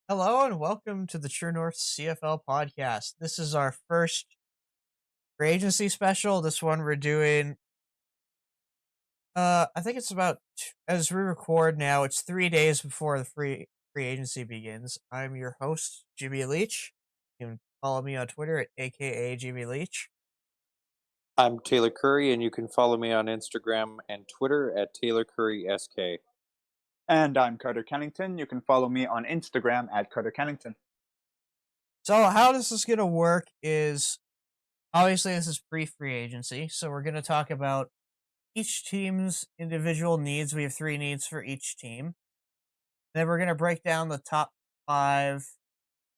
Hello and welcome to the True North CFL podcast. This is our first free agency special. This one we're doing I think it's about as we record now, it's 3 days before the free agency begins. I'm your host, Jimmy Leach. You can follow me on Twitter at aka Jimmy Leach. I'm Taylor Curry, and you can follow me on Instagram and Twitter at Taylor Curry SK. And I'm Carter Kennington. You can follow me on Instagram at Carter Kennington. So how this is gonna work is obviously this is pre-free agency, so we're gonna talk about each team's individual needs. We have three needs for each team. Then we're going to break down the top five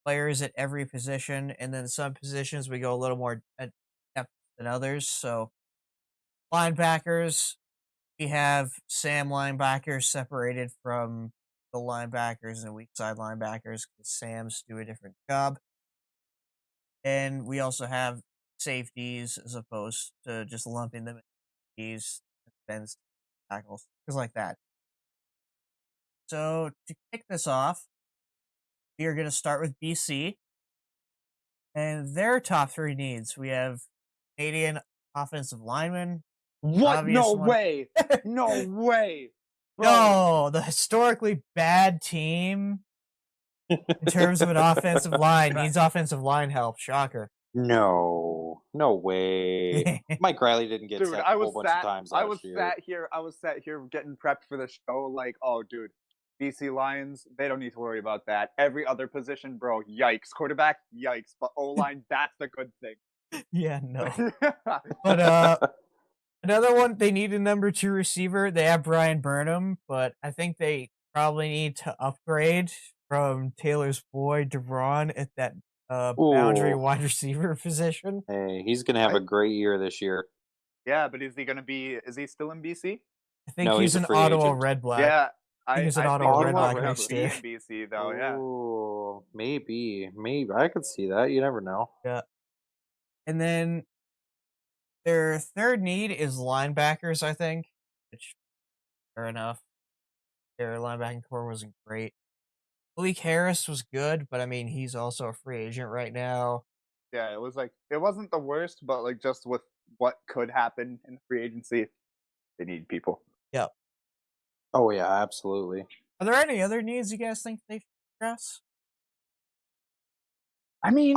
players at every position. And then some positions we go a little more at depth than others. So, linebackers, we have Sam linebackers separated from the linebackers and weak side linebackers because Sam's do a different job. And we also have safeties as opposed to just lumping them in these defense tackles, things like that. So to kick this off, we are going to start with BC and their top three needs. We have Canadian offensive lineman. What? Obvious No one. way. No way. Bro. No, the historically bad team in terms of an offensive line needs offensive line help. Shocker. No way. Mike Riley didn't get Dude, sacked I a was whole bunch of times last year. I was sat here getting prepped for the show like, oh dude, BC Lions, they don't need to worry about that. Every other position, bro, yikes. Quarterback, yikes. But O-line, that's the good thing. Yeah, no. But another one, they need a number two receiver. They have Brian Burnham, but I think they probably need to upgrade from Taylor's boy DeBron at that boundary Ooh. wide receiver position. Hey, he's going to have a great year this year. Yeah, but is he still in BC? I think No, he's he's a an free Ottawa agent. Red Black. Yeah. I think he's an I Ottawa think Red Ottawa Black he's Red next gonna be year. in BC though, yeah. Oh, maybe. I could see that. You never know. Yeah. And then their third need is linebackers, I think, which fair enough. Their linebacking core wasn't great. Malik Harris was good, but I mean, he's also a free agent right now. Yeah, it wasn't the worst, but like just with what could happen in free agency, they need people. Yep. Oh, yeah, absolutely. Are there any other needs you guys think they should address? I mean,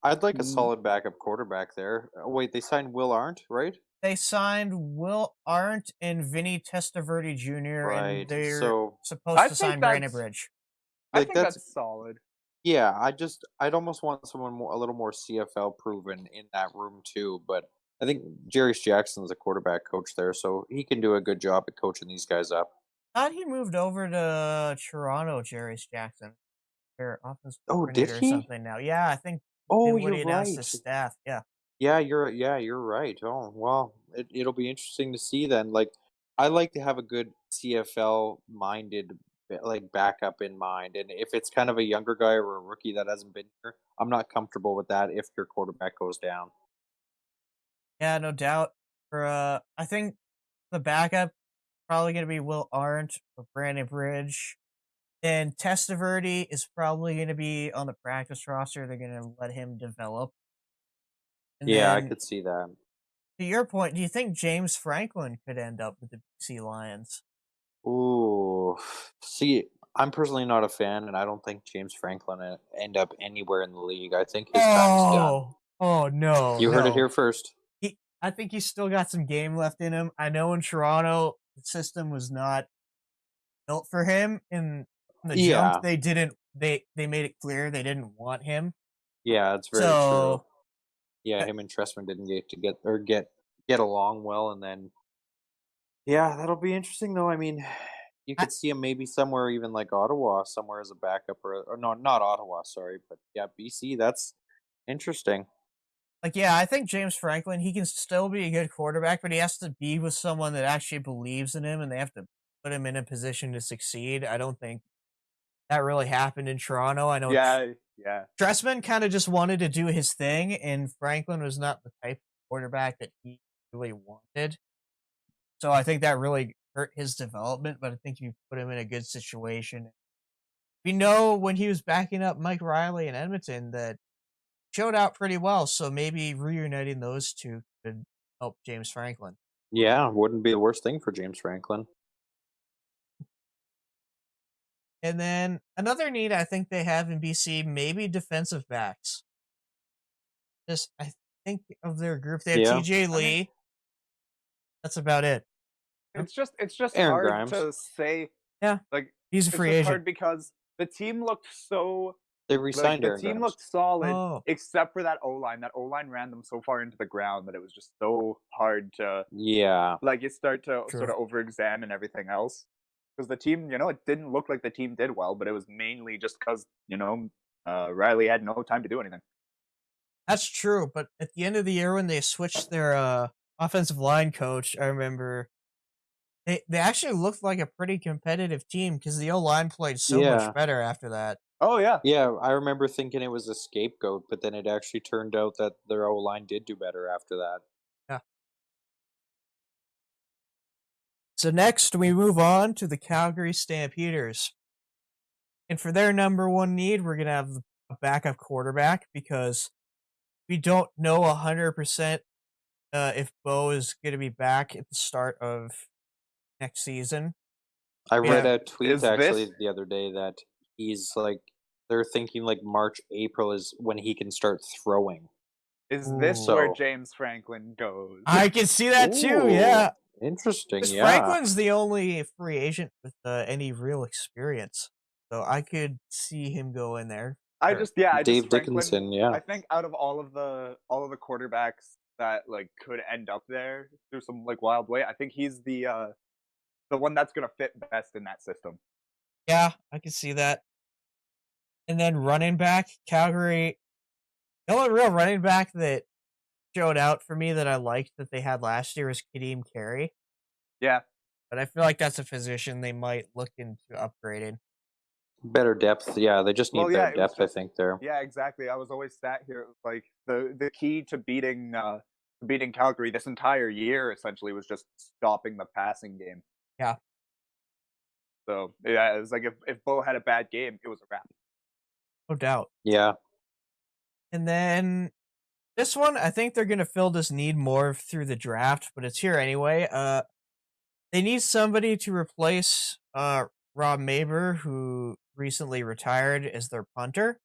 I'd like a solid backup quarterback there. Wait, they signed Will Arndt, right? They signed Will Arndt and Vinny Testaverde Jr. and Right. they're So supposed to sign Brandon Bridge. I like think that's that's solid. yeah. I'd almost want someone a little more CFL proven in that room too. But I think Jarius Jackson's a quarterback coach there, so he can do a good job at coaching these guys up. Thought he moved over to Toronto, Jarius Jackson. Their offensive Oh, did coordinator or he? something now. Yeah, I think Oh, when you're he announced right. his staff. Yeah. Yeah, you're right. Oh, well, it'll be interesting to see then. Like, I like to have a good CFL minded like backup in mind, and if it's kind of a younger guy or a rookie that hasn't been here, I'm not comfortable with that if your quarterback goes down. Yeah, no doubt. For I think the backup probably gonna be Will Arndt or Brandon Bridge. And Testaverde is probably gonna be on the practice roster. They're gonna let him develop. And Yeah, I then could see that. to your point, do you think James Franklin could end up with the BC Lions? Ooh, see, I'm personally not a fan, and I don't think James Franklin end up anywhere in the league. I think his time is done. Oh no, You heard it no. here first. I think he's still got some game left in him. I know in Toronto the system was not built for him. In the Yeah, jump, they made it clear they didn't want him. yeah, it's very true. So Yeah, uh, him and Tressman didn't get along well, and then yeah, that'll be interesting though. I mean, you I, could see him maybe somewhere, even like Ottawa, somewhere as a backup, or no, not Ottawa, sorry, but yeah, BC. That's interesting. yeah, I think James Franklin, he can still be a good quarterback, but he has to be with someone that actually believes in him and they have to put him in a position to succeed. I don't think that really happened in Toronto. I know Yeah. Dressman kind of just wanted to do his thing, and Franklin was not the type of quarterback that he really wanted. So I think that really hurt his development, but I think you put him in a good situation, we know when he was backing up Mike Riley in Edmonton that showed out pretty well. So maybe reuniting those two could help James Franklin. Yeah, wouldn't be the worst thing for James Franklin. And then another need I think they have in BC, maybe defensive backs. Just I think of their group, they have Yeah, TJ I mean, Lee. That's about it. Yep. it's just Aaron hard Grimes. to say. Yeah, Like, he's a it's free just agent. hard because the team looked so They like re-signed the Aaron team Grimes. looked solid Oh, except for that O line. That O line ran them so far into the ground that it was just so hard to Yeah, like you start to sort true. of over-examine everything else. Because the team, it didn't look like the team did well, but it was mainly just because Riley had no time to do anything. That's true. But at the end of the year, when they switched their offensive line coach, I remember they actually looked like a pretty competitive team because the O line played so much yeah, better after that. Oh yeah, yeah. I remember thinking it was a scapegoat, but then it actually turned out that their O line did do better after that. Yeah. So next, we move on to the Calgary Stampeders. And for their number one need, we're going to have a backup quarterback because we don't know 100% if Bo is going to be back at the start of next season. I We read have a tweet is this actually the other day that he's like they're thinking like March, April is when he can start throwing. is this ooh, where So, James Franklin goes? I can see that too. ooh, Yeah, interesting. because Yeah, Franklin's the only free agent with any real experience, so I could see him go in there. Sure. I just Dave Franklin. Dickinson. Yeah, I think out of all of the quarterbacks that like could end up there through some like wild way, I think he's the one that's gonna fit best in that system. Yeah, I can see that. And then running back, Calgary. The only real running back that showed out for me that I liked that they had last year was Kadeem Carey, Yeah. but I feel like that's a position they might look into upgrading. better depth. Yeah, they just Well, need yeah, better it was depth. I just think there. yeah, exactly. I was always sat here like the key to beating Calgary this entire year essentially was just stopping the passing game. Yeah, So yeah, it's like if Bo had a bad game, it was a wrap. no doubt. Yeah, And then this one, I think they're gonna fill this need more through the draft, but it's here anyway. They need somebody to replace Rob Maber, who recently retired as their punter.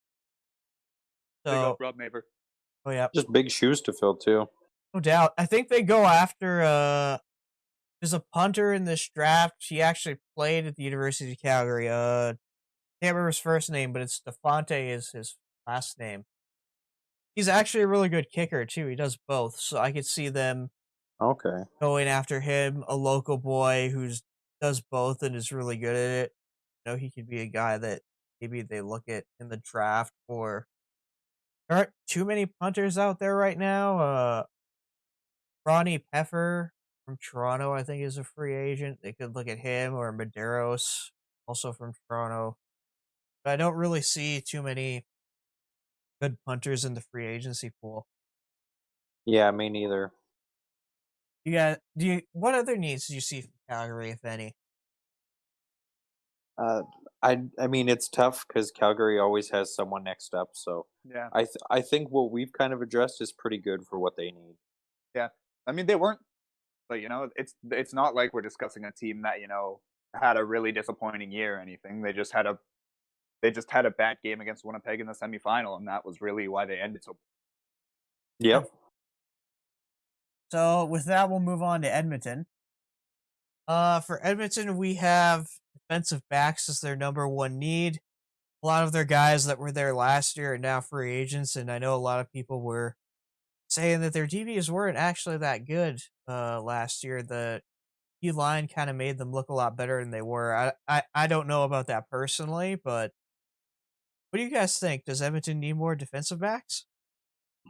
Big up So, Rob Maver. oh yeah, just big shoes to fill too. no doubt. I think they go after there's a punter in this draft. He actually played at the University of Calgary. Can't remember his first name, but it's Defonte is his last name. He's actually a really good kicker too. He does both, so I could see them Okay. going after him, a local boy who's does both and is really good at it. He could be a guy that maybe they look at in the draft for. There aren't too many punters out there right now. Ronnie Peffer from Toronto, I think, is a free agent. They could look at him or Medeiros, also from Toronto. But I don't really see too many good punters in the free agency pool. Yeah, me neither. What other needs do you see from Calgary, if any? Uh, I mean, it's tough because Calgary always has someone next up. So Yeah. I think what we've kind of addressed is pretty good for what they need. Yeah. I mean they weren't but it's not like we're discussing a team that, had a really disappointing year or anything. They just had a bad game against Winnipeg in the semifinal, and that was really why they ended so. Yeah. Yep. So with that, we'll move on to Edmonton. For Edmonton, we have defensive backs as their number one need. A lot of their guys that were there last year are now free agents, and I know a lot of people were saying that their DBs weren't actually that good last year. The D line kind of made them look a lot better than they were. I don't know about that personally, but what do you guys think? Does Edmonton need more defensive backs?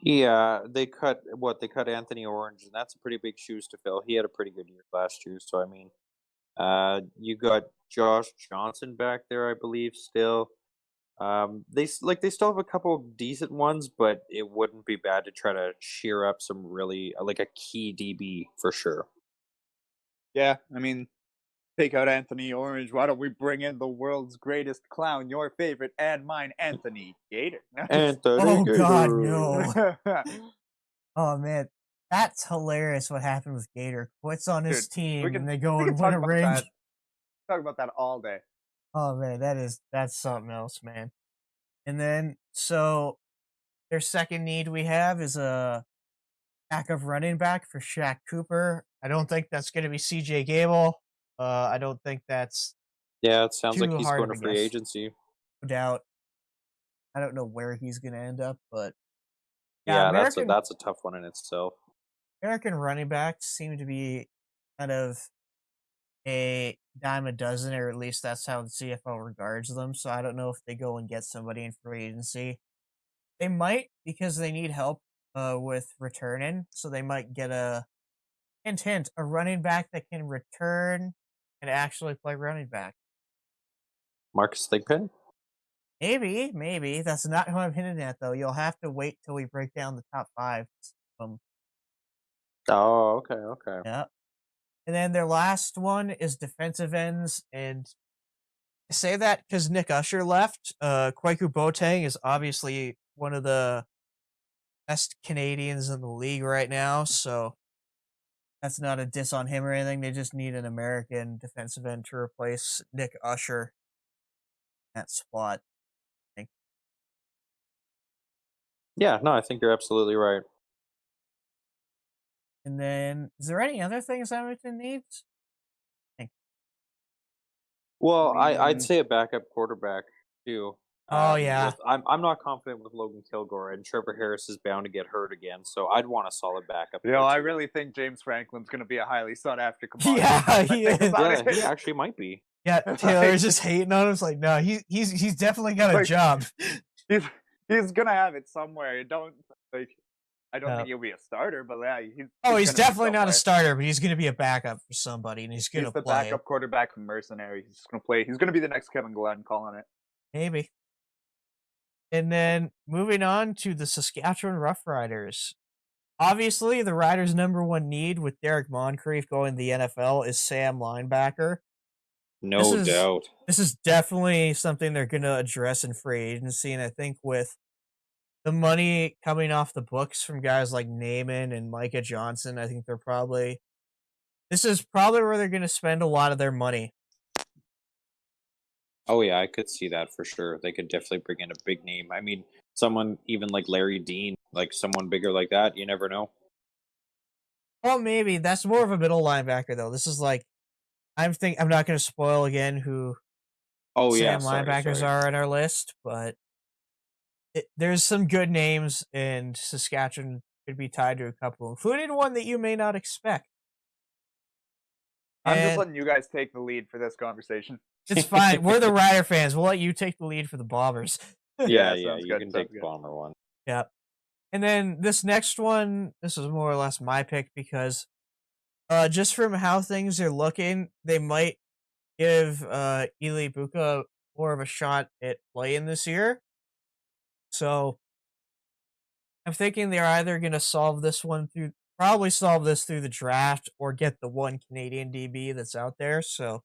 Yeah, they cut Anthony Orange, and that's a pretty big shoes to fill. He had a pretty good year last year, so I mean, you got Josh Johnson back there, I believe, still. They still have a couple of decent ones, but it wouldn't be bad to try to shear up some really like a key DB for sure. Yeah, I mean, Take out Anthony Orange. Why don't we bring in the world's greatest clown, your favorite and mine, Anthony Gator? Anthony Oh God, Gator. no. Oh man, that's hilarious. What happened with Gator? Quits on his Dude, we team, and can they go we can and win talk a about ring. that. Talk about that all day. Oh man, that's something else, man. And then so their second need we have is a backup running back for Shaq Cooper. I don't think that's going to be CJ Gable. I don't think that's Yeah, it sounds like too he's hard going of to a free guess. agency. No doubt. I don't know where he's going to end up, but yeah, Yeah, that's a tough one in itself. American running backs seem to be kind of a dime a dozen, or at least that's how the CFL regards them. So I don't know if they go and get somebody in free agency. They might because they need help with returning, so they might get a hint, a running back that can return and actually play running back. Marcus Thigpen? Maybe that's not who I'm hinting at though. You'll have to wait till we break down the top five. Um, Oh, okay, okay. yeah, and then their last one is defensive ends, and I say that because Nick Usher left. Kwaku Boateng is obviously one of the best Canadians in the league right now, so that's not a diss on him or anything. They just need an American defensive end to replace Nick Usher in that spot. I think. Yeah, no, I think you're absolutely right. And then, is there any other things Edmonton needs? I think. Well, I'd mean, say a backup quarterback too. Oh yeah, With I'm not confident with Logan Kilgore, and Trevor Harris is bound to get hurt again, so I'd want a solid backup there I too. really think James Franklin's going to be a highly sought after commodity. yeah, I he think is. about Yeah, he it. actually might be. Yeah, Like, Taylor's just hating on him. It's like, no, he's definitely got a like job. he's he's gonna have it somewhere. I don't Yeah. think he'll be a starter, but yeah, Oh, he's he's gonna be definitely not a somewhere. starter, but he's going to be a backup for somebody, and he's going He's to the play. backup quarterback from Mercenary. He's gonna play. He's gonna be the next Kevin Glenn, calling it. Maybe. And then moving on to the Saskatchewan Roughriders. Obviously, the Riders' number one need with Derek Moncrief going to the NFL is Sam linebacker. This No is doubt. this is definitely something they're going to address in free agency, and I think with the money coming off the books from guys like Naaman and Micah Johnson, I think this is probably where they're going to spend a lot of their money. Oh yeah, I could see that for sure. They could definitely bring in a big name. I mean, someone even like Larry Dean, like someone bigger like that. You never know. Well, maybe that's more of a middle linebacker though. This is like I'm not going to spoil again who Oh yeah, Sam sorry, linebackers sorry. are on our list, but there's some good names, and Saskatchewan could be tied to a couple, including one that you may not expect. I'm just And letting you guys take the lead for this conversation. it's fine. We're the Rider fans. We'll let you take the lead for the Bombers. Yeah, Yeah, yeah, sounds you good. can Sounds take the good. bomber one. Yeah. And then this next one, this is more or less my pick because just from how things are looking, they might give Ely Buka more of a shot at playing this year. So I'm thinking they're either going to probably solve this through the draft or get the one Canadian DB that's out there. So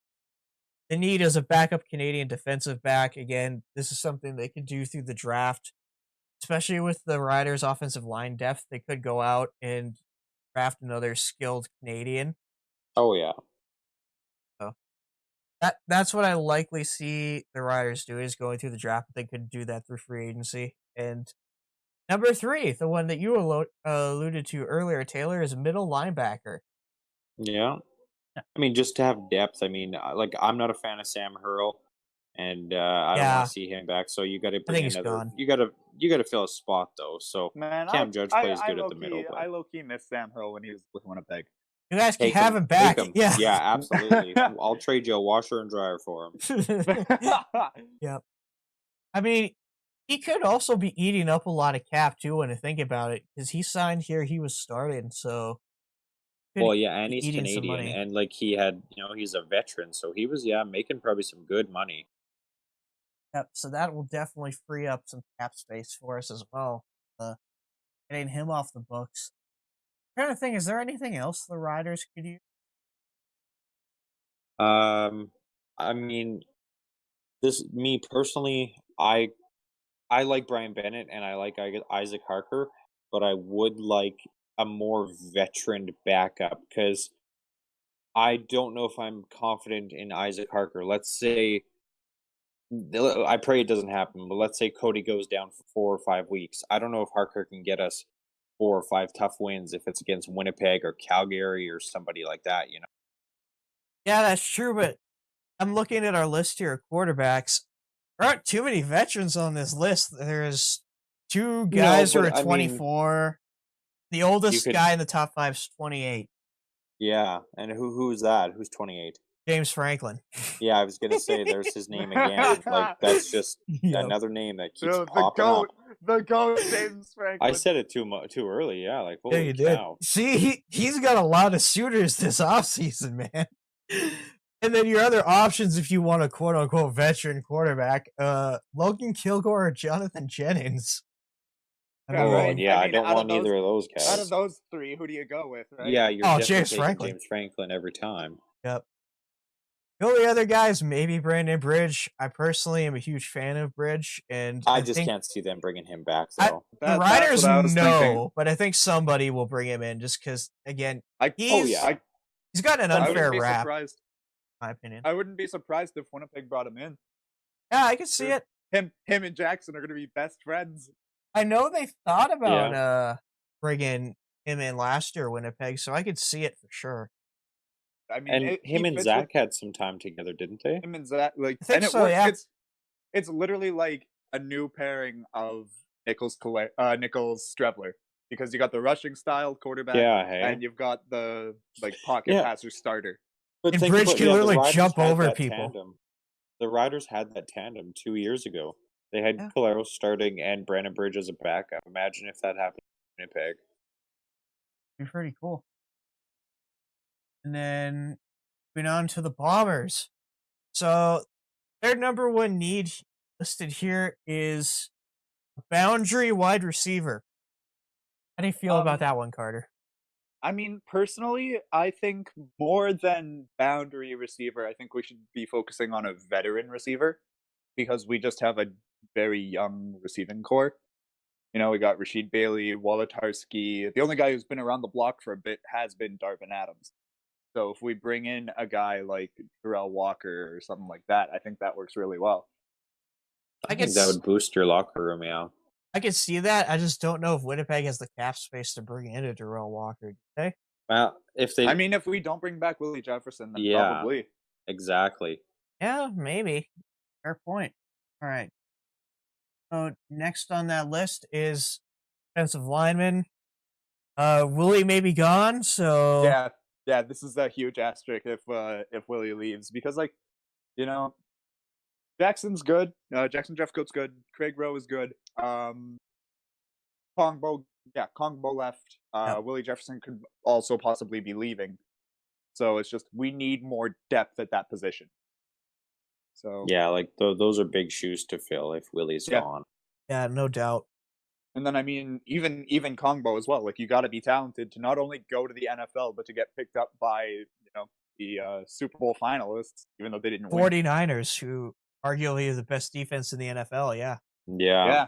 the need is a backup Canadian defensive back. Again, this is something they could do through the draft, especially with the Riders' offensive line depth. They could go out and draft another skilled Canadian. Oh yeah. So that's what I likely see the Riders do is going through the draft. They could do that through free agency. And number three, the one that you alluded to earlier, Taylor, is middle linebacker. Yeah. I mean, just to have depth. I mean, like I'm not a fan of Sam Hurl, and I don't want Yeah, to see him back. So you got to I bring think he's another. gone. You got to fill a spot though. So Man, Cam Judge plays I good at low the middle, key but I low key miss Sam Hurl when he was with Winnipeg. You guys can take have him, him take back. him. Yeah. Yeah, absolutely. I'll trade you a washer and dryer for him. Yep. I mean, he could also be eating up a lot of cap too when I think about it, because he signed here, he was starting, so could Well, yeah, and be he's eating some Canadian, money. and like he had, he's a veteran, so he was, yeah, making probably some good money. Yep. So that will definitely free up some cap space for us as well. Getting him off the books. I'm trying to think, is there anything else the Riders could use? Um, I mean, this me personally, I like Brian Bennett and I like Isaac Harker, but I would like a more veteran backup because I don't know if I'm confident in Isaac Harker. Let's say I pray it doesn't happen, but let's say Cody goes down for 4 or 5 weeks. I don't know if Harker can get us 4 or 5 tough wins if it's against Winnipeg or Calgary or somebody like that. Yeah, that's true, but I'm looking at our list here of quarterbacks. There aren't too many veterans on this list. There's two No, guys who are but I mean, 24. The you oldest could, guy in the top five is 28, yeah. And who's that? Who's 28? James Franklin. Yeah, I was gonna say there's his name again. Like that's just Yep. another name that keeps Yo, popping up. the goat, James I Franklin. said it too early. Yeah, like Yeah, holy you did. cow. See, he's got a lot of suitors this offseason, man. And then your other options, if you want a quote unquote veteran quarterback, Logan Kilgore or Jonathan Jennings. I Yeah, Well, right. mean, I yeah, I mean, don't want either of those out of guys. those three, who do you go with, right? Yeah, you're oh, definitely James taking Franklin. James Franklin every time. Yep. The only other guys, maybe Brandon Bridge. I personally am a huge fan of Bridge, and I I just think can't see them bringing him back I, though. the That's Riders what I was thinking. know, but I think somebody will bring him in just because, again, I Oh yeah, he's got an I unfair wouldn't be rap, surprised. in my opinion. I wouldn't be surprised if Winnipeg brought him in. Yeah, I can see it. Him and Jackson are going to be best friends. I know they thought about yeah. bringing him in last year, Winnipeg, so I could see it for sure. I mean, And he him and fits with Zach had some time together, didn't they? him and Zach. Like, I think and it so, works. yeah. It's literally like a new pairing of Nichols Strebler, because you got the rushing style quarterback, Yeah, hey. and you've got the like pocket Yeah. passer starter. But And think Bridge about can the literally Riders jump had over that people. tandem. The Riders had that tandem 2 years ago. They had Yeah. Caleros starting and Brandon Bridge as a backup. Imagine if that happened in Winnipeg. Be pretty cool. And then moving on to the Bombers. So their number one need listed here is a boundary wide receiver. How do you feel about that one, Carter? I mean, personally, I think more than boundary receiver, I think we should be focusing on a veteran receiver, because we just have a very young receiving core. You know, we got Rashid Bailey, Wolotarski. The only guy who's been around the block for a bit has been Darvin Adams. So if we bring in a guy like Terrell Walker or something like that, I think that works really well. I think that would boost your locker room, yeah. I can see that. I just don't know if Winnipeg has the cap space to bring in a Darrell Walker. Okay. Well, if they, I mean, if we don't bring back Willie Jefferson, then yeah, probably. exactly. Yeah, maybe. Fair point. All right. So next on that list is defensive lineman. Willie may be gone, so Yeah, this is a huge asterisk if Willie leaves, because, like, you know, Jackson's good. Jackson Jeffcoat's good. Craig Rowe is good. Kongbo left. Yep. Willie Jefferson could also possibly be leaving. So it's just, we need more depth at that position. So Yeah, like those are big shoes to fill if Willie's gone. Yeah, no doubt. And then, I mean, even Kongbo as well. Like, you got to be talented to not only go to the NFL, but to get picked up by the Super Bowl finalists, even though they didn't win. 49ers, who arguably is the best defense in the NFL. Yeah. Yeah.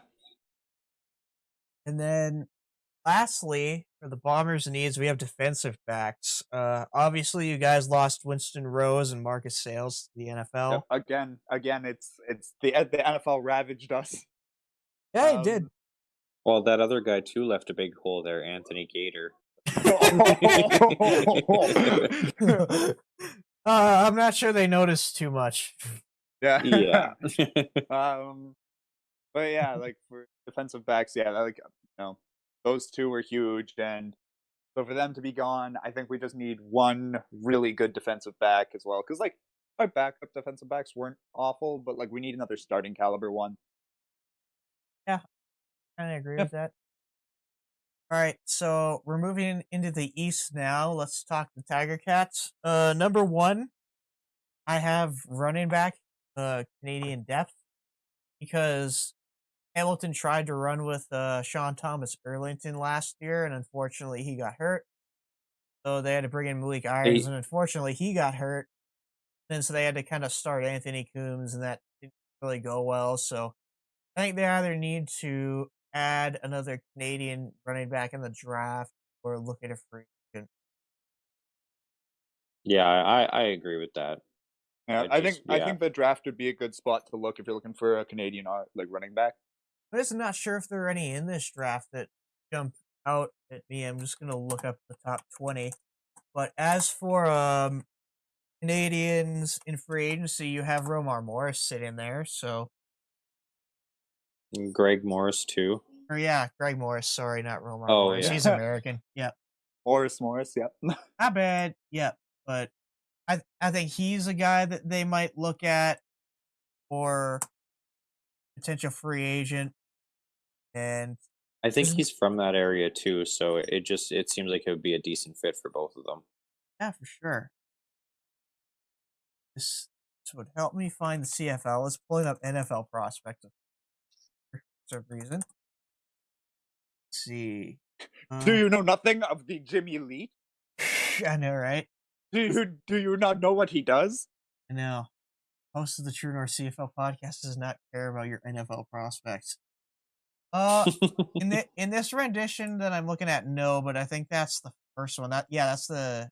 And then lastly, for the Bombers' needs, we have defensive backs. Obviously, you guys lost Winston Rose and Marcus Sales to the NFL. Yep. Again, it's the NFL ravaged us. Yeah, it did. Well, that other guy too left a big hole there, Anthony Gator. I'm not sure they noticed too much. Yeah. But yeah, like, for defensive backs, yeah, like, those two were huge, and so for them to be gone, I think we just need one really good defensive back as well. Because, like, our backup defensive backs weren't awful, but, like, we need another starting caliber one. Yeah, I agree with that. All right, so we're moving into the East now. Let's talk the Tiger Cats. Number one, I have running back, Canadian depth, because Hamilton tried to run with Sean Thomas Erlington last year, and unfortunately he got hurt. So they had to bring in Malik Irons, and unfortunately he got hurt. and so they had to kind of start Anthony Coombs, and that didn't really go well. So I think they either need to add another Canadian running back in the draft or look at a free agent. Yeah, I agree with that. Yeah, I I think just I yeah. think the draft would be a good spot to look if you're looking for a Canadian like running back. I'm just not sure if there are any in this draft that jump out at me. I'm just gonna look up the top 20. But as for Canadians in free agency, you have Romar Morris sitting there. So, And Greg Morris too. or yeah, Greg Morris. Sorry, not Romar Oh Morris. yeah. He's American. Yep, Morris, yep. not bad. Yep, but I think he's a guy that they might look at for potential free agent. And I think there's he's from that area too, so it seems like it would be a decent fit for both of them. yeah, for sure. This would help me find the CFL. Let's pulling up NFL prospects for some reason. Let's see. Do Uh, you know nothing of the Jimmy Lee? I know, right? Do you not know what he does? I know. Host of the True North CFL podcast does not care about your NFL prospects. Uh, in this rendition that I'm looking at, no, but I think that's the first one. That's the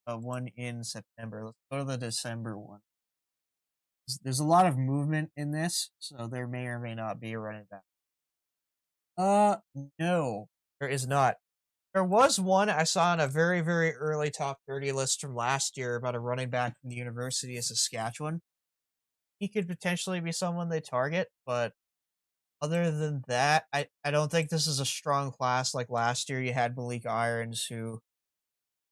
one in September. Let's go to the December one. There's a lot of movement in this, so there may or may not be a running back. No, there is not. There was one I saw on a very, very early top 30 list from last year about a running back from the University of Saskatchewan. He could potentially be someone they target, but other than that, I don't think this is a strong class like last year. You had Malik Irons, who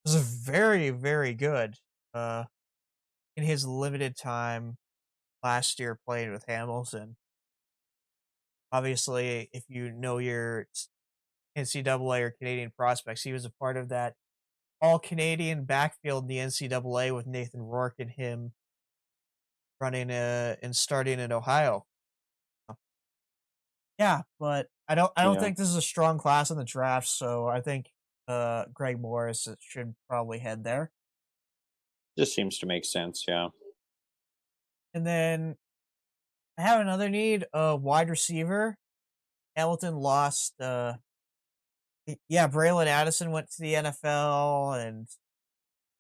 was very, very good in his limited time last year playing with Hamilton. Obviously, if you know your NCAA or Canadian prospects, he was a part of that all Canadian backfield in the NCAA with Nathan Rourke and him running and starting in Ohio. Yeah, but I don't Yeah, think this is a strong class in the draft, so I think Greg Morris should probably head there. just seems to make sense. Yeah, And then I have another need, wide receiver. Hamilton lost yeah, Braylon Addison went to the NFL and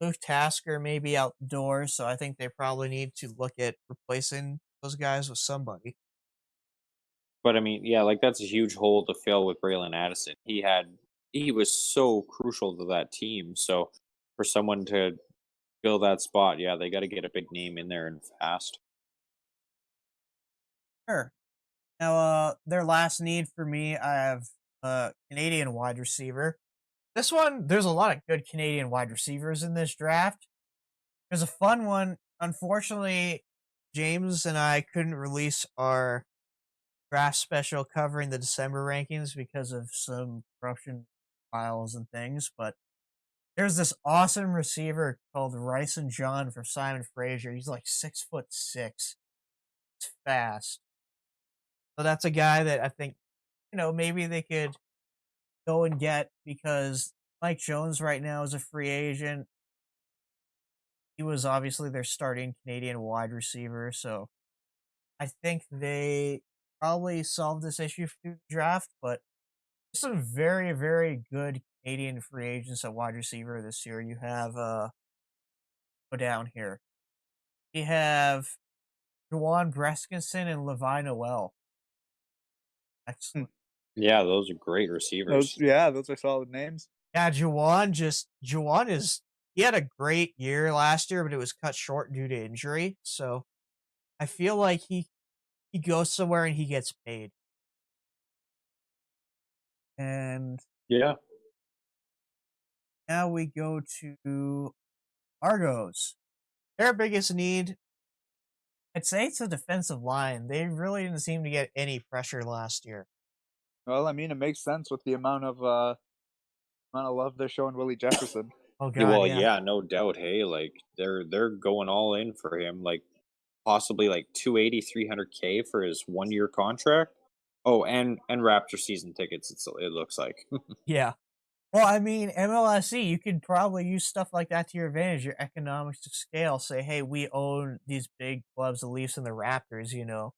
Luke Tasker may be outdoors, so I think they probably need to look at replacing those guys with somebody. but I mean, yeah, like that's a huge hole to fill with Braylon Addison. He was so crucial to that team. So for someone to fill that spot, yeah, they got to get a big name in there and fast. Sure. Now, their last need for me, I have Canadian wide receiver. This one, there's a lot of good Canadian wide receivers in this draft. There's a fun one. Unfortunately, James and I couldn't release our draft special covering the December rankings because of some corruption files and things. But there's this awesome receiver called Rice and John from Simon Fraser. He's like 6'6". It's fast. So that's a guy that I think, maybe they could go and get because Mike Jones right now is a free agent. He was obviously their starting Canadian wide receiver. So I think they probably solved this issue through the draft, but there's some very, very good Canadian free agents at wide receiver this year. You have go down here. You have Juwan Breskinson and Levi Noel. Hmm. Excellent. Yeah, those are great receivers. Those are solid names. Yeah, Juwan is he had a great year last year, but it was cut short due to injury. So I feel like he goes somewhere and he gets paid. And Yeah, now we go to Argos. Their biggest need, I'd say it's a defensive line. They really didn't seem to get any pressure last year. Well, I mean, it makes sense with the amount of love they're showing Willie Jefferson. Oh yeah, god, well, yeah. yeah, no doubt. Hey, like they're going all in for him. Like possibly like 280, 300K for his 1 year contract. Oh, and Raptor season tickets. It looks like. Yeah. Well, I mean, MLSE, you could probably use stuff like that to your advantage, your economics of scale. Say, hey, we own these big clubs, the Leafs and the Raptors, you know.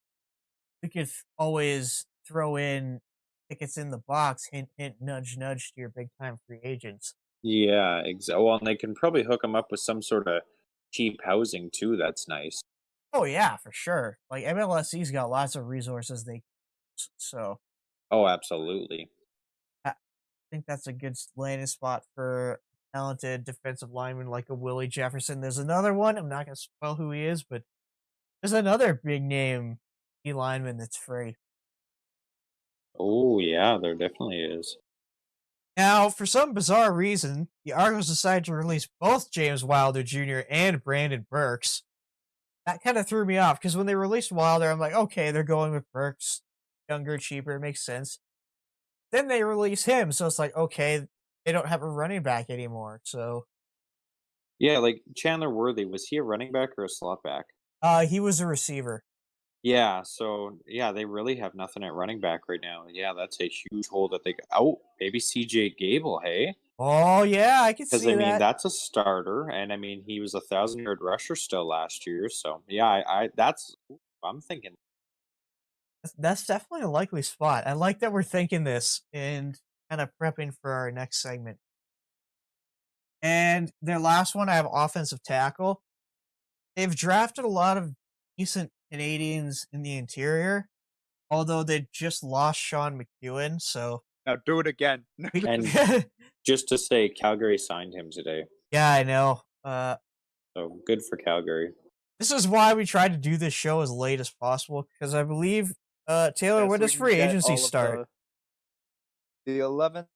We could always throw in tickets in the box, hint, hint, nudge, nudge to your big time free agents. Yeah, exactly. Well, and they can probably hook them up with some sort of cheap housing too. That's nice. Oh, yeah, for sure. Like, MLSE's got lots of resources so Oh, absolutely. I think that's a good landing spot for talented defensive lineman like a Willie Jefferson. There's another one. I'm not going to spoil who he is, but there's another big name D lineman that's free. Oh, yeah, there definitely is. Now, for some bizarre reason, the Argos decided to release both James Wilder Jr. and Brandon Burks. That kind of threw me off because when they released Wilder, I'm like, okay, they're going with Burks, younger, cheaper, makes sense. Then they release him, so it's like, okay, they don't have a running back anymore. So, Yeah, like Chandler Worthy, was he a running back or a slot back? he was a receiver. Yeah, so yeah, they really have nothing at running back right now. Yeah, that's a huge hole that they. Oh, maybe CJ Gable, hey? Oh yeah, I can Because see I mean, that. that's a starter, and I mean, he was a 1,000 yard rusher still last year. So yeah, I that's I'm thinking. That's definitely a likely spot. I like that we're thinking this and kind of prepping for our next segment. And their last one, I have offensive tackle. They've drafted a lot of decent Canadians in the interior, although they just lost Sean McEwen. So, Now do it again. we, And just to say, Calgary signed him today, yeah, I know. so good for Calgary. This is why we try to do this show as late as possible because I believe, Taylor, Yeah, when so we does can free get agency all of start? the 11th.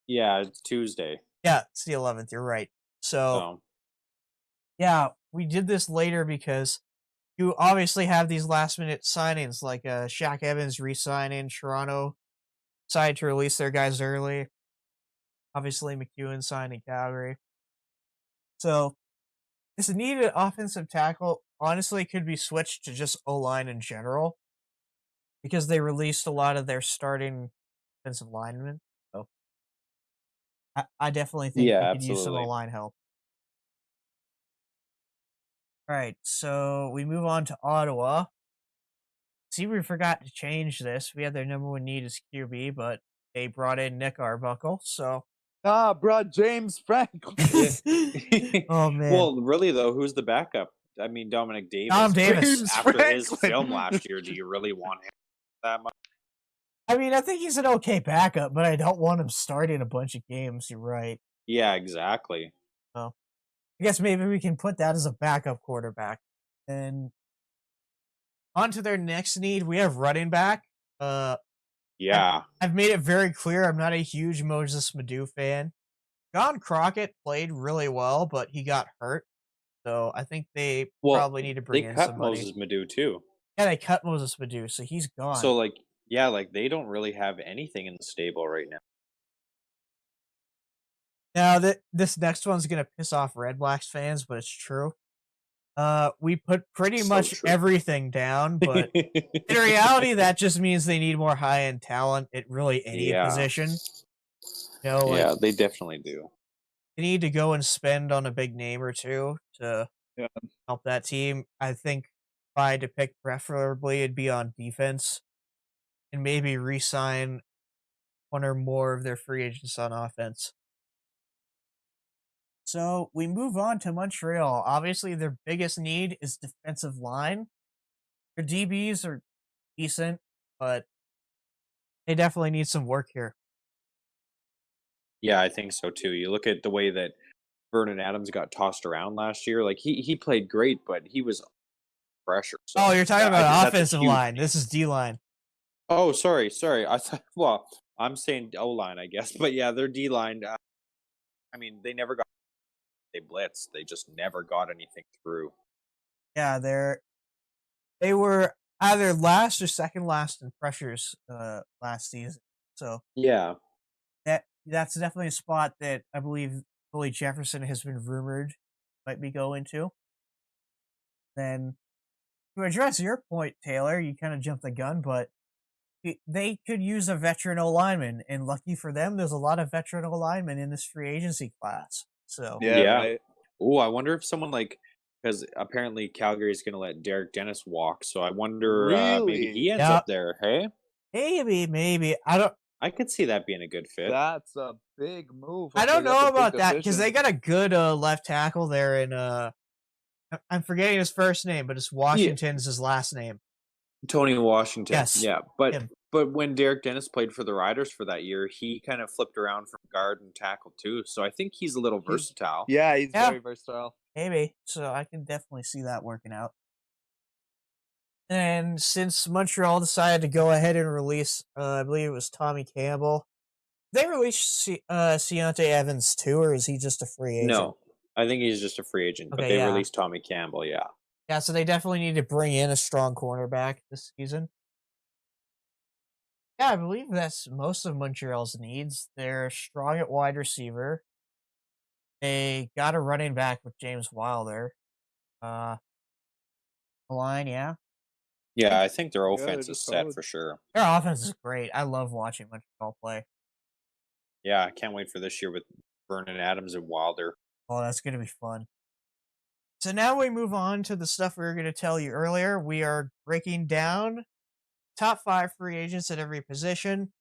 Yeah, it's Tuesday, Yeah, it's the 11th. You're right. So, so yeah, we did this later because you obviously have these last minute signings like Shaq Evans re-signing, Toronto decided to release their guys early. Obviously, McEwen signed in Calgary. So this needed offensive tackle honestly could be switched to just O line in general because they released a lot of their starting offensive linemen. So I definitely think yeah, we could use some O absolutely. line help. All right, so we move on to Ottawa. See, we forgot to change this. We had their number one need as QB, but they brought in Nick Arbuckle. So, Ah, brought James Franklin. Yeah. oh man, Well, really though, who's the backup? I mean, Dominic Tom Davis. But Davis. James after his film Franklin. last year, do you really want him that much? I mean, I think he's an okay backup, but I don't want him starting a bunch of games. You're right. Yeah, exactly. So, I guess maybe we can put that as a backup quarterback. And on to their next need, we have running back. Uh, I've, Yeah. I've made it very clear I'm not a huge Moses Madu fan. John Crockett played really well, but he got hurt. So I think they Well, probably need to they bring in cut somebody. Moses Madu too. Yeah, they cut Moses Madu, so he's gone. So like, yeah, like they don't really have anything in the stable right now. Now that this next one's gonna piss off Red Blacks fans, but it's true. We put pretty So much true. everything down, but in reality, that just means they need more high end talent at really any Yeah. position. You know, like Yeah, they definitely do. they need to go and spend on a big name or two to Yeah. help that team. I think if I had to pick preferably it'd be on defense and maybe re-sign one or more of their free agents on offense. So we move on to Montreal. Obviously, their biggest need is defensive line. Their DBs are decent, but they definitely need some work here. Yeah, I think so too. You look at the way that Vernon Adams got tossed around last year. Like he played great, but he was pressure. Oh, So you're talking that, I think about that's a offensive huge line. This is D line. Oh, sorry. I thought. Well, I'm saying O line, I guess, but yeah, their D line. I mean, they never got. They blitzed. They just never got anything through. Yeah, they were either last or second last in pressures last season. So Yeah, that's definitely a spot that I believe Willie Jefferson has been rumored might be going to. Then to address your point, Taylor, you kind of jumped the gun, but they could use a veteran O lineman, and lucky for them, there's a lot of veteran O linemen in this free agency class. So Yeah, Yeah. right. Oh, I wonder if someone like because apparently Calgary is going to let Derek Dennis walk, so I wonder maybe Really? he ends yeah, up there. Hey, maybe I don't. I could see that being a good fit. That's a big move. I Okay, don't that's a know big about that because decision. they got a good left tackle there in I'm forgetting his first name, but it's Yeah, Washington's his last name. Tony Washington. Yes, Yeah, but him. but when Derek Dennis played for the Riders for that year, he kind of flipped around from guard and tackle too. So I think he's a little He's versatile. yeah, he's Yeah, very versatile. maybe. So I can definitely see that working out. And since Montreal decided to go ahead and release, I believe it was Tommy Campbell, they released Ciante Evans too, or is he just a free agent? No, I think he's just a free agent, but Okay, they yeah. released Tommy Campbell. Yeah. Yeah, so they definitely need to bring in a strong cornerback this season. Yeah, I believe that's most of Montreal's needs. They're strong at wide receiver. They got a running back with James Wilder. Uh, line, yeah. Yeah, Think I think their Yeah, they're offense is just set solid. for sure. their offense is great. I love watching Montreal play. Yeah, I can't wait for this year with Vernon Adams and Wilder. Oh, that's gonna be fun. So now we move on to the stuff we were going to tell you earlier. We are breaking down top 5 free agents at every position.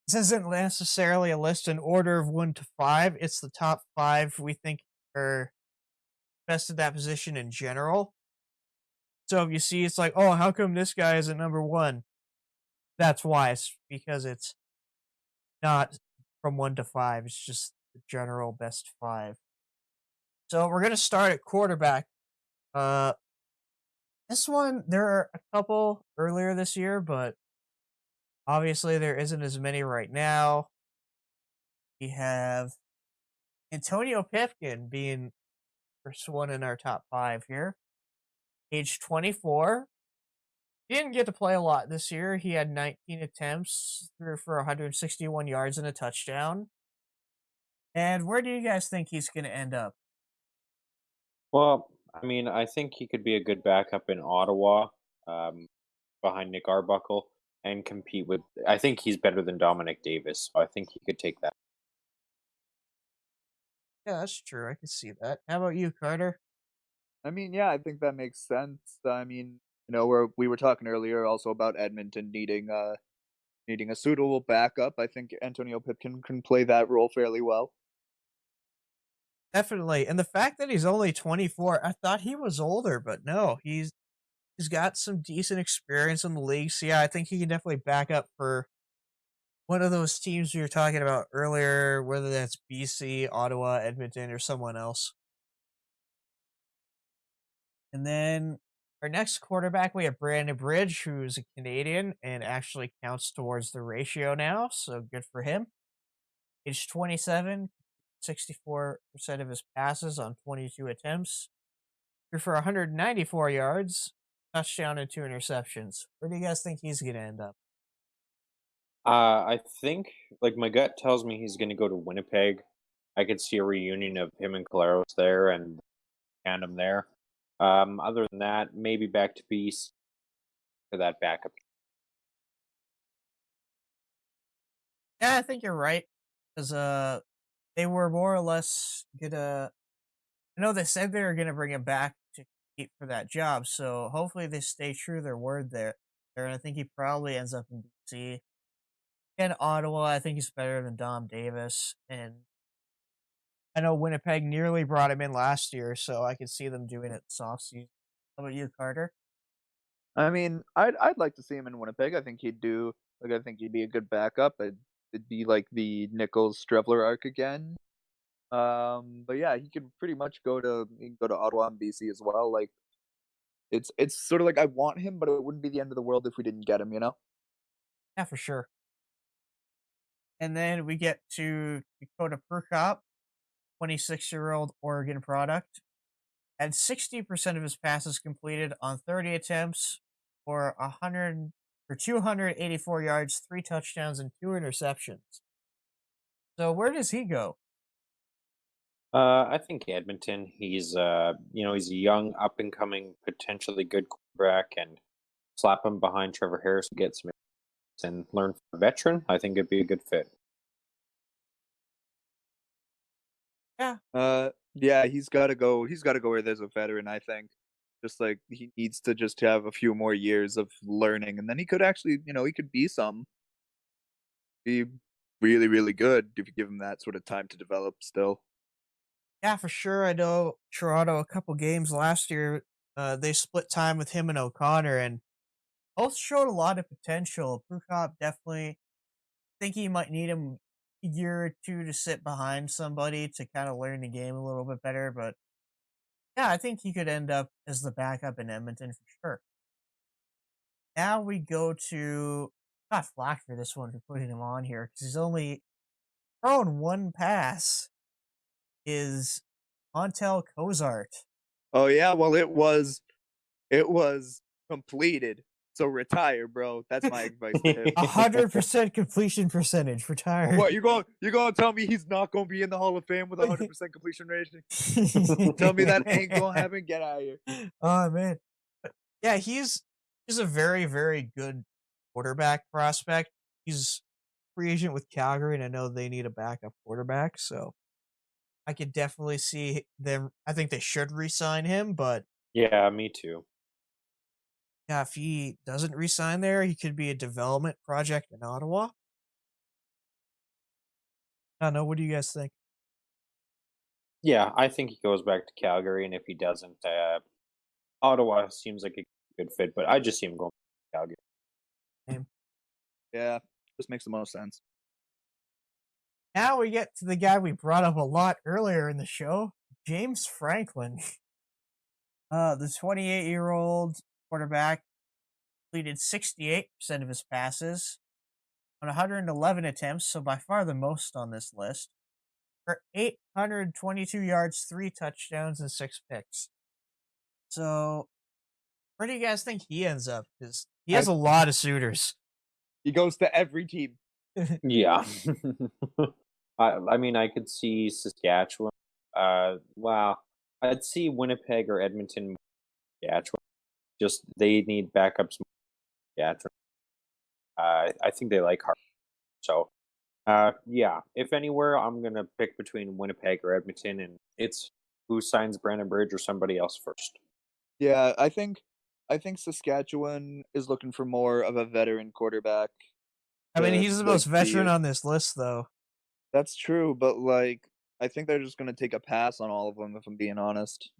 This isn't necessarily a list in order of 1 to 5. It's the top 5 we think are best at that position in general. So if you see it's like, oh, how come this guy isn't number 1? That's why. It's because it's not from 1 to 5. It's just the general best 5. So we're going to start at quarterback. Uh, this one, there are a couple earlier this year, but obviously there isn't as many right now. We have Antonio Pipkin being first one in our top 5 here. Age 24. He didn't get to play a lot this year. He had 19 attempts, threw for 161 yards and a touchdown. And where do you guys think he's going to end up? Well, I mean, I think he could be a good backup in Ottawa, um, behind Nick Arbuckle and compete with. I think he's better than Dominic Davis, so I think he could take that. Yeah, that's true. I can see that. How about you, Carter? I mean, yeah, I think that makes sense. I mean, we were talking earlier also about Edmonton needing a suitable backup. I think Antonio Pipkin can play that role fairly well. Definitely. And the fact that he's only 24, I thought he was older, but no, he's got some decent experience in the league. So yeah, I think he can definitely back up for one of those teams we were talking about earlier, whether that's BC, Ottawa, Edmonton, or someone else. And then our next quarterback, we have Brandon Bridge, who's a Canadian and actually counts towards the ratio now. So good for him. Age 27, 64% of his passes on 22 attempts. Threw for 194 yards, touchdown, and 2 interceptions. Where do you guys think he's going to end up? I think, like my gut tells me, he's going to go to Winnipeg. I could see a reunion of him and Caleros there and tandem there. Other than that, maybe back to BC for that backup. Yeah, I think you're right. Because they were more or less gonna. I know they said they were gonna bring him back to keep for that job, so hopefully they stay true to their word there. And I think he probably ends up in BC. And Ottawa, I think he's better than Dom Davis. And I know Winnipeg nearly brought him in last year, so I could see them doing it this offseason. How about you, Carter? I mean, I'd like to see him in Winnipeg. I think he'd be a good backup. It'd be like the Nichols Strevler arc again. But yeah, he can go to Ottawa and BC as well. Like it's sort of like I want him, but it wouldn't be the end of the world if we didn't get him, you know? Yeah, for sure. And then we get to Dakota Prukop, 26-year-old Oregon product. Had 60% of his passes completed on 30 attempts for 284 yards, 3 touchdowns, and 2 interceptions. So where does he go? I think Edmonton. He's a young, up and coming, potentially good quarterback, and slap him behind Trevor Harris gets me. and learn from a veteran, I think it'd be a good fit. Yeah, Yeah, he's gotta go where there's a veteran, I think. Just, like, he needs to just have a few more years of learning, and then he could actually, he could be really, really good if you give him that sort of time to develop still. yeah, for sure. I know Toronto a couple games last year. They split time with him and O'Connor, and both showed a lot of potential. Prukop definitely think he might need him a year or two to sit behind somebody to kind of learn the game a little bit better. But yeah, I think he could end up as the backup in Edmonton for sure. Now we go to got flack for this one for putting him on here because he's only thrown one pass. Is Montel Cozart. Oh, yeah? Well, it was completed, so retire, bro. That's my advice to him. 100% completion percentage, retired. What, you gonna tell me he's not gonna be in the Hall of Fame with a 100% completion rating? Tell me that ain't gonna happen? Get out of here. Oh man. Yeah, he's a very, very good quarterback prospect. He's free agent with Calgary, and I know they need a backup quarterback, so I could definitely see them. I think they should re-sign him, but Yeah, me too. yeah, if he doesn't re-sign there, he could be a development project in Ottawa. I don't know. What do you guys think? Yeah, I think he goes back to Calgary, and if he doesn't, Ottawa seems like a good fit, but I just see him going to Calgary. Same. Yeah, just makes the most sense. Now we get to the guy we brought up a lot earlier in the show, James Franklin. The 28-year-old quarterback completed 68% of his passes on 111 attempts, so by far the most on this list, for 822 yards, 3 touchdowns, and 6 picks. So, where do you guys think he ends up? Because he has I a lot of suitors. He goes to every team. Yeah. I mean, I could see Saskatchewan. Wow. I'd see Winnipeg or Edmonton, Saskatchewan. Just they need backups. Saskatchewan. I think they like Hart. So, yeah. If anywhere, I'm gonna pick between Winnipeg or Edmonton, and it's who signs Brandon Bridge or somebody else first. Yeah, I think Saskatchewan is looking for more of a veteran quarterback I mean, to, he's the like, most veteran on this list, though. That's true, but, like, I think they're just gonna take a pass on all of them, if I'm being honest.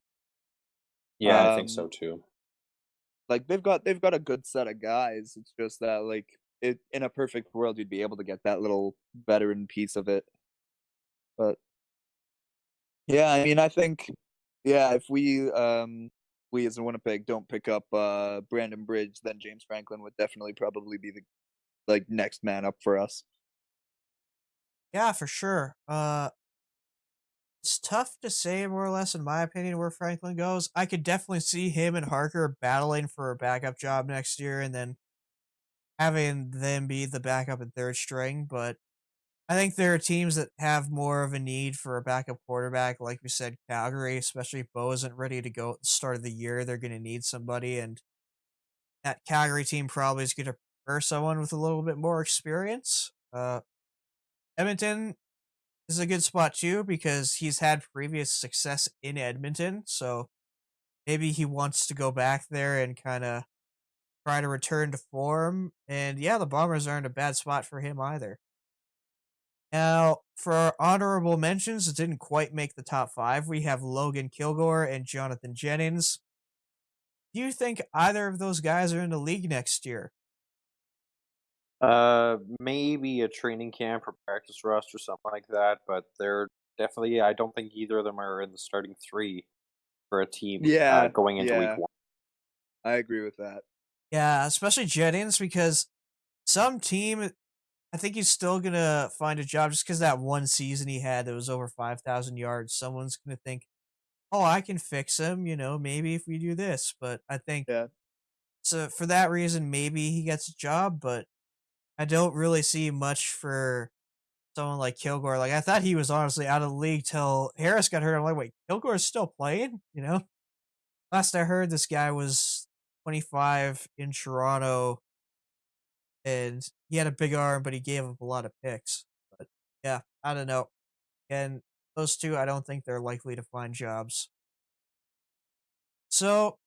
Yeah, I think Um, so too. like, they've got a good set of guys, it's just that, like, in a perfect world, you'd be able to get that little veteran piece of it, but yeah, I mean, I think yeah, if we as in Winnipeg don't pick up, Brandon Bridge, then James Franklin would definitely probably be the, like, next man up for us. Yeah, for sure. It's tough to say, more or less, in my opinion, where Franklin goes. I could definitely see him and Harker battling for a backup job next year, and then having them be the backup and third string. But I think there are teams that have more of a need for a backup quarterback. Like we said, Calgary, especially if Bo isn't ready to go at the start of the year, they're going to need somebody. And that Calgary team probably is going to prefer someone with a little bit more experience. Edmonton is a good spot too because he's had previous success in Edmonton. So maybe he wants to go back there and kind of try to return to form. And yeah, the Bombers aren't a bad spot for him either. Now, for our honorable mentions that didn't quite make the top five, we have Logan Kilgore and Jonathan Jennings. Do you think either of those guys are in the league next year? Maybe a training camp or practice rust or something like that, but they're definitely. I don't think either of them are in the starting three for a team Yeah, going into week yeah, one. I agree with that. Yeah, especially Jennings because some team, I think he's still gonna find a job just because that one season he had that was over 5,000 yards. Someone's gonna think, "Oh, I can fix him." Maybe if we do this. But I think Yeah. so for that reason, maybe he gets a job. But I don't really see much for someone like Kilgore. Like I thought he was honestly out of the league till Harris got hurt. I'm like, wait, Kilgore's still playing? Last I heard, this guy was 25 in Toronto and he had a big arm, but he gave up a lot of picks. But yeah, I don't know. And those two, I don't think they're likely to find jobs. So,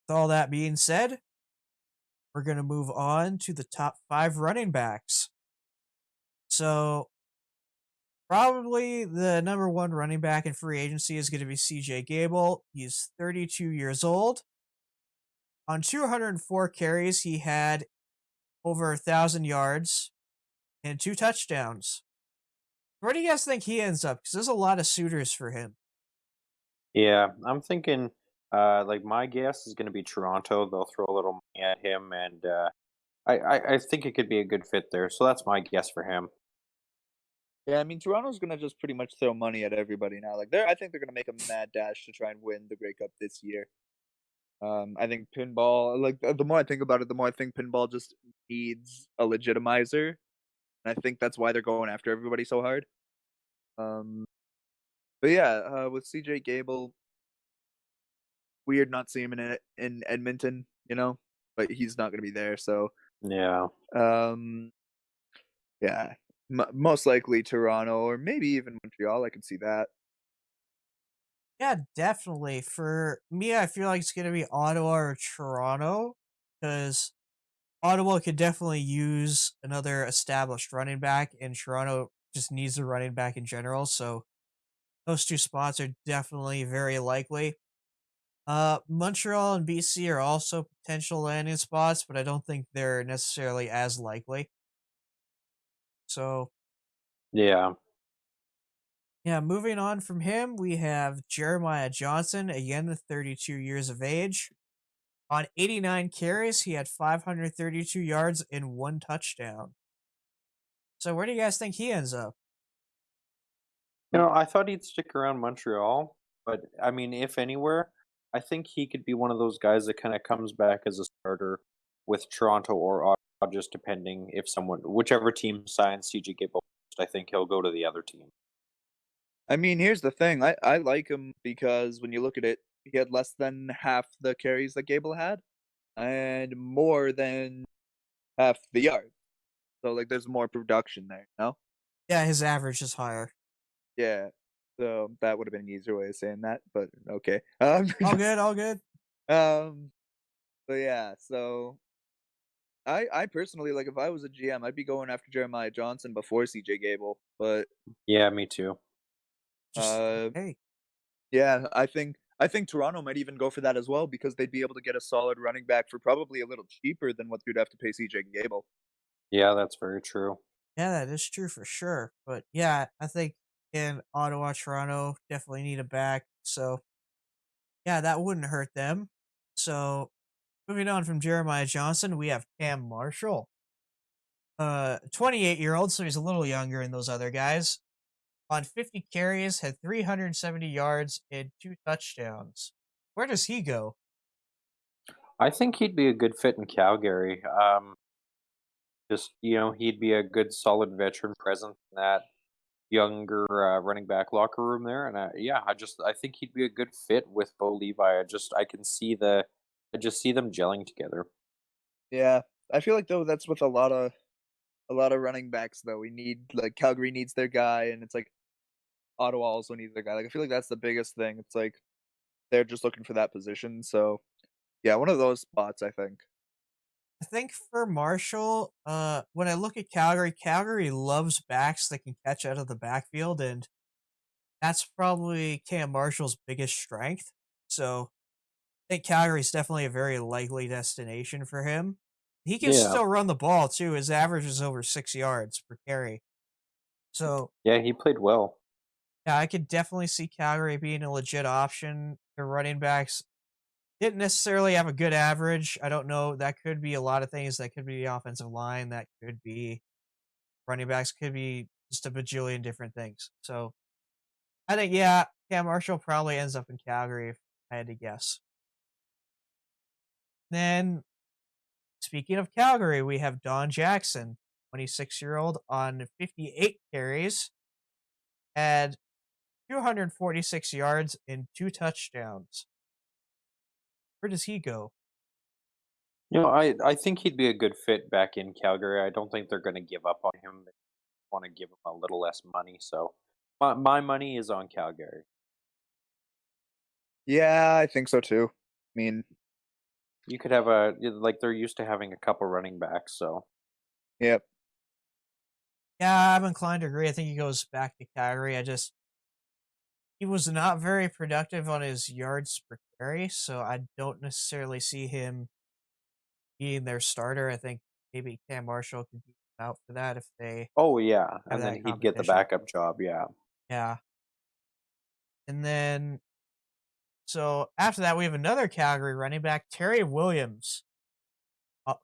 with all that being said, we're going to move on to the top five running backs. So, probably the number one running back in free agency is going to be CJ Gable. He's 32 years old. On 204 carries, he had over 1,000 yards and two touchdowns. Where do you guys think he ends up? Because there's a lot of suitors for him. Yeah, I'm thinking, like my guess is going to be Toronto. They'll throw a little money at him, and I think it could be a good fit there. So that's my guess for him. Yeah, I mean, Toronto's gonna just pretty much throw money at everybody now. Like, I think they're gonna make a mad dash to try and win the Grey Cup this year. I think pinball, like the more I think about it, the more I think pinball just needs a legitimizer, and I think that's why they're going after everybody so hard. Um, but yeah, with CJ Gable, weird not seeing him in Edmonton, but he's not gonna be there. So, Yeah, um, yeah, most likely Toronto or maybe even Montreal. I could see that. Yeah, definitely. For me, I feel like it's going to be Ottawa or Toronto because Ottawa could definitely use another established running back, and Toronto just needs a running back in general. So those two spots are definitely very likely. Montreal and BC are also potential landing spots, but I don't think they're necessarily as likely. So yeah. yeah, moving on from him, we have Jeremiah Johnson, again 32 years of age. On 89 carries, he had 532 yards and one touchdown. So where do you guys think he ends up? I thought he'd stick around Montreal, but I mean, if anywhere, I think he could be one of those guys that kind of comes back as a starter with Toronto or Ottawa, just depending if whichever team signs CG Gable, I think he'll go to the other team. I mean, here's the thing. I like him because when you look at it, he had less than half the carries that Gable had, and more than half the yards. So like, there's more production there. Yeah, his average is higher. Yeah. So that would have been an easier way of saying that, but okay. All good, all good. um, but yeah. So I personally, like, if I was a GM, I'd be going after Jeremiah Johnson before CJ Gable. But Yeah, me too. Just uh, hey, yeah, I think Toronto might even go for that as well because they'd be able to get a solid running back for probably a little cheaper than what you'd have to pay CJ Gable. Yeah, that's very true. yeah, that is true for sure. But yeah, I think in Ottawa, Toronto definitely need a back. So yeah, that wouldn't hurt them. So moving on from Jeremiah Johnson, we have Cam Marshall. 28-year-old, so he's a little younger than those other guys. On 50 carries, had 370 yards and two touchdowns. Where does he go? I think he'd be a good fit in Calgary. Just he'd be a good, solid veteran presence in that younger running back locker room there, and yeah, I think he'd be a good fit with Bo Levi. I just see them gelling together. Yeah, I feel like though that's with a lot of running backs though. We need like Calgary needs their guy, and it's like Ottawa also needs their guy. Like I feel like that's the biggest thing. It's like they're just looking for that position. So yeah, one of those spots I think. I think for Marshall, when I look at Calgary, Calgary loves backs that can catch out of the backfield, and that's probably Cam Marshall's biggest strength. So I think Calgary's definitely a very likely destination for him. He can Yeah, still run the ball too. His average is over 6 yards per carry. So yeah, he played well. yeah, I could definitely see Calgary being a legit option. Their running backs didn't necessarily have a good average. I don't know. That could be a lot of things. That could be the offensive line. That could be running backs. Could be just a bajillion different things. So I think yeah, Cam Marshall probably ends up in Calgary if I had to guess. Then speaking of Calgary, we have Don Jackson, 26-year-old on 58 carries, had 246 yards and two touchdowns. Where does he go? I think he'd be a good fit back in Calgary. I don't think they're gonna give up on him. They wanna give him a little less money, so my money is on Calgary. Yeah, I think so too. I mean, You could have like, they're used to having a couple running backs, so yep. Yeah, I'm inclined to agree. I think he goes back to Calgary. He was not very productive on his yards per carry, so I don't necessarily see him being their starter. I think maybe Cam Marshall could be out for that if they Oh, yeah, have and then that he'd get the competition. backup job, yeah. Yeah. And then so after that we have another Calgary running back, Terry Williams,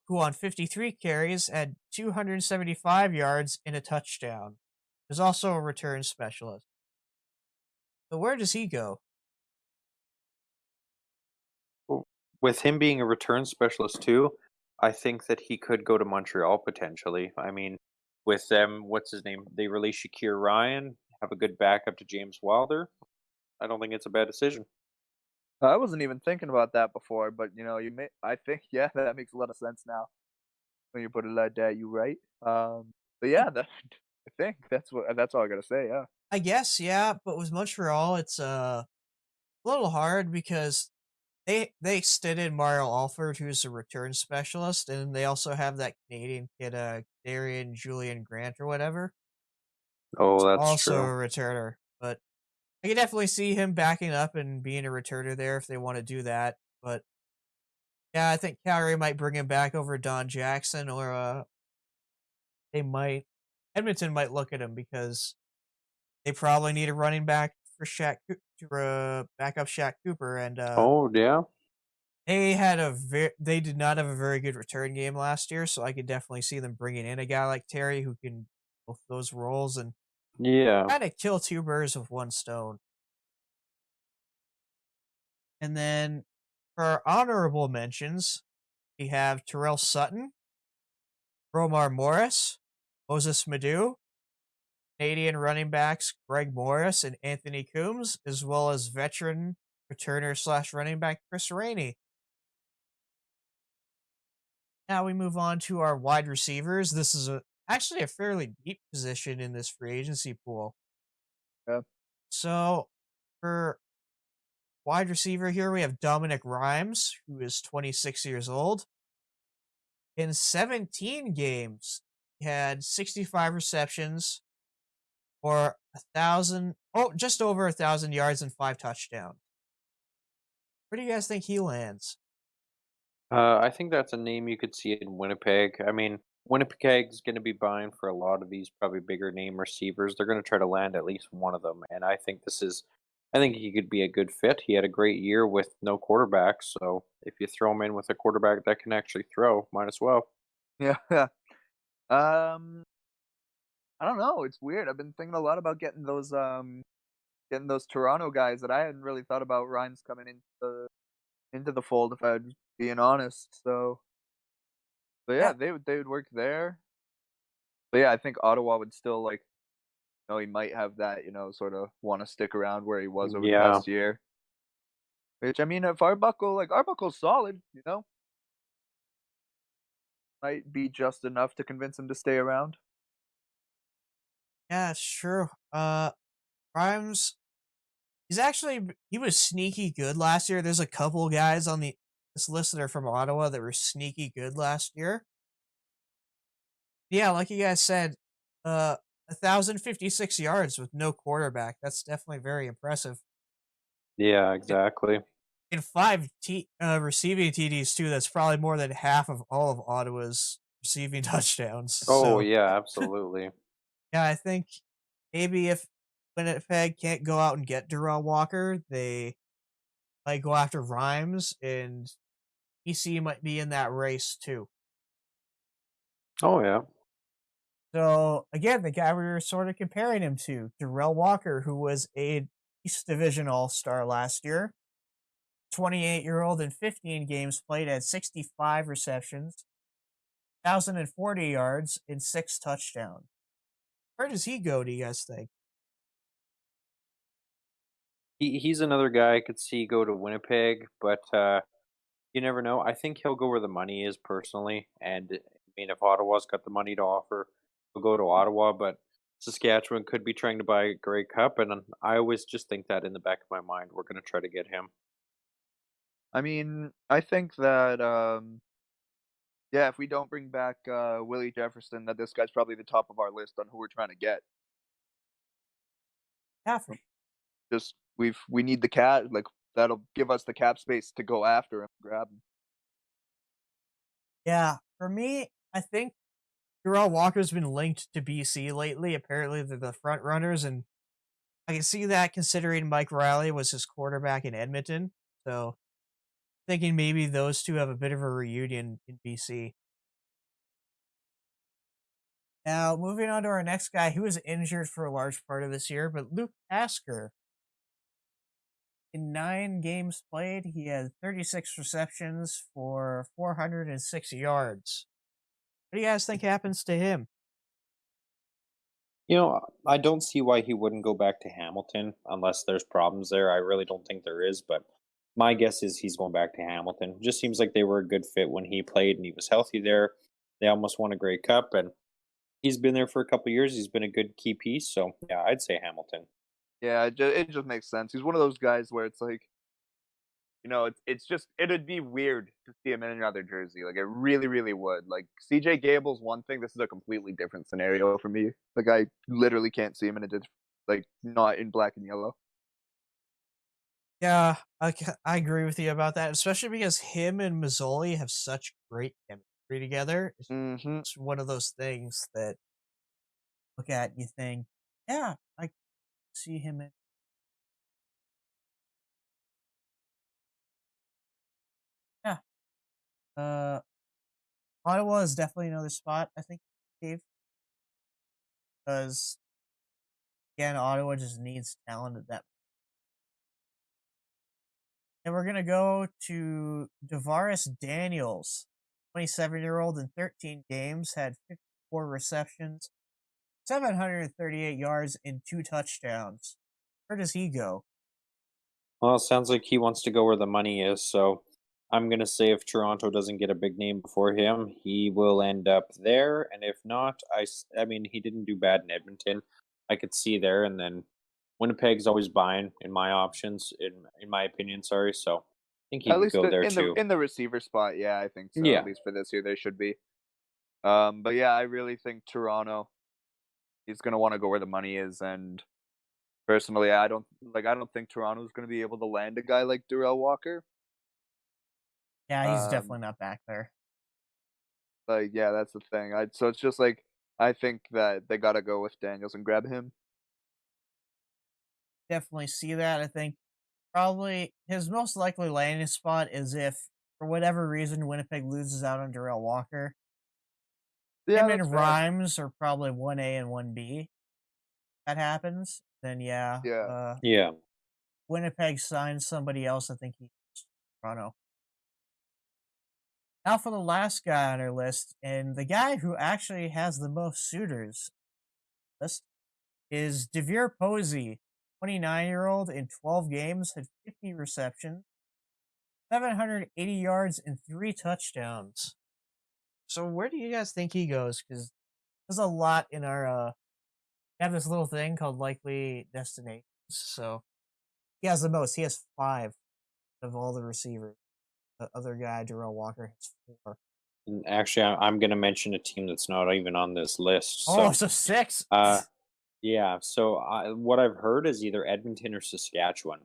who on 53 carries had 275 yards and a touchdown. Is also a return specialist. So where does he go? W With him being a return specialist too, I think that he could go to Montreal potentially. I mean, with them, what's his name? They release Shakir Ryan, have a good backup to James Wilder. I don't think it's a bad decision. I wasn't even thinking about that before, but you may. I think yeah, that makes a lot of sense now when you put it like that. You right. But I, yeah, I think that's all I gotta say. Yeah. I guess, yeah, but with Montreal, it's a little hard because they extended Mario Alford, who's a return specialist, and they also have that Canadian kid, Darian Julian Grant or whatever, Oh, that's also a true. returner. But I can definitely see him backing up and being a returner there if they want to do that. But yeah, I think Calgary might bring him back over Don Jackson, or they might Edmonton might look at him because they probably need a running back for to back up Shaq Cooper, and Oh, yeah? they did not have a very good return game last year, so I could definitely see them bringing in a guy like Terry who can both those roles and Yeah. kind of kill two birds with one stone. And then for our honorable mentions, we have Terrell Sutton, Romar Morris, Moses Madu, Canadian running backs Greg Morris and Anthony Coombs, as well as veteran returner slash running back Chris Rainey. Now we move on to our wide receivers. This is actually a fairly deep position in this free agency pool. Yeah. So for wide receiver here, we have Dominic Rhymes, who is 26 years old. In 17 games, he had 65 receptions for just over 1,000 yards and 5 touchdowns. Where do you guys think he lands? I think that's a name you could see in Winnipeg. I mean, Winnipeg's gonna be buying for a lot of these probably bigger name receivers. They're gonna try to land at least one of them, and I think he could be a good fit. He had a great year with no quarterback, so if you throw him in with a quarterback that can actually throw, might as well. Yeah. Yeah. Um, I don't know. It's weird. I've been thinking a lot about getting those Toronto guys that I hadn't really thought about Rhymes coming into the fold if I'm being honest. But Yeah, yeah, they would work there. But yeah, I think Ottawa would still he might have that, sort of want to stick around where he was over the Yeah. past year. Which I mean, if Arbuckle's solid, might be just enough to convince him to stay around. yeah, it's true. Rhymes, he was sneaky good last year. There's a couple guys on this list that are from Ottawa that were sneaky good last year. Yeah, like you guys said, 1,056 yards with no quarterback. That's definitely very impressive. Yeah, In, exactly. in receiving TDs too, that's probably more than half of all of Ottawa's receiving touchdowns. Oh, So yeah, absolutely. yeah, I think maybe if Winnipeg can't go out and get Darrell Walker, they might go after Rhymes, and EC might be in that race too. Oh, yeah. So again, the guy we were sort of comparing him to, Darrell Walker, who was a East Division All Star last year, 28-year-old in 15 games played, had 65 receptions, 1,040 yards, and 6 touchdowns. Where does he go? Do you guys think? He's another guy I could see go to Winnipeg, but, You never know. I think he'll go where the money is personally, and I mean, if Ottawa's got the money to offer, he'll go to Ottawa. But Saskatchewan could be trying to buy Grey Cup, and I always just think that in the back of my mind, we're going to try to get him. I mean, I think that yeah, if we don't bring back Willie Jefferson, that this guy's probably the top of our list on who we're trying to get. Yeah, for Just we need the cat like that'll give us the cap space to go after him, grab him. Yeah, for me, I think Darrell Walker's been linked to BC lately. Apparently, they're the front runners, and I can see that considering Mike Riley was his quarterback in Edmonton. So, thinking maybe those two have a bit of a reunion in BC. Now, moving on to our next guy, who was injured for a large part of this year, but Luke Asker. In 9 games played, he had 36 receptions for 406 yards. What do you guys think happens to him? I don't see why he wouldn't go back to Hamilton unless there's problems there. I really don't think there is, but my guess is he's going back to Hamilton. Just seems like they were a good fit when he played and he was healthy there. They almost won a Grey Cup, and he's been there for a couple years. He's been a good key piece, so yeah, I'd say Hamilton. Yeah, it just makes sense. He's one of those guys where it's like, it's just it'd be weird to see him in another jersey. Like it really, really would. Like CJ Gable's one thing. This is a completely different scenario for me. Like I literally can't see him in a like not in black and yellow. Yeah, I agree with you about that, especially because him and Mazzoli have such great chemistry together. Hmm. It's one of those things that look at and you think, yeah, I see him in. Yeah, uh, Ottawa is definitely another spot. I think, Dave, because again, Ottawa just needs talent at that. And we're gonna go to Devaris Daniels, 27-year-old in 13 games, had 54 receptions, 738 yards, and 2 touchdowns. Where does he go? Well, it sounds like he wants to go where the money is, so I'm gonna say if Toronto doesn't get a big name before him, he will end up there. And if not, I mean, he didn't do bad in Edmonton. I could see there, and then Winnipeg's always buying in my options, in my opinion. Sorry, so I think he At could least go there in the too. receiver spot, yeah, I think so. At Yeah, least for this year, they should be. But yeah, I really think Toronto is gonna want to go where the money is, and personally, I don't think Toronto's gonna be able to land a guy like Darrell Walker. Yeah, he's Um, definitely not back there. like yeah, that's the thing. So it's just like I think that they gotta go with Daniels and grab him. Definitely see that. I think probably his most likely landing spot is if, for whatever reason, Winnipeg loses out on Darrell Walker. Yeah, Him that's and fair. Rhymes are probably 1A and 1B. That happens, then yeah, Yeah. yeah. Winnipeg signs somebody else. I think he's Toronto. Now for the last guy on our list, and the guy who actually has the most suitors list is Devere Posey, 29-year-old in 12 games, had 50 receptions, 780 yards, and 3 touchdowns. So where do you guys think he goes? Because there's a lot in our we have this little thing called likely destinations. So he has the most. He has 5 of all the receivers. The other guy, Darrell Walker, has 4. And actually, I'm gonna mention a team that's not even on this list. Oh, So, so 6. uh, yeah. So what I've heard is either Edmonton or Saskatchewan,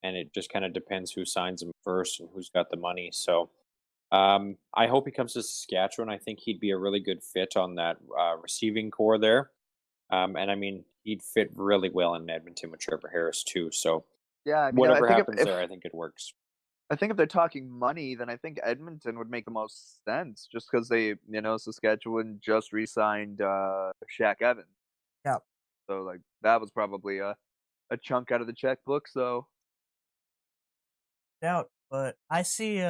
and it just kind of depends who signs him first and who's got the money. So I hope he comes to Saskatchewan. I think he'd be a really good fit on that receiving core there. And I mean, he'd fit really well in Edmonton with Trevor Harris too. So Yeah, I mean, I whatever think happens there, I think it works. if they're talking money, then I think Edmonton would make the most sense, just because Saskatchewan just re-signed Shaq Evans, Yeah, so like that was probably a chunk out of the checkbook. So doubt. But I see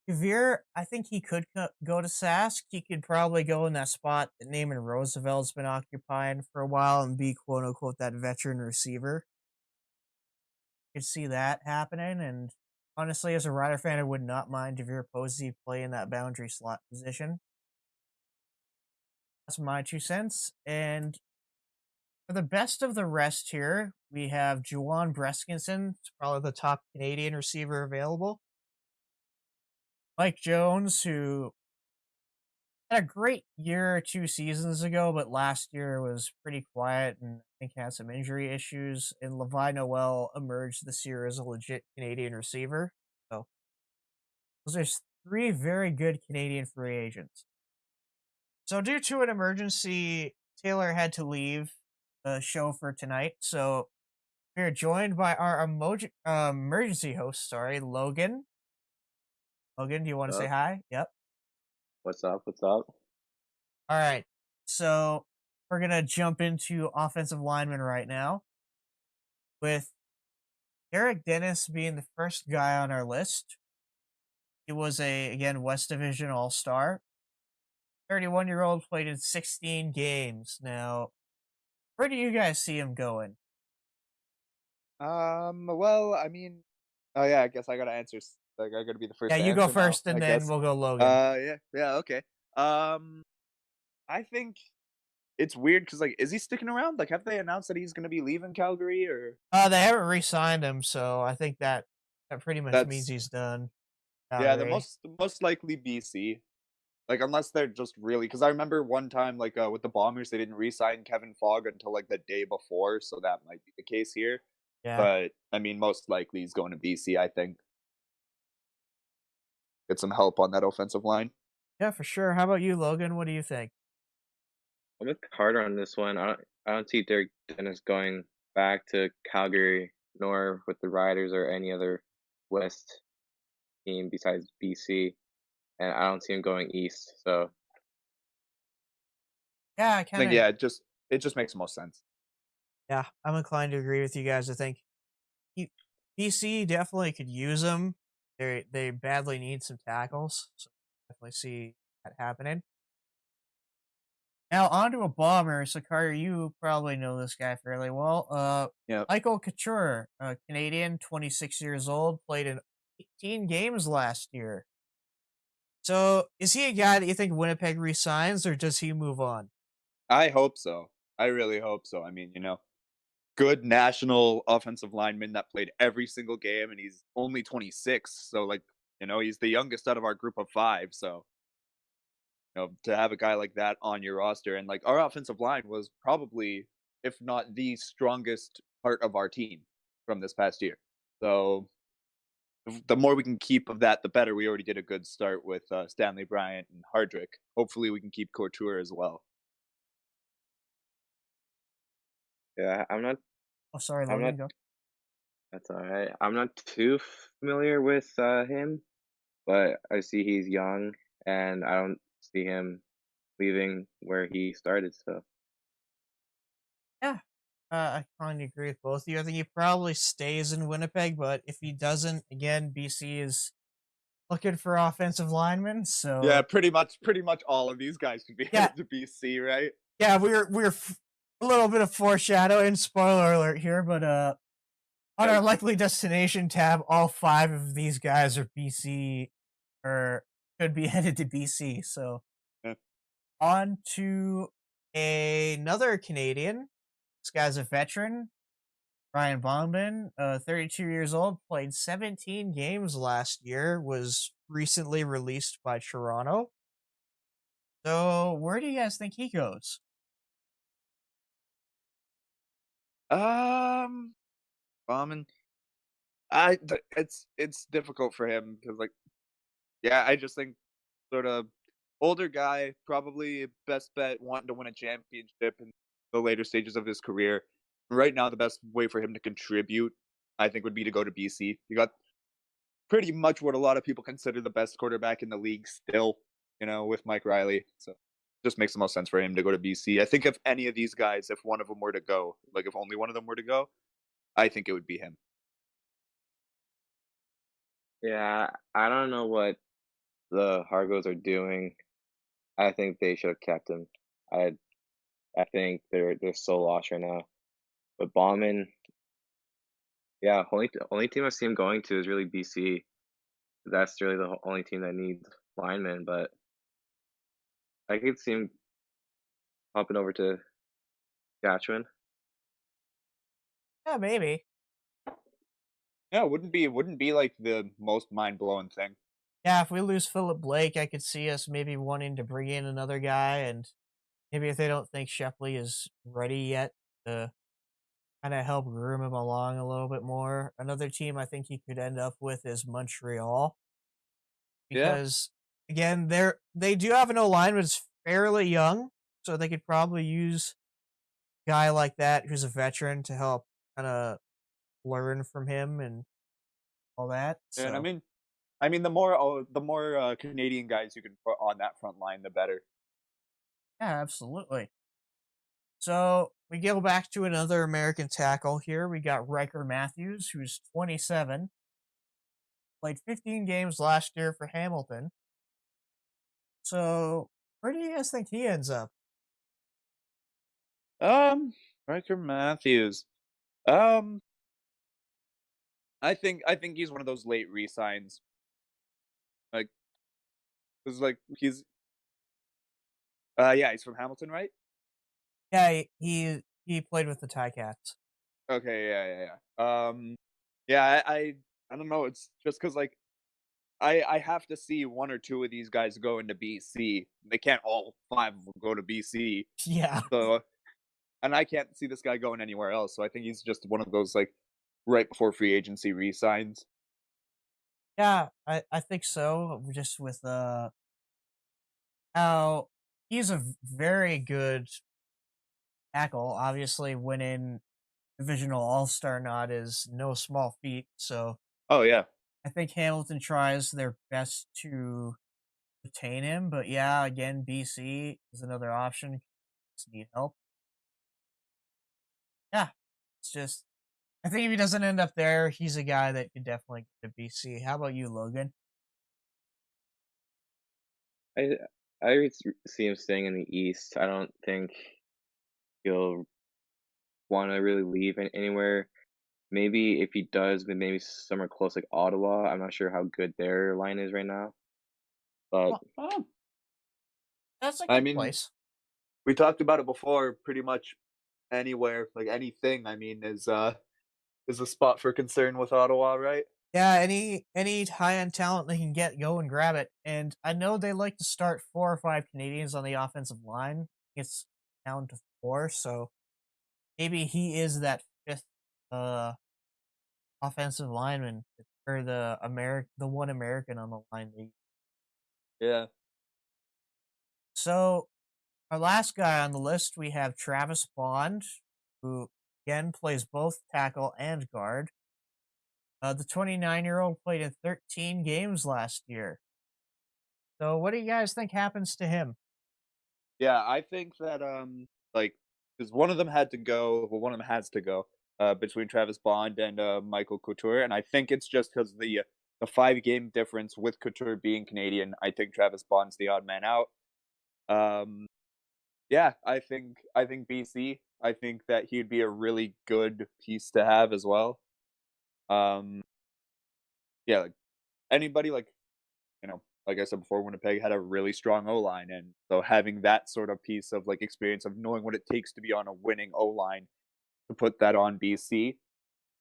Kavir, I think he could go to Sask. He could probably go in that spot that Naaman Roosevelt's been occupying for a while and be quote unquote that veteran receiver. Could see that happening, and honestly, as a Rider fan, I would not mind if you're opposed to play in that boundary slot position. That's my 2 cents. And for the best of the rest here, we have Juwan Breskinson, probably the top Canadian receiver available. Mike Jones, who had a great year or 2 seasons ago, but last year was pretty quiet and I think had some injury issues. And Levi Noel emerged this year as a legit Canadian receiver. So those are three very good Canadian free agents. So due to an emergency, Taylor had to leave the show for tonight. So we are joined by our emergency host, Logan. Logan, do you want to say Up? hi? Yep. What's up? What's up? All right. So we're gonna jump into offensive linemen right now, with Eric Dennis being the first guy on our list. He was a again West Division All Star. 31-year-old, played in 16 games. Now, where do you guys see him going? Well, I mean, oh yeah, I guess I gotta answer. Like, I gotta be the Yeah, first to you go answer now. first, and I then guess. we'll go Logan. Yeah, okay. Um, I think it's weird because like, is he sticking around? Like, have they announced that he's gonna be leaving Calgary, or They haven't re-signed him, so I think that pretty much means that's he's done. yeah, the Calgary. most likely BC. Like, unless they're just really, because I remember one time, like, with the Bombers, they didn't re-sign Kevin Fogg until like the day before, so that might be the case here. Yeah. But I mean, most likely he's going to BC. I think get some help on that offensive line. Yeah, for sure. How about you, Logan? What do you think? I'm with Carter on this one. I don't see Derek Dennis going back to Calgary, nor with the Riders or any other West team besides BC, and I don't see him going east. So Yeah, I I think kind of. yeah, it just makes the most sense. Yeah, I'm inclined to agree with you guys. I think BC definitely could use him. They badly need some tackles, so definitely see that happening. Now on to a bomber. So Carter, you probably know this guy fairly well. Yeah, Michael Couture, a Canadian, 26 years old, played in 18 games last year. So is he a guy that you think Winnipeg resigns, or does he move on? I hope so. I really hope so. I mean, good national offensive lineman that played every single game, and he's only 26. So, like, he's the youngest out of our group of five. So, to have a guy like that on your roster, and like our offensive line was probably, if not the strongest part of our team from this past year. So, the more we can keep of that, the better. We already did a good start with Stanley Bryant and Hardrick. Hopefully, we can keep Couture as well. yeah, I'm not. Oh, sorry, I'm not. Logan. Go. That's all right. I'm not too familiar with him, but I see he's young, and I don't see him leaving where he started. So Yeah, I kind of agree with both of you. I think he probably stays in Winnipeg, but if he doesn't, again, BC is looking for offensive linemen. Yeah, So pretty much all of these guys should be yeah, headed to BC, right? yeah, a little bit of foreshadowing. Spoiler alert here, but on Yeah, our likely destination tab, all five of these guys are BC or could be headed to BC. So yeah. on to another Canadian. This guy's a veteran. Ryan Bonman, 32 years old, played 17 games last year, was recently released by Toronto. So, where do you guys think he goes? Um, Bauman, it's difficult for him because, like, yeah, I just think sort of older guy, probably best bet wanting to win a championship in the later stages of his career. Right now, the best way for him to contribute, I think, would be to go to BC. You got pretty much what a lot of people consider the best quarterback in the league still, with Mike Riley. So just makes the most sense for him to go to BC. I think if any of these guys, if one of them were to go, like if only one of them were to go, I think it would be him. yeah, I don't know what the Hargos are doing. I think they should have kept him. I I think they're so lost right now. But Bauman, Yeah, only team I see him going to is really BC. That's really the only team that needs linemen, but I could see him hopping over to Saskatchewan. Yeah, maybe. Yeah, it wouldn't be like the most mind blowing thing. Yeah, if we lose Philip Blake, I could see us maybe wanting to bring in another guy, and maybe if they don't think Shepley is ready yet to kind of help groom him along a little bit more. Another team I think he could end up with is Montreal Yeah, because again, they do have an O line, but it's fairly young, so they could probably use a guy like that who's a veteran to help kind of learn from him and all that. and I So mean, the more Canadian guys you can put on that front line, the better. yeah, absolutely. So we go back to another American tackle here. We got Riker Matthews, who's 27, played 15 games last year for Hamilton. So where do you guys think he ends up? Um, Riker Matthews. Um, I think he's one of those late re-signs. Like, cause like yeah, he's from Hamilton, right? Yeah, he played with the Ticats. Okay, yeah. Yeah, I don't know. It's just because like I have to see one or two of these guys go into BC. They can't all five of them go to BC. Yeah, So, and I can't see this guy going anywhere else. So I think he's just one of those like right before free agency re-signs. yeah, I think so. Just with how he's a very good tackle. Obviously, winning divisional All Star nod is no small feat. So Oh yeah, I think Hamilton tries their best to retain him. But yeah, again, BC is another option. Just need help. Yeah, it's just I think if he doesn't end up there, he's a guy that could definitely get to BC. How about you, Logan? I see him staying in the East. I don't think he'll want to really leave anywhere. Maybe if he does, then maybe somewhere close like Ottawa. I'm not sure how good their line is right now, but Well, um, that's a I good mean, place. we talked about it before. Pretty much anywhere, like anything. I mean, is a spot for concern with Ottawa, right? Yeah, any high end talent they can get, go and grab it. And I know they like to start 4 or 5 Canadians on the offensive line. It's down to four, so maybe he is that fifth uh offensive lineman or the one American on the line. Yeah. So our last guy on the list we have Travis Bond, who again plays both tackle and guard. The 29-year-old played in 13 games last year. So what do you guys think happens to him? Yeah, I think that like because one of them had to go, well, one of them has to go between Travis Bond and Michael Couture, and I think it's just because the 5 game difference with Couture being Canadian. I think Travis Bond's the odd man out. Um, yeah, I think BC. I think that he'd be a really good piece to have as well. Um, yeah, like anybody like like I said before, Winnipeg had a really strong O line, and so having that sort of piece of like experience of knowing what it takes to be on a winning O line to put that on BC,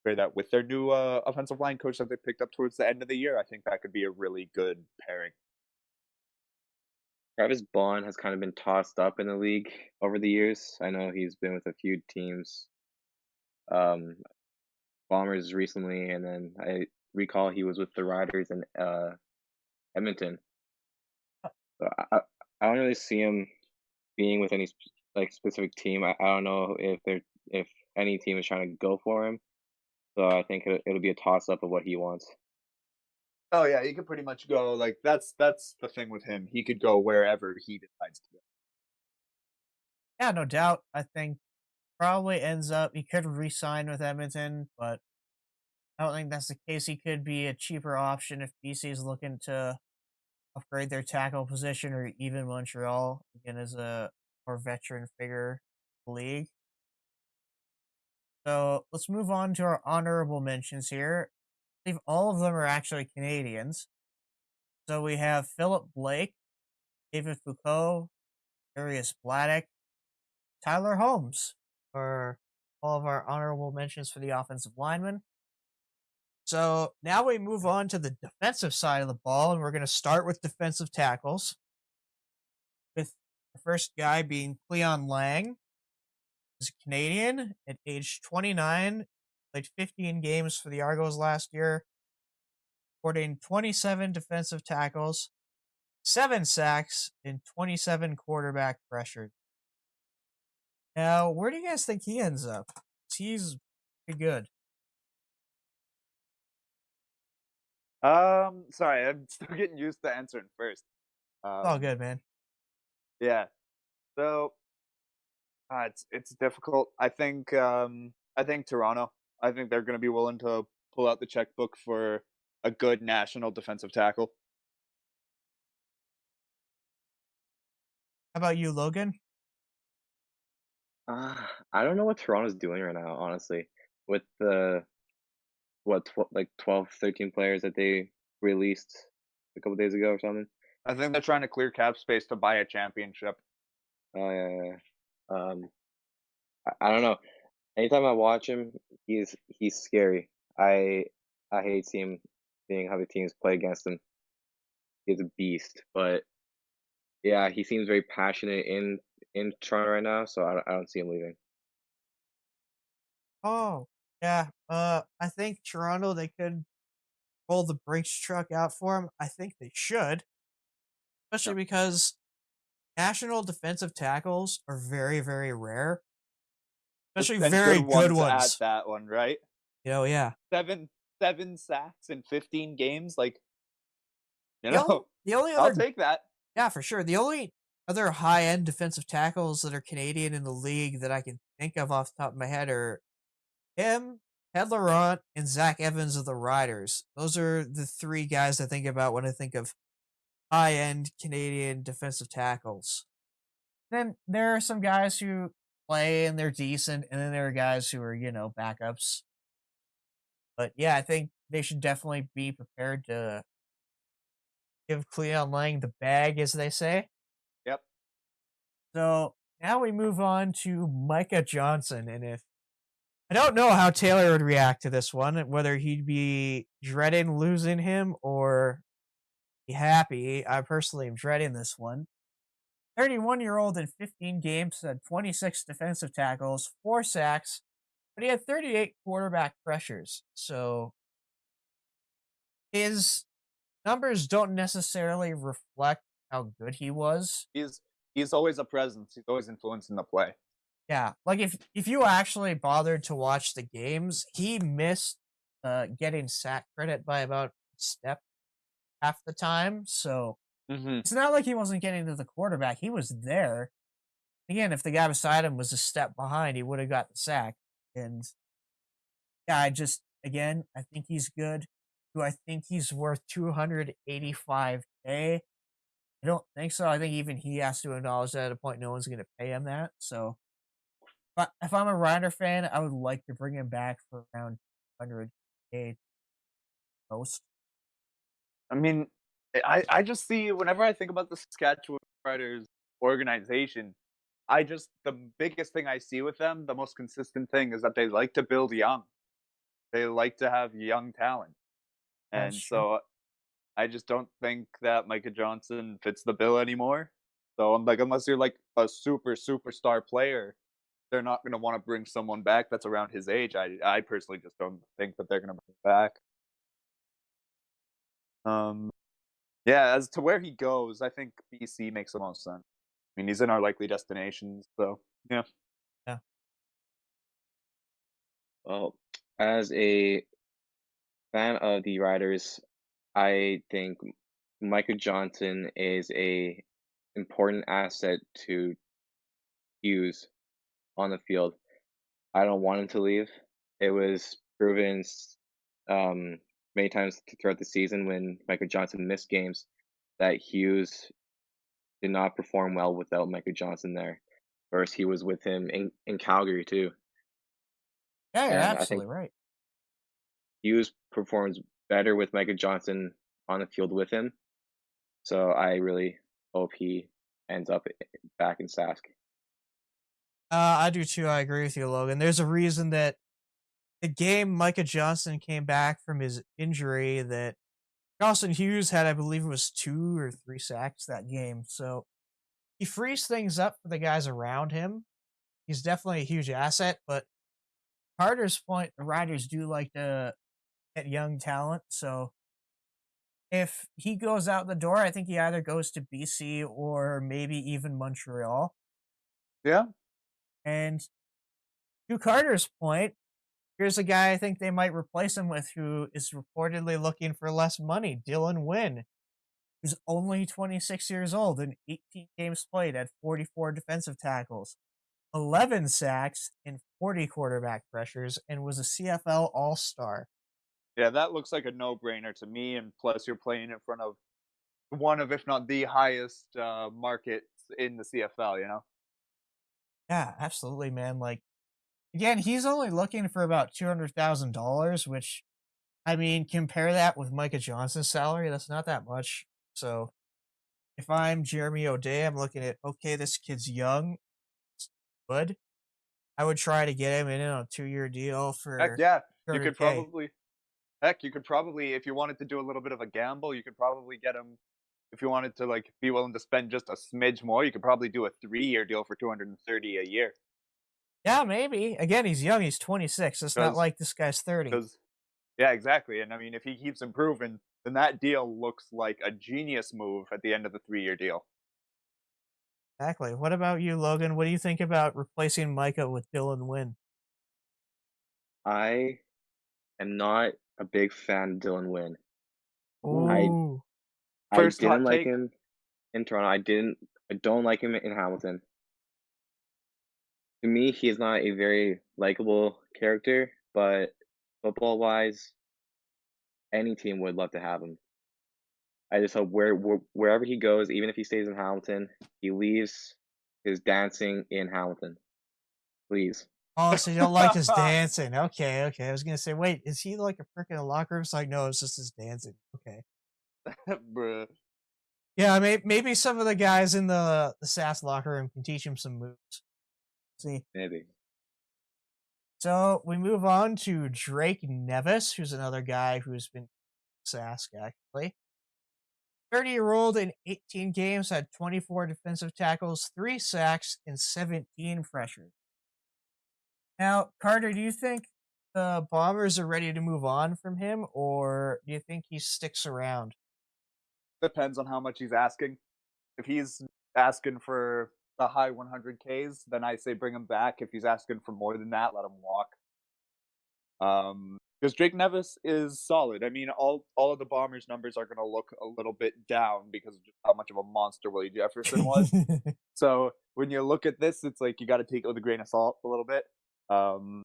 pair that with their new offensive line coach that they picked up towards the end of the year, I think that could be a really good pairing. Travis Bond has kind of been tossed up in the league over the years. I know he's been with a few teams, um, Bombers recently, and then I recall he was with the Riders in Edmonton. So I don't really see him being with any like specific team. I don't know if any team is trying to go for him. So I think it'll be a toss up of what he wants. Oh yeah, he could pretty much go like that's the thing with him. He could go wherever he decides to go. Yeah, no doubt. I think probably ends up he could re-sign with Edmonton, but I don't think that's the case. He could be a cheaper option if BC is looking to upgrade their tackle position, or even Montreal again as a more veteran figure in the league. So let's move on to our honorable mentions here. I believe all of them are actually Canadians. So we have Philip Blake, David Foucault, Darius Bladdock, Tyler Holmes for all of our honorable mentions for the offensive linemen. So now we move on to the defensive side of the ball, and we're going to start with defensive tackles, with the first guy being Cleon Lang. He's a Canadian at age 29, played 15 games for the Argos last year, recording 27 defensive tackles, 7 sacks, and 27 quarterback pressures. Now, where do you guys think he ends up? He's pretty good. Sorry, I'm still getting used to answering first. All good, man. Yeah. So, it's difficult. I think Toronto. I think they're going to be willing to pull out the checkbook for a good national defensive tackle. How about you, Logan? I don't know what Toronto's doing right now, honestly, with the like 12, 13 players that they released a couple days ago or something. I think they're trying to clear cap space to buy a championship. Oh yeah, yeah, yeah. I don't know. Anytime I watch him, he's scary. I I hate seeing how the teams play against him. He's a beast, but yeah, he seems very passionate in Toronto right now, so I don't see him leaving. Oh, yeah. I think Toronto, they could roll the Brinks truck out for him. I think they should, especially Yep. because national defensive tackles are very, very rare, especially And very good good ones at ones. that one, right? Yeah. Seven sacks in 15 games, like, you The only, know, the only I'll other, take that. yeah, for sure. The only other high end defensive tackles that are Canadian in the league that I can think of off the top of my head are him, Ted Laurent, and Zach Evans of the Riders. Those are the three guys I think about when I think of high end Canadian defensive tackles. Then there are some guys who play and they're decent, and then there are guys who are, backups. But yeah, I think they should definitely be prepared to give Cleon Lang the bag, as they say. Yep. So now we move on to Micah Johnson. And if I don't know how Taylor would react to this one, whether he'd be dreading losing him or be happy. I personally am dreading this one. 31-year-old in 15 games had 26 defensive tackles, 4 sacks, but he had 38 quarterback pressures. So his numbers don't necessarily reflect how good he was. He's always a presence. He's always influencing the play. Yeah, like if you actually bothered to watch the games, he missed getting sack credit by about a step half the time. So Mm-hmm. it's not like he wasn't getting to the quarterback. He was there. Again, if the guy beside him was a step behind, he would have got the sack. And yeah, I think he's good. Do I think he's worth 285K? I don't think so. I think even he has to acknowledge that at a point no one's going to pay him that. So but if I'm a Ryder fan, I would like to bring him back for around 100K most. I mean, I just see whenever I think about the Saskatchewan Riders organization, the biggest thing I see with them, the most consistent thing is that they like to build young. They like to have young talent. That's And true. so I just don't think that Micah Johnson fits the bill anymore. So I'm like, unless you're like a superstar player, they're not going to want to bring someone back that's around his age. I personally just don't think that they're going to bring him back. Um, yeah, as to where he goes, I think BC makes the most sense. I mean, he's in our likely destinations, so yeah. Yeah. Well, as a fan of the Riders, I think Michael Johnson is a important asset to use on the field. I don't want him to leave. It was proven um, many times throughout the season when Michael Johnson missed games that Hughes did not perform well without Michael Johnson there. First, he was with him in Calgary too. Yeah, you're and I think absolutely right. Hughes performs better with Micah Johnson on the field with him. So I really hope he ends up back in Sask. I do too. I agree with you, Logan. There's a reason that the game Micah Johnson came back from his injury that Austin Hughes had, I believe it was 2 or 3 sacks that game. So he frees things up for the guys around him. He's definitely a huge asset, but Carter's point, the Riders do like to get young talent. So if he goes out the door, I think he either goes to BC or maybe even Montreal. Yeah. And to Carter's point, here's a guy I think they might replace him with who is reportedly looking for less money, Dylan Wynn, who's only 26 years old and 18 games played, had 44 defensive tackles, 11 sacks, and 40 quarterback pressures, and was a CFL All Star. Yeah, that looks like a no-brainer to me, and plus you're playing in front of one of, if not the highest markets in the CFL. Yeah, absolutely, man. Like, again, he's only looking for about $200,000, which, I mean, compare that with Micah Johnson's salary. That's not that much. So, if I'm Jeremy O'Day, I'm looking at, okay, this kid's young, it's good. I would try to get him in on a 2-year deal Heck for yeah, you could 200K. probably, if you wanted to do a little bit of a gamble, you could probably get him. If you wanted to like be willing to spend just a smidge more, you could probably do a 3-year deal for 230 a year. Yeah, maybe. Again, he's young. He's 26. It's not Because like this guy's 30. because yeah, exactly. And I mean, if he keeps improving, then that deal looks like a genius move at the end of the 3-year deal. Exactly. What about you, Logan? What do you think about replacing Micah with Dylan Wynn? I am not a big fan of Dylan Wynn. I Ooh, Ooh. I first didn't hot like take. him in Toronto. I don't like him in Hamilton. To me, he is not a very likable character, but football wise, any team would love to have him. I just hope wherever he goes, even if he stays in Hamilton, he leaves his dancing in Hamilton. Please. Oh, so you don't like his dancing. Okay, okay. I was gonna say, wait, is he like a prick in the locker room? It's like, no, it's just his dancing. Okay. Bruh. Yeah, maybe some of the guys in the SAS locker room can teach him some moves. See. Maybe. So we move on to Drake Nevis, who's another guy who's been Sask actually. 30-year-old in 18 games had 24 defensive tackles, 3 sacks, and 17 pressures. Now, Carter, do you think the Bombers are ready to move on from him, or do you think he sticks around? Depends on how much he's asking. If he's asking for the high 100Ks, then I say bring him back. If he's asking for more than that, let him walk. Because Drake Nevis is solid. I mean, all of the Bombers' numbers are going to look a little bit down because of just how much of a monster Willie Jefferson was. So when you look at this, it's like you got to take it with a grain of salt a little bit. Um,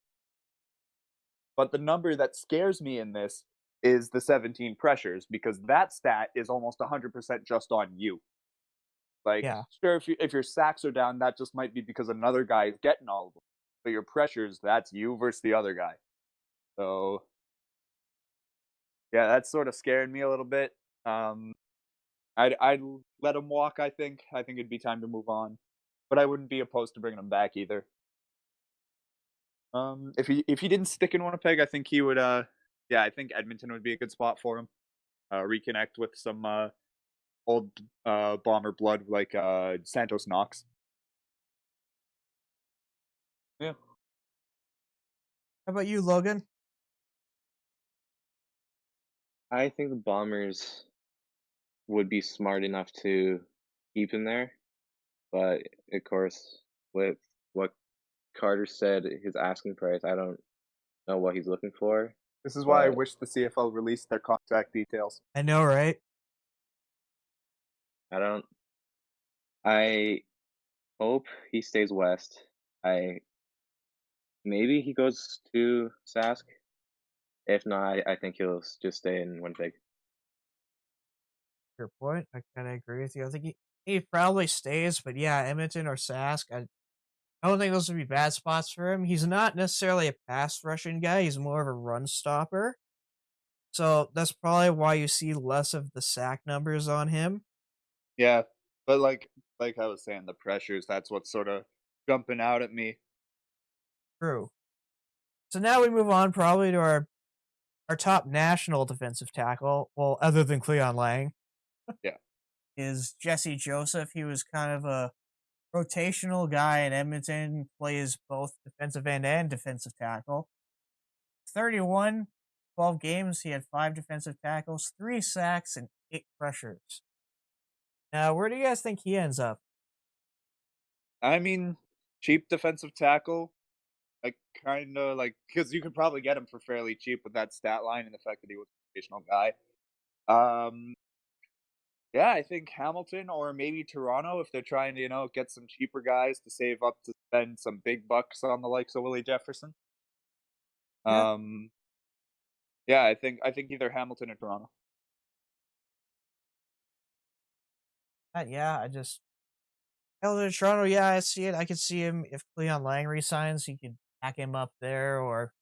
but the number that scares me in this is the 17 pressures because that stat is almost 100% just on you. Like, Yeah. sure, if your sacks are down, that just might be because another guy is getting all of them. But your pressures, that's you versus the other guy. So, yeah, that's sort of scaring me a little bit. I'd let him walk. I think it'd be time to move on, but I wouldn't be opposed to bringing him back either. If he didn't stick in Winnipeg, I think he would. Yeah, I think Edmonton would be a good spot for him. Reconnect with some old Bomber blood like Santos Knox. Yeah. How about you, Logan? I think the Bombers would be smart enough to keep him there, but of course, with what Carter said, his asking price, I don't know what he's looking for, This is why I but wish the CFL released their contract details. I know, right? I don't. I hope he stays west. I maybe he goes to Sask. If not, I think he'll just stay in Winnipeg. Your point. I kind of agree with you. I think he probably stays, but yeah, Edmonton or Sask. I don't think those would be bad spots for him. He's not necessarily a pass rushing guy. He's more of a run stopper. So that's probably why you see less of the sack numbers on him. Yeah, but like I was saying, the pressures, that's what's sort of jumping out at me. True. So now we move on probably to our top national defensive tackle. Well, other than Cleon Lang, Yeah. is Jesse Joseph. He was kind of a rotational guy in Edmonton, plays both defensive end and defensive tackle. 31, 12 games. He had 5 defensive tackles, 3 sacks, and 8 pressures. Now, where do you guys think he ends up? I mean, cheap defensive tackle, like, kinda like because you could probably get him for fairly cheap with that stat line and the fact that he was a rotational guy. Um, yeah, I think Hamilton or maybe Toronto if they're trying to, get some cheaper guys to save up to spend some big bucks on the likes of Willie Jefferson. Yeah. Um, yeah, I think either Hamilton or Toronto. Yeah, I just Elder Toronto, yeah, I see it. I could see him if Cleon Lang resigns, he could back him up there or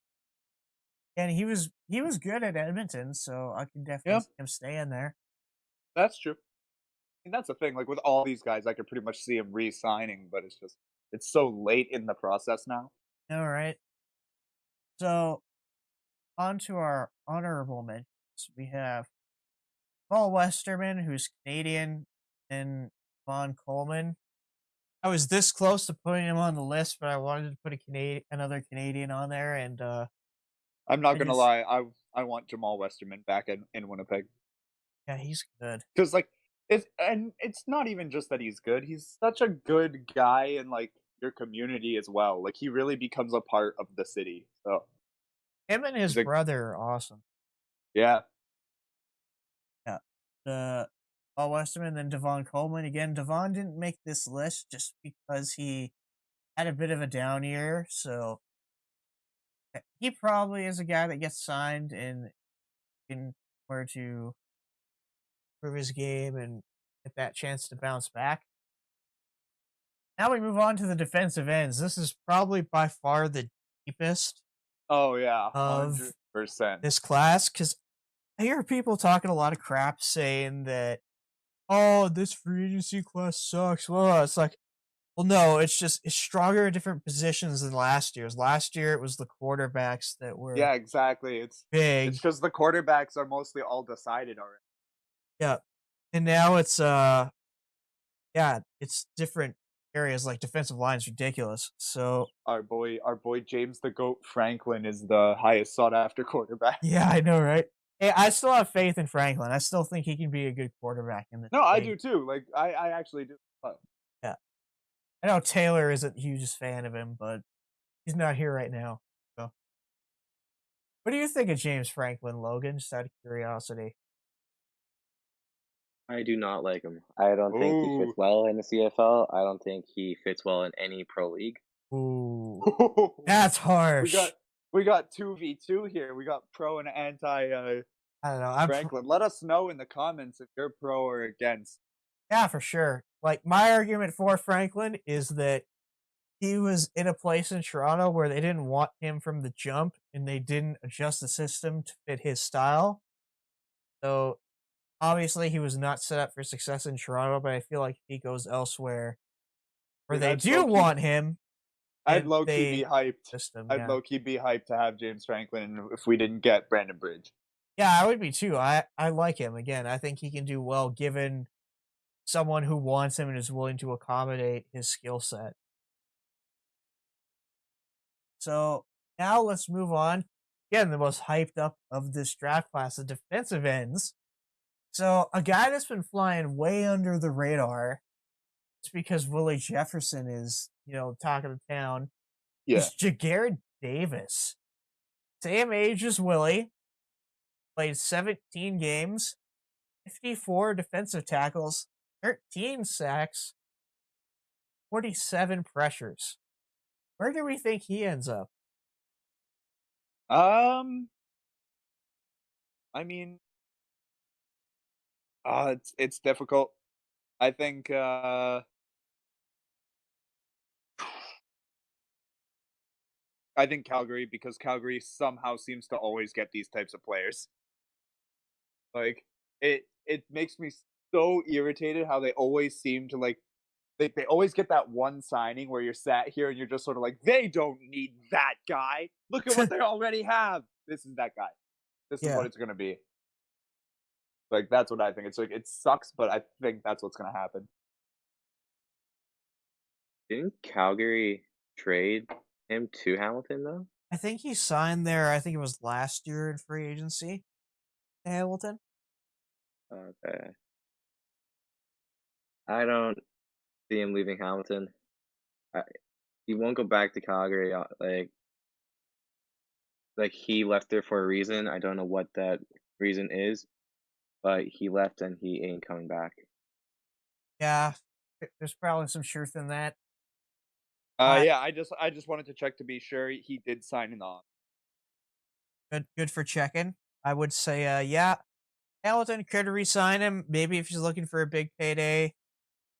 and he was good at Edmonton, so I can definitely Yeah, see him staying there. that's true. And that's the thing, like with all these guys, I could pretty much see him re-signing, but it's so late in the process now. All right. So on to our honorable mentions. We have Paul Westerman, who's Canadian, and Von Coleman. I was this close to putting him on the list, but I wanted to put another Canadian on there, and I'm not I gonna just lie, I want Jamal Westerman back in Winnipeg yeah, he's good. because it's not even just that he's good. He's such a good guy in like your community as well. Like he really becomes a part of the city. So Him and his he's a brother are awesome. yeah. Yeah, the Paul Westerman, then Devon Coleman. Again, Devon didn't make this list just because he had a bit of a down year, so he probably is a guy that gets signed and in order to improve his game and get that chance to bounce back. Now we move on to the defensive ends. This is probably by far the deepest Oh yeah, of 100%. this class because I hear people talking a lot of crap saying that, oh, this free agency class sucks. Well, it's like, well, no, it's stronger in different positions than last year's. Last year, it was the quarterbacks that were Yeah, exactly. It's big. because the quarterbacks are mostly all decided already. Yeah. And now yeah, it's different areas like defensive line's ridiculous. So, Our boy James the Goat Franklin is the highest sought after quarterback. yeah, I know, right? Hey, I still have faith in Franklin. I still think he can be a good quarterback in this No, I league. do too. Like I actually do. Yeah. I know Taylor isn't the hugest fan of him, but he's not here right now. So, what do you think of James Franklin, Logan? Just out of curiosity. I do not like him. I don't think he fits Ooh. well in the CFL. I don't think he fits well in any pro league. Ooh, that's we harsh. got we got 2v2 here. We got pro and anti I don't know. I'm Franklin. Let us know in the comments if you're pro or against. yeah, for sure. Like my argument for Franklin is that he was in a place in Toronto where they didn't want him from the jump, and they didn't adjust the system to fit his style. So obviously, he was not set up for success in Toronto. But I feel like if he goes elsewhere where Dude, they do want him, I'd and low key be they hyped. system, I'd yeah, low key be hyped to have James Franklin if we didn't get Brandon Bridge. yeah, I would be too. I like him again. I think he can do well given someone who wants him and is willing to accommodate his skill set. So now let's move on. Again, the most hyped up of this draft class, the defensive ends. So a guy that's been flying way under the radar, it's because Willie Jefferson is, talk of the town, Yeah. is Jagarrett Davis. Same age as Willie, played 17 games, 54 defensive tackles, 13 sacks, 47 pressures. Where do we think he ends up? Um, I mean, it's difficult. I think I think Calgary, because Calgary somehow seems to always get these types of players. Like, it makes me so irritated how they always seem to, like they always get that one signing where you're sat here and you're just sort of like, "They don't need that guy. Look at what they already have. This is that guy. This is what Yeah. it's gonna be." Like, that's what I think. It's like, it sucks, but I think that's what's gonna happen. Didn't Calgary trade him to Hamilton though? I think he signed there, I think it was last year in free agency, Hamilton. Okay. I don't see him leaving Hamilton. I, he won't go back to Calgary. Like he left there for a reason. I don't know what that reason is, but he left and he ain't coming back. Yeah, there's probably some truth in that. I Yeah, I just wanted to check to be sure he did sign an off. good for checking. I would say, yeah, Hamilton could re-sign him. Maybe if he's looking for a big payday.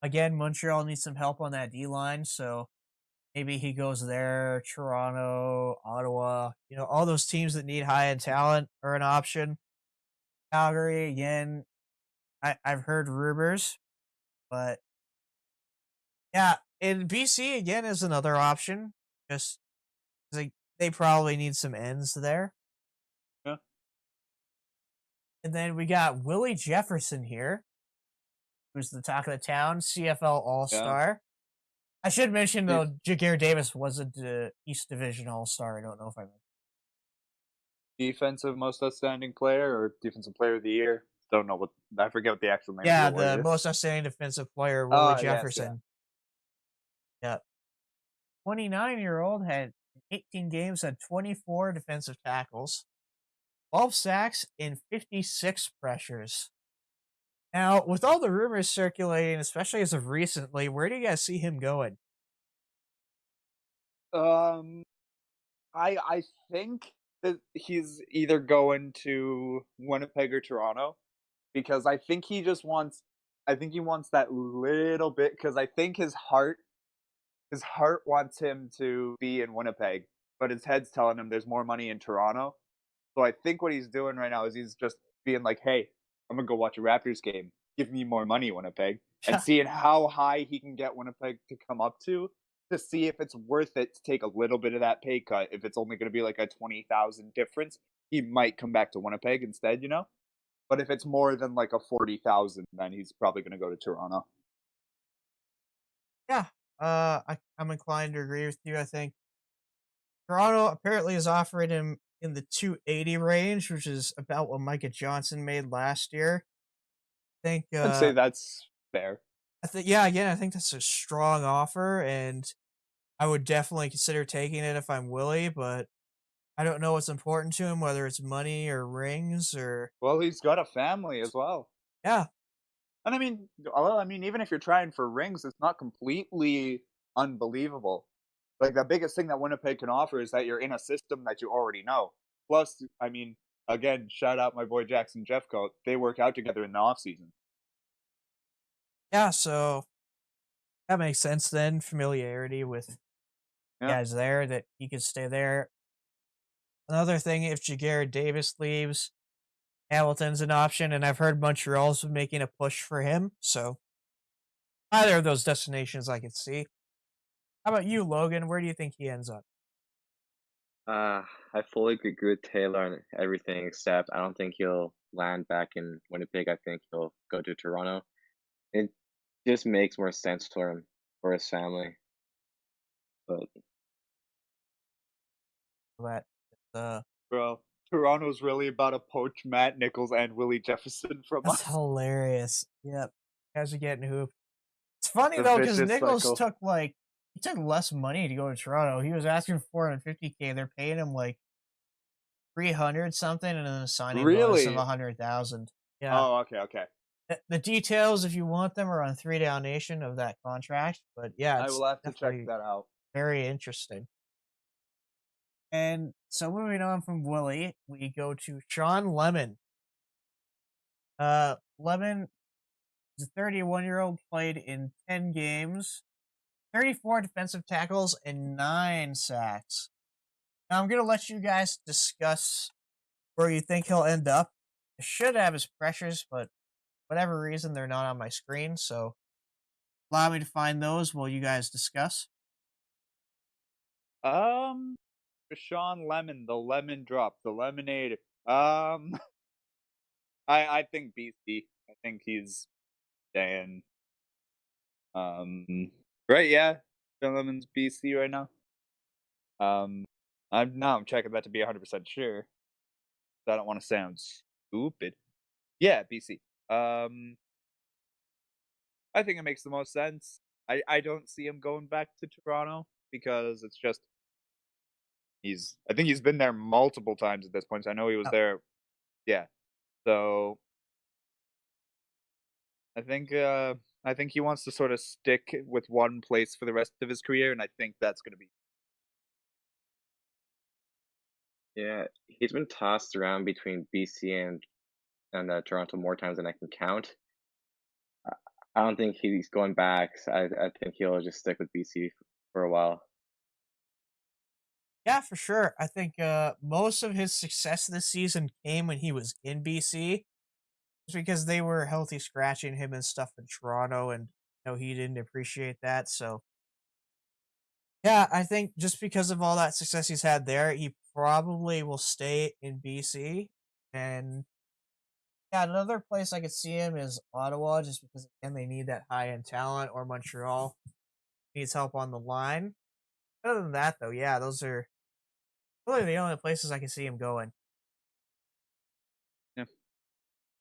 Again, Montreal needs some help on that D line, so maybe he goes there. Toronto, Ottawa, all those teams that need high end talent are an option. Calgary, again, I've heard rumors, but yeah, and BC again is another option. Just like they probably need some ends there. Yeah. And then we got Willie Jefferson here, who's the talk of the town, CFL All Yeah. Star. I should mention Def though, Jaguar Davis was a East Division All Star. I don't know if I mentioned. Defensive most outstanding player or defensive player of the year? Don't know what I forget what the actual name of the Yeah, award the is. most outstanding defensive player, Willie Yes, yeah. Jefferson. Yeah, 29-year-old had 18 games, had 24 defensive tackles, 12 sacks, and 56 pressures. Now, with all the rumors circulating, especially as of recently, where do you guys see him going? Um, I think that he's either going to Winnipeg or Toronto because I think he wants that little bit because I think his heart wants him to be in Winnipeg, but his head's telling him there's more money in Toronto. So I think what he's doing right now is he's just being like, "Hey, I'm gonna go watch a Raptors game. Give me more money, Winnipeg," and seeing how high he can get Winnipeg to come up to see if it's worth it to take a little bit of that pay cut. If it's only going to be like a 20,000 difference, he might come back to Winnipeg instead, you know. But if it's more than like a 40,000, then he's probably going to go to Toronto. Yeah, I'm inclined to agree with you. I think Toronto apparently is offering him in the 280 range, which is about what Micah Johnson made last year. I think, I'd say that's fair. yeah, again, I think that's a strong offer, and I would definitely consider taking it if I'm Willie, but I don't know what's important to him, whether it's money or rings or Well, he's got a family as well. yeah, And I mean, even if you're trying for rings, it's not completely unbelievable. Like the biggest thing that Winnipeg can offer is that you're in a system that you already know. Plus, I mean, again, shout out my boy Jackson Jeffcoat. They work out together in the off season. yeah. So that makes sense then. Familiarity with Yeah, guys there that he could stay there. Another thing, if Jaguar Davis leaves, Hamilton's an option, and I've heard Montreal's making a push for him. So either of those destinations I could see. How about you, Logan? Where do you think he ends up? I fully agree with Taylor on everything except I don't think he'll land back in Winnipeg. I think he'll go to Toronto. It just makes more sense for him, for his family. But That uh, bro. Toronto's really about to poach Matt Nichols and Willie Jefferson from that's us. hilarious. Yep, guys are getting hooped. It's funny The though because vicious Nichols cycle. took less money to go to Toronto. He was asking 450K. They're paying him like 300 something, and then a signing bonus of Really? 100,000. Yeah, Oh, okay, okay. the details, if you want them, are on 3Down Nation of that contract. But yeah, I it's will have to check definitely that out. very interesting. And so moving on from Willie, we go to Sean Lemon. Lemon is a 31-year-old, played in 10 games, 34 defensive tackles, and 9 sacks. Now I'm gonna let you guys discuss where you think he'll end up. I should have his pressures, but whatever reason they're not on my screen, so allow me to find those while you guys discuss. Um, Deshaun Lemon, the lemon drop, the lemonade. Um, I think BC. I think he's staying. Right? Yeah, Deshaun Lemon's BC right now. Um, I'm checking that to be 100% sure. I don't want to sound stupid. Yeah, BC. Um, I think it makes the most sense. I don't see him going back to Toronto because it's just I think he's been there multiple times at this point. So I know he was Oh, there. Yeah. So I think he wants to sort of stick with one place for the rest of his career, and I think that's going to be. Yeah, he's been tossed around between BC and Toronto more times than I can count. I I don't think he's going back. So I think he'll just stick with BC for a while. yeah, for sure. I think most of his success this season came when he was in BC. It's because they were healthy scratching him and stuff in Toronto, and he didn't appreciate that. So yeah, I think just because of all that success he's had there, he probably will stay in BC. And yeah, another place I could see him is Ottawa, just because again they need that high end talent, or Montreal needs help on the line. Other than that, though, yeah, those are really the only places I can see him going. Yeah.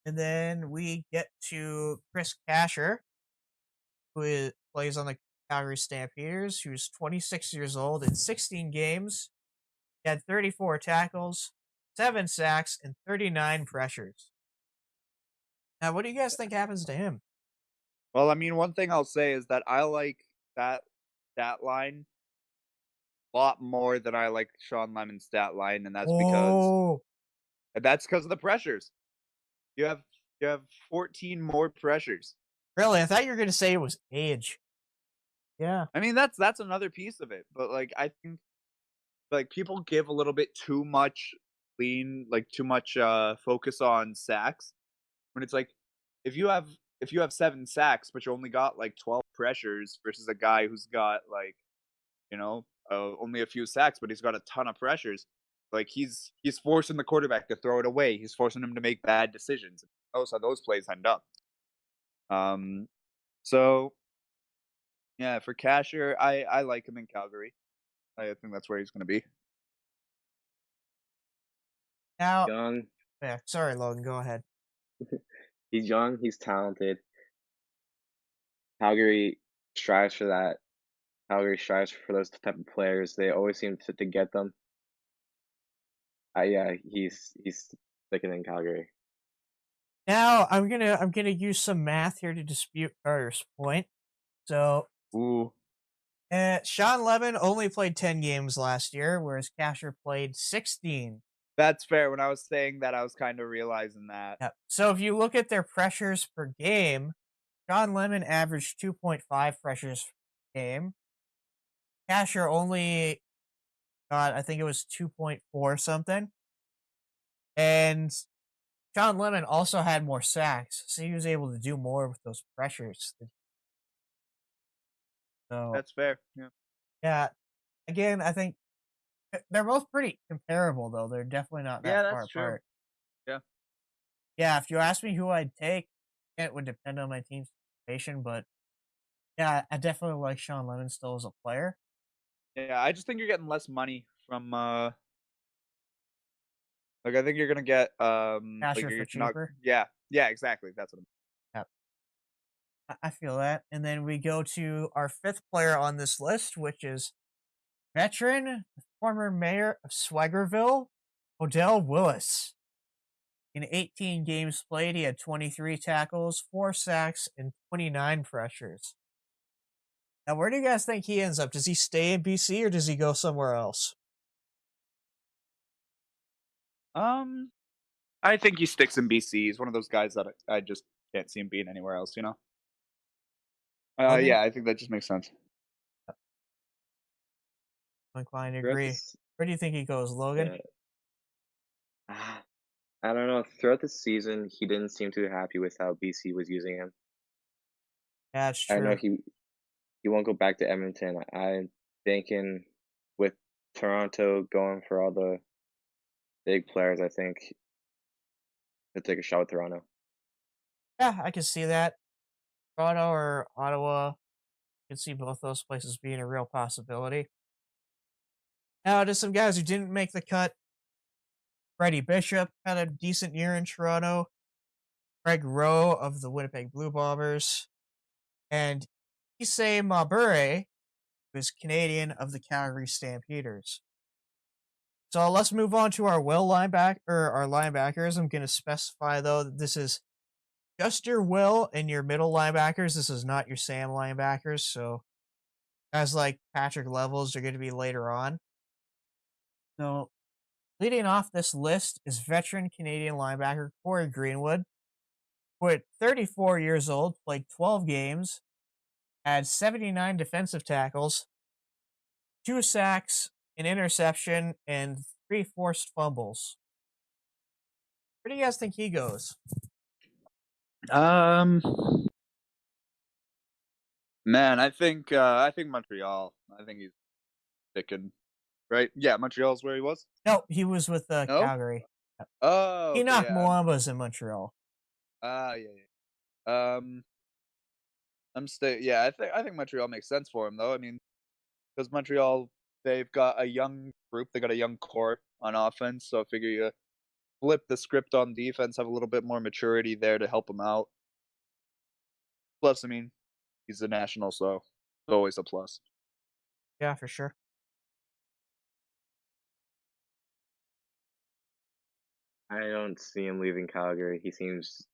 And then we get to Chris Casher, plays on the Calgary Stampeders, who's 26 years old in 16 games. He had 34 tackles, 7 sacks, and 39 pressures. Now, what do you guys think happens to him? Well, I mean, one thing I'll say is that I like that stat line a lot more than I like Sean Lemon's stat line, and Oh, that's because of the pressures. You have you have 14 more pressures. really? I thought you were going to say it was age. Yeah. I mean, that's another piece of it, but like I think like people give a little bit too much too much focus on sacks when it's like if you have if you have 7 sacks but you only got like 12 pressures versus a guy who's got like, you know, only a few sacks but he's got a ton of pressures. Like he's forcing the quarterback to throw it away. He's forcing him to make bad decisions. Knows how those plays end up. Um so yeah, for Casher, I like him in Calgary. I think that's where he's going to be. Now, Young, yeah, sorry, Logan, go ahead. he's young, he's talented. Calgary strives for that. Calgary strives for those type of players. They always seem to get them. Yeah, he's sticking in Calgary. Now, I'm gonna use some math here to dispute Carter's point. So, Ooh. Sean Lemon only played 10 games last year, whereas Casher played 16. That's fair. When I was saying that, I was kind of realizing that. Yep. So if you look at their pressures per game, John Lemon averaged 2.5 pressures per game. Casher only got, I think it was 2.4 something. And John Lemon also had more sacks, so he was able to do more with those pressures. So, That's fair. Yeah. yeah, again, I think they're both pretty comparable, though. They're definitely not that Yeah, far that's true. apart. Yeah. Yeah, if you ask me who I'd take, it would depend on my team's situation, but yeah, I definitely like Sean Lemon still as a player. Yeah, I just think you're getting less money from like I think you're gonna get like Asher for you're not cheaper. yeah. Yeah, exactly. That's what I'm Yep. I feel that. And then we go to our fifth player on this list, which is veteran, former mayor of Swaggerville, Odell Willis. In 18 games played, he had 23 tackles, 4 sacks, and 29 pressures. Now, where do you guys think he ends up? Does he stay in BC or does he go somewhere else? I think he sticks in BC. He's one of those guys that I just can't see him being anywhere else, you know? Logan, Yeah, I think that just makes sense. I'm inclined to Throughout agree. this Where do you think he goes, Logan? Yeah. Ah, I don't know. Throughout the season, he didn't seem too happy with how BC was using him. That's I know true. he won't go back to Edmonton. I'm thinking with Toronto going for all the big players, I think he'll take a shot with Toronto. Yeah, I can see that. Toronto or Ottawa, I can see both those places being a real possibility. Now, to some guys who didn't make the cut, Freddie Bishop had a decent year in Toronto. Craig Rowe of the Winnipeg Blue Bombers, and Issei Mabure, who is Canadian of the Calgary Stampeders. So let's move on to our our linebackers. I'm going to specify though that this is just your will and your middle linebackers. This is not your Sam linebackers. So guys like Patrick Levels are going to be later on. So leading off this list is veteran Canadian linebacker Corey Greenwood, who at 34 years old played 12 games, had 79 defensive tackles, 2 sacks, an interception, and 3 forced fumbles. Where do you guys think he goes? Um, man, I think Montreal. I think he's sticking. Right? Yeah, Montreal's where he was. No, he was with No. Calgary. Oh, okay, Enoch yeah. Mwamba's in Montreal. Yeah, yeah. I'm stay. Yeah, I think Montreal makes sense for him though. I mean, because Montreal they've got a young group, they got a young core on offense, so I figure you flip the script on defense, have a little bit more maturity there to help him out. Plus, I mean, he's a national, so it's always a plus. Yeah, for sure. I don't see him leaving Calgary. He seems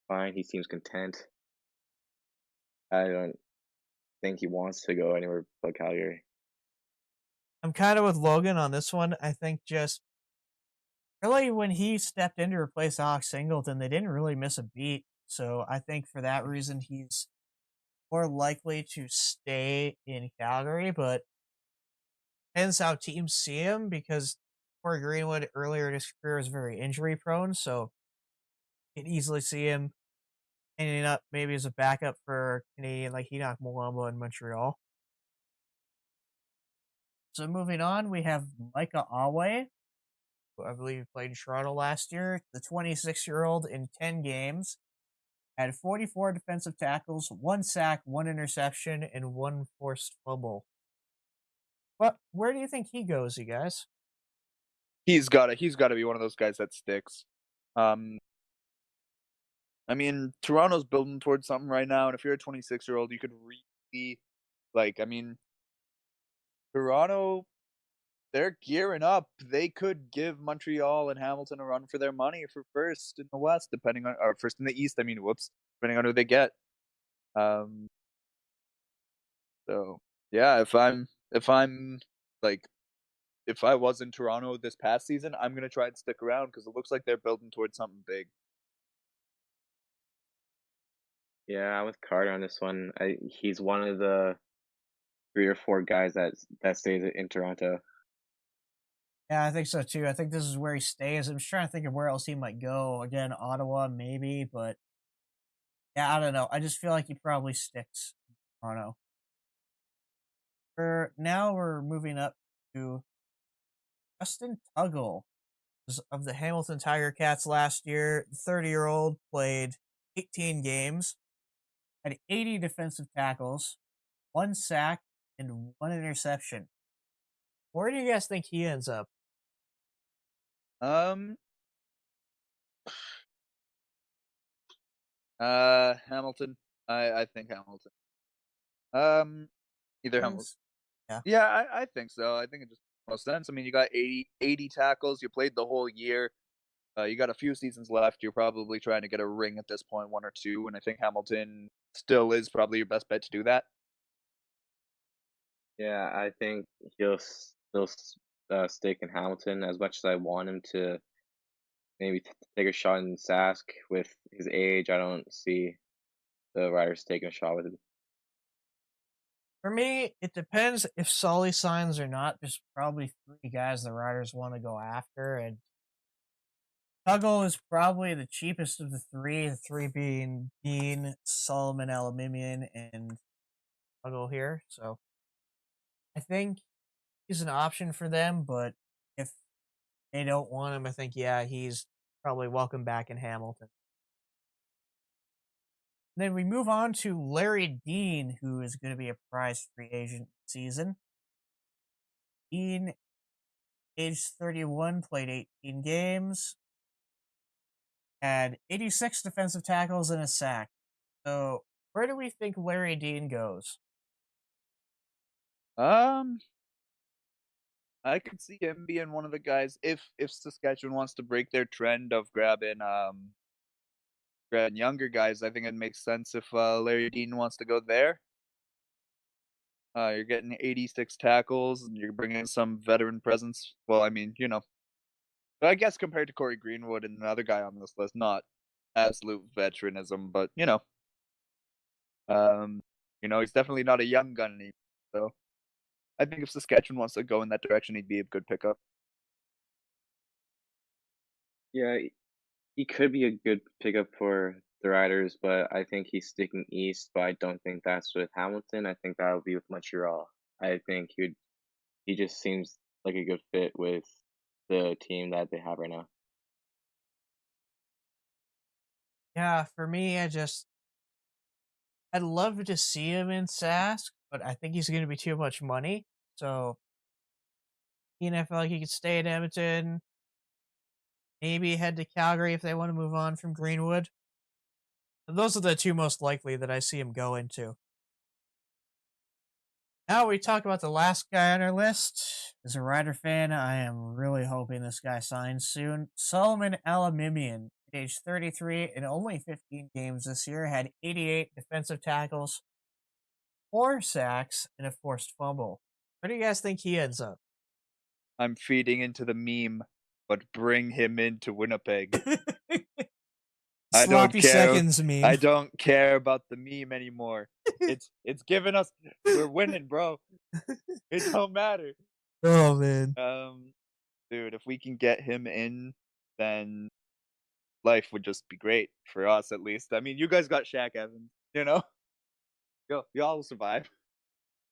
fine. He seems content. I don't think he wants to go anywhere but Calgary. I'm kind of with Logan on this one. I think just really when he stepped in to replace Alex Singleton, they didn't really miss a beat. So I think for that reason, he's more likely to stay in Calgary, but depends how teams see him because Corey Greenwood earlier in his career was very injury prone. So you can easily see him ending up maybe as a backup for Canadian like Enoch Mwamba in Montreal. So moving on, we have Micah Awe, who I believe played in Toronto last year. The 26-year-old in 10 games had 44 defensive tackles, 1 sack, 1 interception, and 1 forced fumble. But where do you think he goes, you guys? He's got to be one of those guys that sticks. Um, I mean, Toronto's building towards something right now, and if you're a 26-year-old, you could really like. I mean, Toronto they're gearing up. They could give Montreal and Hamilton a run for their money for first in the West, depending on or first in the East. I mean, whoops, depending on who they get. Um, so yeah, if I'm like if I was in Toronto this past season, I'm gonna try and stick around because it looks like they're building towards something big. Yeah, I'm with Carter on this one. He's one of the 3 or 4 guys that stays in Toronto. Yeah, I think so too. I think this is where he stays. I'm just trying to think of where else he might go. Again, Ottawa, maybe, but yeah, I don't know. I just feel like he probably sticks in Toronto. For now, we're moving up to Justin Tuggle of the Hamilton Tiger Cats last year. The 30-year-old played 18 games, had 80 defensive tackles, 1 sack, and 1 interception. Where do you guys think he ends up? Um, Hamilton. I think Hamilton. Um, either Hamilton. Yeah. Yeah, I think so. I think it just makes most sense. I mean, you got 80 tackles. You played the whole year. You got a few seasons left. You're probably trying to get a ring at this point, 1 or 2, and I think Hamilton still is probably your best bet to do that. Yeah, I think he'll still stick in Hamilton as much as I want him to maybe take a shot in Sask with his age. I don't see the Riders taking a shot with him. For me, it depends if Sully signs or not. There's probably three guys the Riders want to go after, and Tuggle is probably the cheapest of the three being Dean, Solomon Aluminium, and Tuggle here. So I think he's an option for them, but if they don't want him, I think, yeah, he's probably welcome back in Hamilton. Then we move on to Larry Dean, who is going to be a prize free agent season. Dean, age 31, played 18 games, had 86 defensive tackles and a sack. So, where do we think Larry Dean goes? Um, I could see him being one of the guys if Saskatchewan wants to break their trend of grabbing younger guys. I think it makes sense if Larry Dean wants to go there. You're getting 86 tackles, and you're bringing some veteran presence. Well, I mean, but I guess compared to Corey Greenwood and another guy on this list, not absolute veteranism, but um, he's definitely not a young gun anymore. So I think if Saskatchewan wants to go in that direction, he'd be a good pickup. Yeah, he could be a good pickup for the Riders, but I think he's sticking east. But I don't think that's with Hamilton. I think that would be with Montreal. I think he just seems like a good fit with the team that they have right now. Yeah, for me, I'd love to see him in Sask, but I think he's going to be too much money. So, I feel like he could stay in Edmonton, maybe head to Calgary if they want to move on from Greenwood. Those are the two most likely that I see him go into. Now we talk about the last guy on our list. As a Rider fan, I am really hoping this guy signs soon. Solomon Aluminium, age 33 in only 15 games this year, had 88 defensive tackles, 4 sacks, and a forced fumble. Where do you guys think he ends up? I'm feeding into the meme, but bring him into Winnipeg. I don't Sloppy care. seconds meme. I don't care about the meme anymore. It's giving us. We're winning, bro. It don't matter. Oh man. Dude, if we can get him in, then life would just be great for us, at least. I mean, you guys got Shaq Evans, y'all will survive.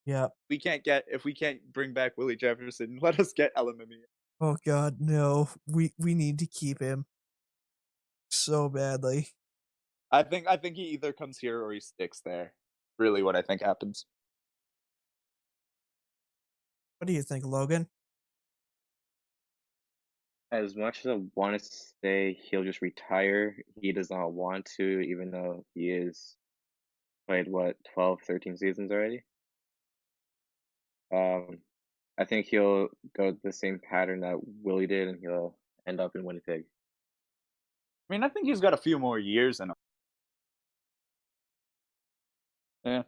Yeah. If we can't bring back Willie Jefferson, let us get Elamimi. Oh god, no. We need to keep him so badly. I think he either comes here or he sticks there. Really, what I think happens. What do you think, Logan? As much as I want to say he'll just retire, he does not want to, even though he is played 12, 13 seasons already. I think he'll go the same pattern that Willie did, and he'll end up in Winnipeg. I mean, I think he's got a few more years in him. Yeah.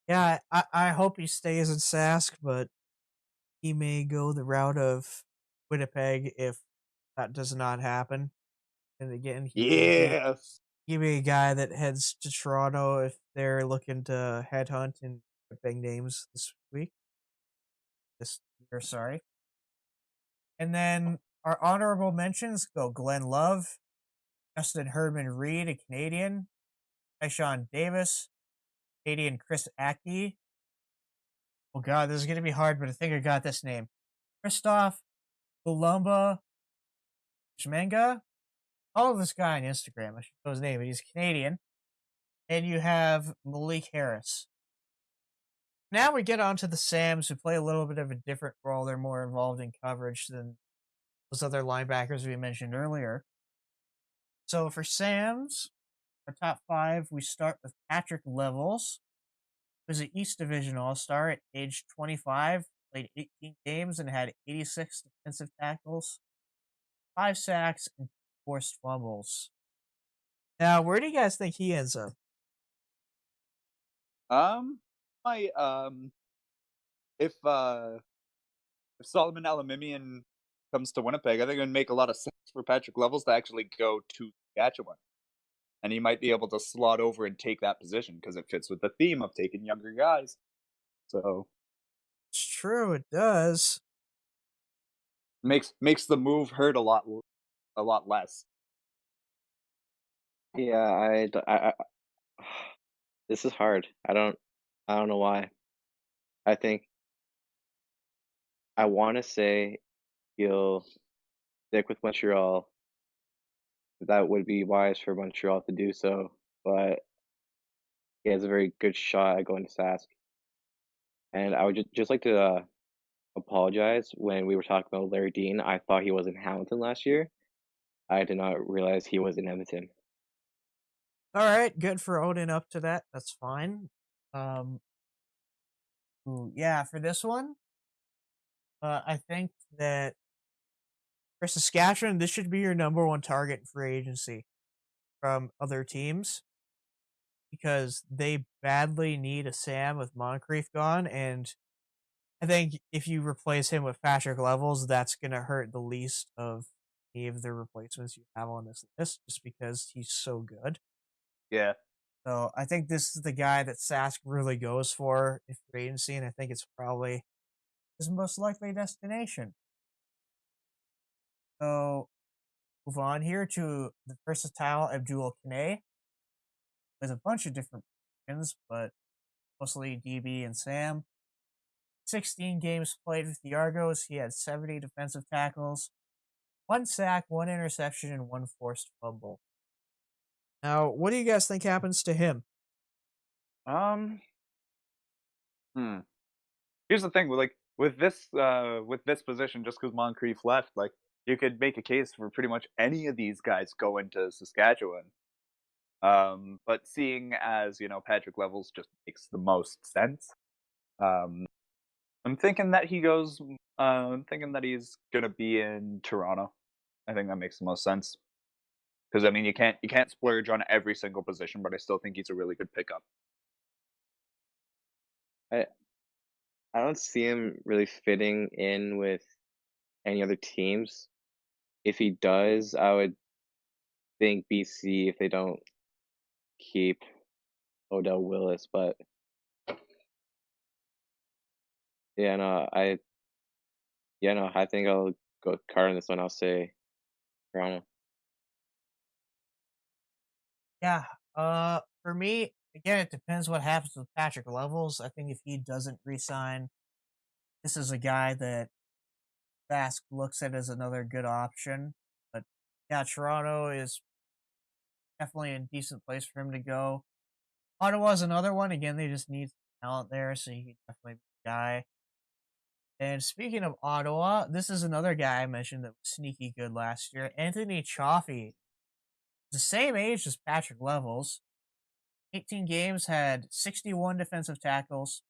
Yeah, I hope he stays in Sask, but he may go the route of Winnipeg if that does not happen. And again, Yes. he be a guy that heads to Toronto if they're looking to headhunt and big names this week. This year, sorry. And then our honorable mentions go Glenn Love, Justin Herdman Reed, a Canadian, Tyshawn Davis, Canadian Chris Aki. Oh god, this is gonna be hard, but I think I got this name. Christoph Columba Schmenga. Follow this guy on Instagram. I should know his name, but he's Canadian. And you have Malik Harris. Now we get on to the Sams, who play a little bit of a different role. They're more involved in coverage than those other linebackers we mentioned earlier. So for Sams, our top 5, we start with Patrick Levels, who's an East Division All-Star at age 25, played 18 games and had 86 defensive tackles, 5 sacks, and forced fumbles. Now, where do you guys think he ends up? My if Solomon Aluminium comes to Winnipeg, I think it would make a lot of sense for Patrick Levels to actually go to Saskatchewan. and he might be able to slot over and take that position because it fits with the theme of taking younger guys. So It's true, it does. makes the move hurt a lot less. Yeah, this is hard. I don't know why. I think I want to say he'll stick with Montreal. That would be wise for Montreal to do so, but he has a very good shot at going to Sask. And I would just like to apologize when we were talking about Larry Dean. I thought he was in Hamilton last year. I did not realize he was in Edmonton. All right, good for owning up to that. That's fine. Um, yeah, for this one, I think that for Saskatchewan, this should be your number one target in free agency from other teams because they badly need a Sam with Moncrief gone, and I think if you replace him with Patrick Levels, that's gonna hurt the least of any of the replacements you have on this list, just because he's so good. Yeah. So I think this is the guy that Sask really goes for in free agency, and I think it's probably his most likely destination. So move on here to the versatile Abdul Kanay with a bunch of different positions, but mostly DB and Sam. 16 games played with the Argos. He had 70 defensive tackles, one sack, one interception, and one forced fumble. Now, what do you guys think happens to him? Um. Hmm. Here's the thing, with this position, just because Moncrief left, like you could make a case for pretty much any of these guys going to Saskatchewan. But seeing as Patrick Levels just makes the most sense. Um, I'm thinking that he goes. I'm thinking that he's gonna be in Toronto. I think that makes the most sense because I mean you can't splurge on every single position, but I still think he's a really good pickup. I I don't see him really fitting in with any other teams. If he does, I would think BC if they don't keep Odell Willis, but yeah, no, I think I'll go with Carter on this one. I'll say Toronto. Yeah, for me, again, it depends what happens with Patrick Levels. I think if he doesn't resign, this is a guy that Sask looks at as another good option. But yeah, Toronto is definitely a decent place for him to go. Ottawa's another one. Again, they just need talent there, so he could definitely be the guy. And speaking of Ottawa, this is another guy I mentioned that was sneaky good last year. Anthony Chaffee, the same age as Patrick Levels. 18 games, had 61 defensive tackles,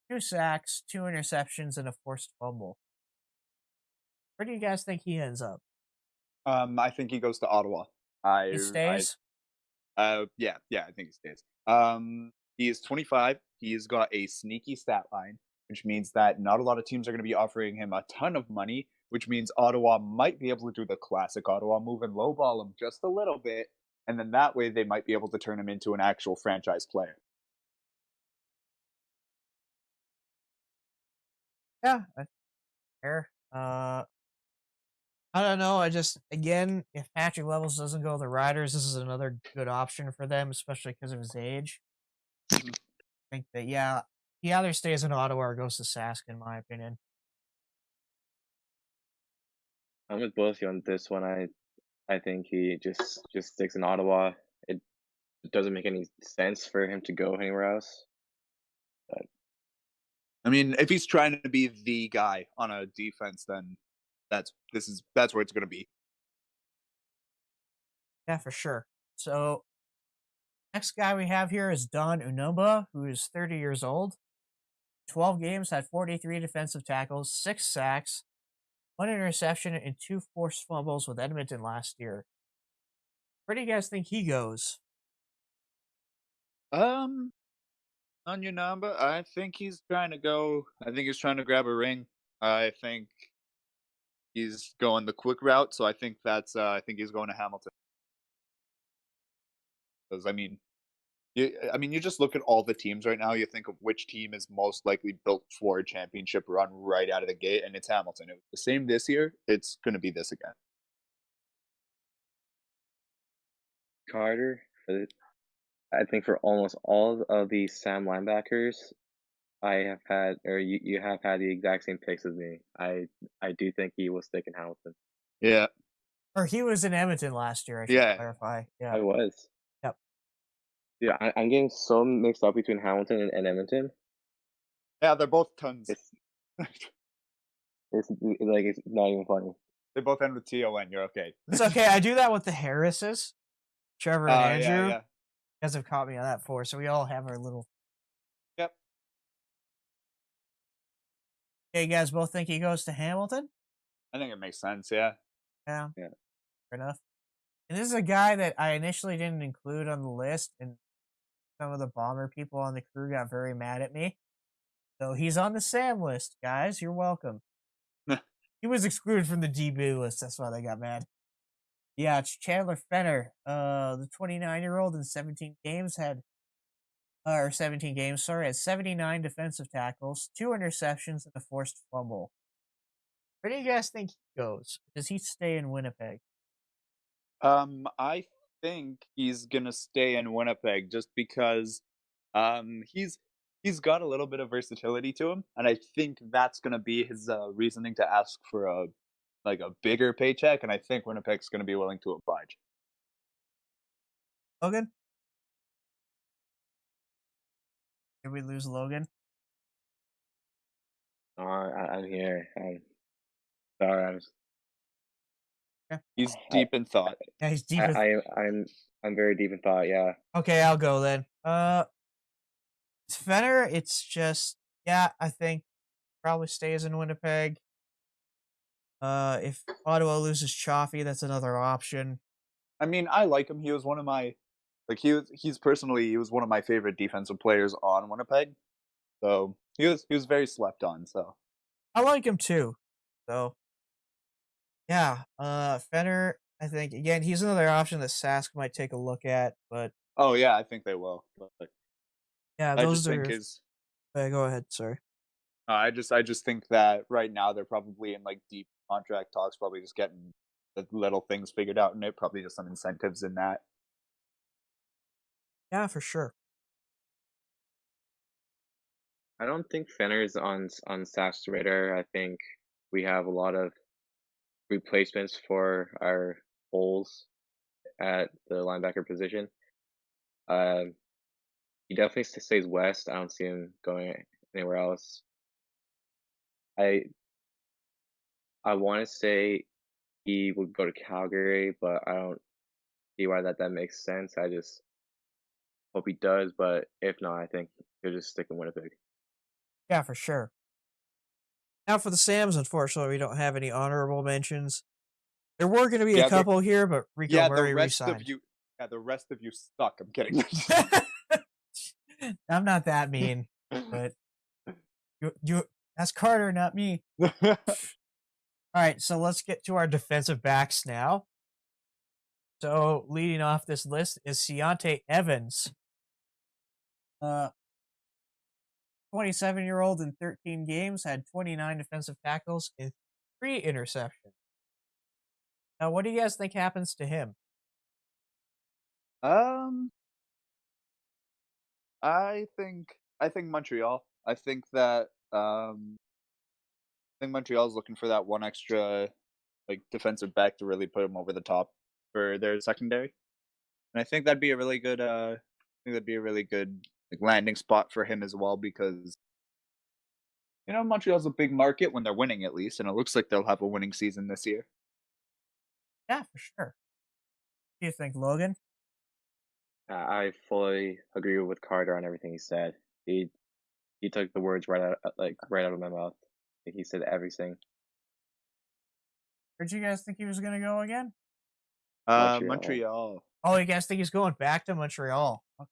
2 sacks, 2 interceptions, and a forced fumble. Where do you guys think he ends up? I think he goes to Ottawa. He I stays? yeah, I think he stays. He is 25. He's got a sneaky stat line, which means that not a lot of teams are going to be offering him a ton of money, which means Ottawa might be able to do the classic Ottawa move and lowball him just a little bit, and then that way they might be able to turn him into an actual franchise player. Yeah, that's fair. I don't know. I just again, if Patrick Levels doesn't go to the Riders, this is another good option for them, especially because of his age. I think that yeah, he either stays in Ottawa or goes to Sask, in my opinion. I'm with both of you on this one. I think he just sticks in Ottawa. It doesn't make any sense for him to go anywhere else. But I mean, if he's trying to be the guy on a defense, then that's where it's going to be. Yeah, for sure. So next guy we have here is Don Unumba, who is 30 years old. 12 games, had 43 defensive tackles, 6 sacks, 1 interception, and 2 forced fumbles with Edmonton last year. Where do you guys think he goes? Um, on your number, I think he's trying to go. I think he's trying to grab a ring. I think he's going the quick route, so I think he's going to Hamilton. Because you just look at all the teams right now. You think of which team is most likely built for a championship run right out of the gate, and it's Hamilton. It was the same this year. It's going to be this again. Carter, I think for almost all of the Sam linebackers, I have had, or you have had the exact same picks as me. I do think he will stick in Hamilton. Yeah, Or he was in Edmonton last year, I should yeah. clarify. Yeah. I was. Yep. Yeah, I'm getting so mixed up between Hamilton and Edmonton. Yeah, they're both tons. It's it's not even funny. They both end with TON. You're okay. It's okay. I do that with the Harrises, Trevor and Andrew. Yeah. You guys have caught me on that before, so we all have our little. Yep. Okay, you guys both think he goes to Hamilton? I think it makes sense. Yeah. Yeah. Yeah. Fair enough. And this is a guy that I initially didn't include on the list, and some of the Bomber people on the crew got very mad at me. So he's on the Sam list, guys. You're welcome. He was excluded from the DB list. That's why they got mad. Yeah, it's Chandler Fenner. The 29-year-old in 17 games had 17 games, had 79 defensive tackles, 2 interceptions, and a forced fumble. Where do you guys think he goes? Does he stay in Winnipeg? I think he's gonna stay in Winnipeg just because he's got a little bit of versatility to him, and I think that's gonna be his reasoning to ask for a bigger paycheck, and I think Winnipeg's gonna be willing to oblige. Logan? Did we lose Logan? I'm here. I'm sorry. He's deep in thought. Yeah, he's deep. I'm very deep in thought. Yeah. Okay, I'll go then. Fenner, it's just I think probably stays in Winnipeg. If Ottawa loses Chaffee, that's another option. I mean, I like him. He was one of my he was one of my favorite defensive players on Winnipeg. So he was very slept on. So I like him too. So yeah, Fenner, I think again he's another option that Sask might take a look at, but oh yeah, I think they will. But yeah, I those just are. think his. Go ahead, sorry. I just think that right now they're probably in deep contract talks, probably just getting the little things figured out, and it probably just some incentives in that. Yeah, for sure. I don't think Fenner's on Sask's radar. I think we have a lot of replacements for our holes at the linebacker position. He definitely stays west. I don't see him going anywhere else. I want to say he would go to Calgary, but I don't see why that makes sense. I just hope he does, but if not, I think he'll just stick in Winnipeg. Yeah, for sure. Now for the Sams, unfortunately, we don't have any honorable mentions. There were going to be a couple here, but Rico Murray resigned. The rest of you suck. I'm kidding. I'm not that mean, but you that's Carter, not me. All right, so let's get to our defensive backs now. So leading off this list is Seontae Evans. 27-year-old in 13 games, had 29 defensive tackles and 3 interceptions. Now, what do you guys think happens to him? I think Montreal. I think Montreal's looking for that one extra defensive back to really put him over the top for their secondary. And I think that'd be a really good landing spot for him as well, because Montreal's a big market when they're winning, at least, and it looks like they'll have a winning season this year. Yeah, for sure. What do you think, Logan? I fully agree with Carter on everything he said. He took the words right out of my mouth. He said everything. Where'd you guys think he was going to go again? Montreal. Oh, you guys think he's going back to Montreal? Okay.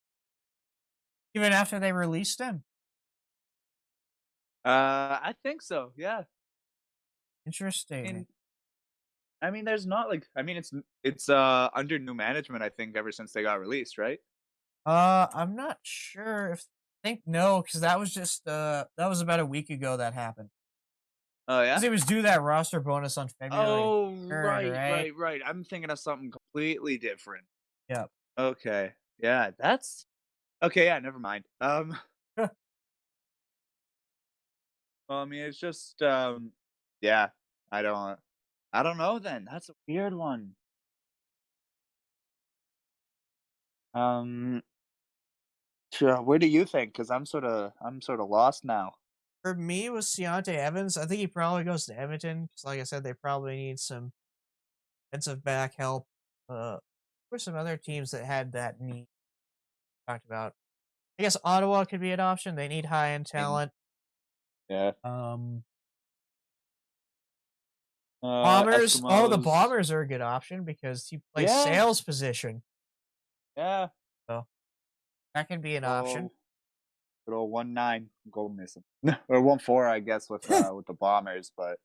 Even after they released him? I think so. Yeah. Interesting. I mean, there's not like I mean, it's under new management. I think ever since they got released, right? I'm not sure if I think no, because that was just that was about a week ago that happened. Oh Because yeah. it was due that roster bonus on February Oh 3rd, right, right? right, right. I'm thinking of something completely different. Yep. Okay, yeah, that's okay. Yeah, never mind. Well, I mean, it's just yeah. I don't, I don't know. Then that's a weird one. Um, sure. Where do you think? Because I'm sort of lost now. For me, it was Deontay Evans. I think he probably goes to Edmonton because, like I said, they probably need some defensive back help. There were some other teams that had that need talked about. I guess Ottawa could be an option. They need high end In talent. yeah. Um, Bombers. Oh, the Eskimos. Bombers are a good option because he plays Yeah, sales position, yeah. so that can be an option. Oh, good old 1-9. Go miss him. Or 1-4, I guess, with the Bombers, but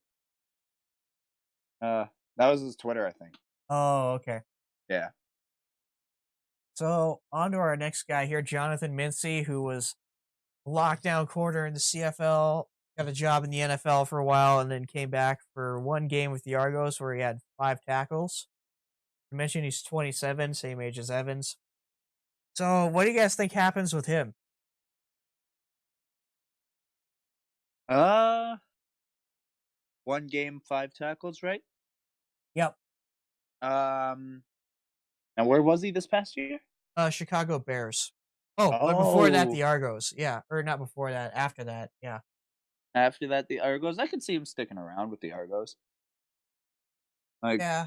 that was his Twitter, I think. Oh, okay. Yeah. So on to our next guy here, Jonathan Mincy, who was lockdown corner in the CFL, got a job in the NFL for a while, and then came back for one game with the Argos where he had 5 tackles. I mentioned he's 27, same age as Evans. So what do you guys think happens with him? Uh, one game, 5 tackles, right? Yep. Um, and where was he this past year? Chicago Bears. Oh, but before that, Oh, the Argos. Yeah, or not before that. After that, yeah. after that, the Argos. I could see him sticking around with the Argos. Like, Yeah.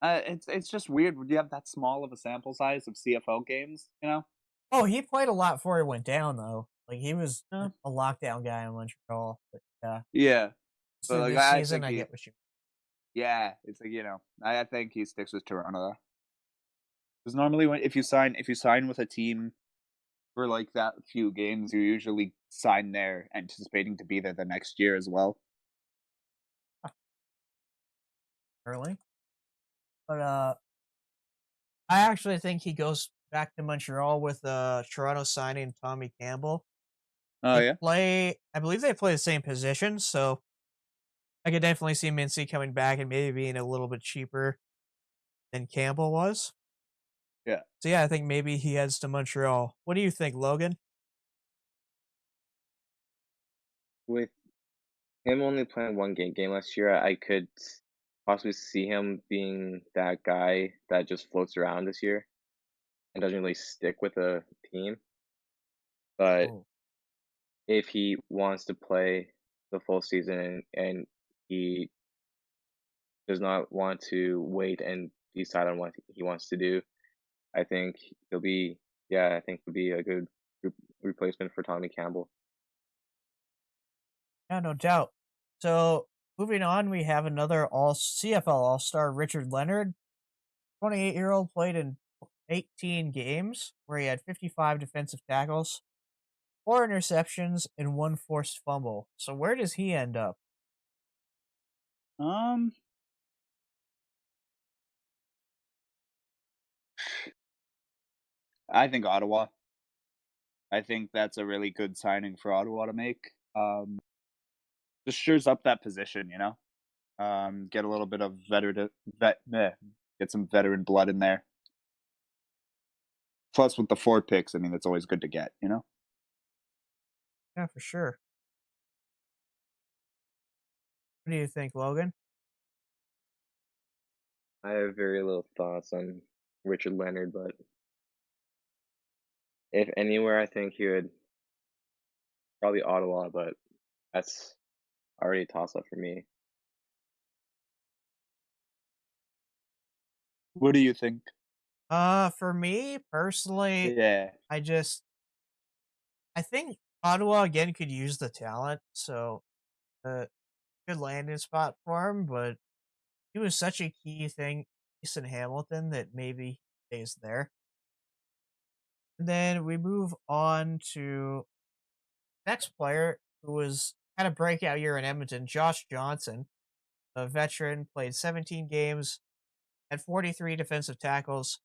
it's just weird when you have that small of a sample size of CFL games, you know? Oh, he played a lot before he went down, though. Like he was Uh, a lockdown guy in Montreal. But yeah, but through like this I season, think I get what you. yeah, it's like I think he sticks with Toronto. Because normally, when if you sign with a team for like that few games, you usually sign there anticipating to be there the next year as well. Early. But I actually think he goes back to Montreal with Toronto signing Tommy Campbell. Oh They yeah, play, I believe they play the same position, so I could definitely see Mincy coming back and maybe being a little bit cheaper than Campbell was. yeah. So yeah, I think maybe he heads to Montreal. What do you think, Logan? With him only playing one game last year, I could possibly see him being that guy that just floats around this year and doesn't really stick with a team. But Oh, if he wants to play the full season and he does not want to wait and decide on what he wants to do, I think he'll be I think he'll be a good re- replacement for Tommy Campbell. yeah, no doubt. So moving on, we have another all CFL All Star, Richard Leonard, 28-year-old, played in 18 games where he had 55 defensive tackles, 4 interceptions, and 1 forced fumble. So where does he end up? Um, I think Ottawa. I think that's a really good signing for Ottawa to make. Just shores up that position, you know. Get a little bit of get some veteran blood in there. Plus, with the 4 picks, I mean, that's always good to get, you know. Yeah, for sure. What do you think, Logan? I have very little thoughts on Richard Leonard, but if anywhere, I think he would probably Ottawa, but that's already a toss up for me. What do you think? For me personally, Yeah. I just I think Ottawa again could use the talent, so good landing spot for him. But he was such a key thing, Easton Hamilton, that maybe he stays there. And then we move on to next player who was had a breakout year in Edmonton, Josh Johnson. a veteran, played 17 games, had 43 defensive tackles,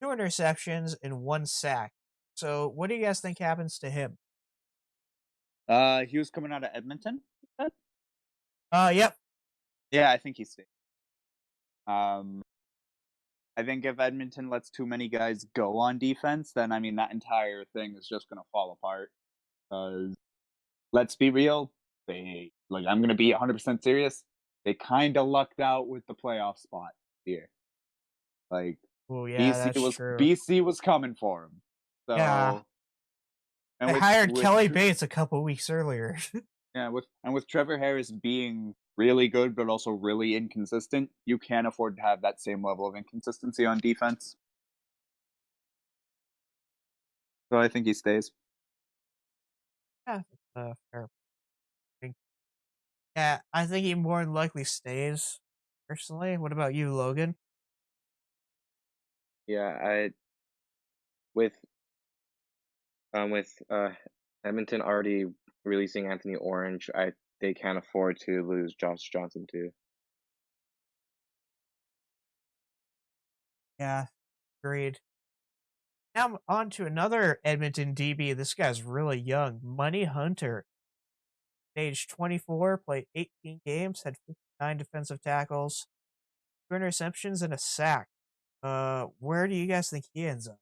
2 interceptions, and 1 sack. So, what do you guys think happens to him? He was coming out of Edmonton. You said? Yep. Yeah, I think he stayed. Um, I think if Edmonton lets too many guys go on defense, then I mean that entire thing is just gonna fall apart. Because let's be real, I'm gonna be 100% serious. They kind of lucked out with the playoff spot here. Like Oh, yeah, that's true. BC was coming for him. Yeah. So and I with hired with Kelly Tr- Bates a couple weeks earlier. yeah with Trevor Harris being really good but also really inconsistent, you can't afford to have that same level of inconsistency on defense. So I think he stays. Yeah, fair. Think- Yeah, I think he more than likely stays, personally. What about you, Logan? Yeah, I with with Edmonton already releasing Anthony Orange, I they can't afford to lose Josh Johnson too. Yeah, agreed. Now on to another Edmonton DB. This guy's really young. Money Hunter, age 24, played 18 games, had 59 defensive tackles, 2 interceptions, and a sack. Where do you guys think he ends up?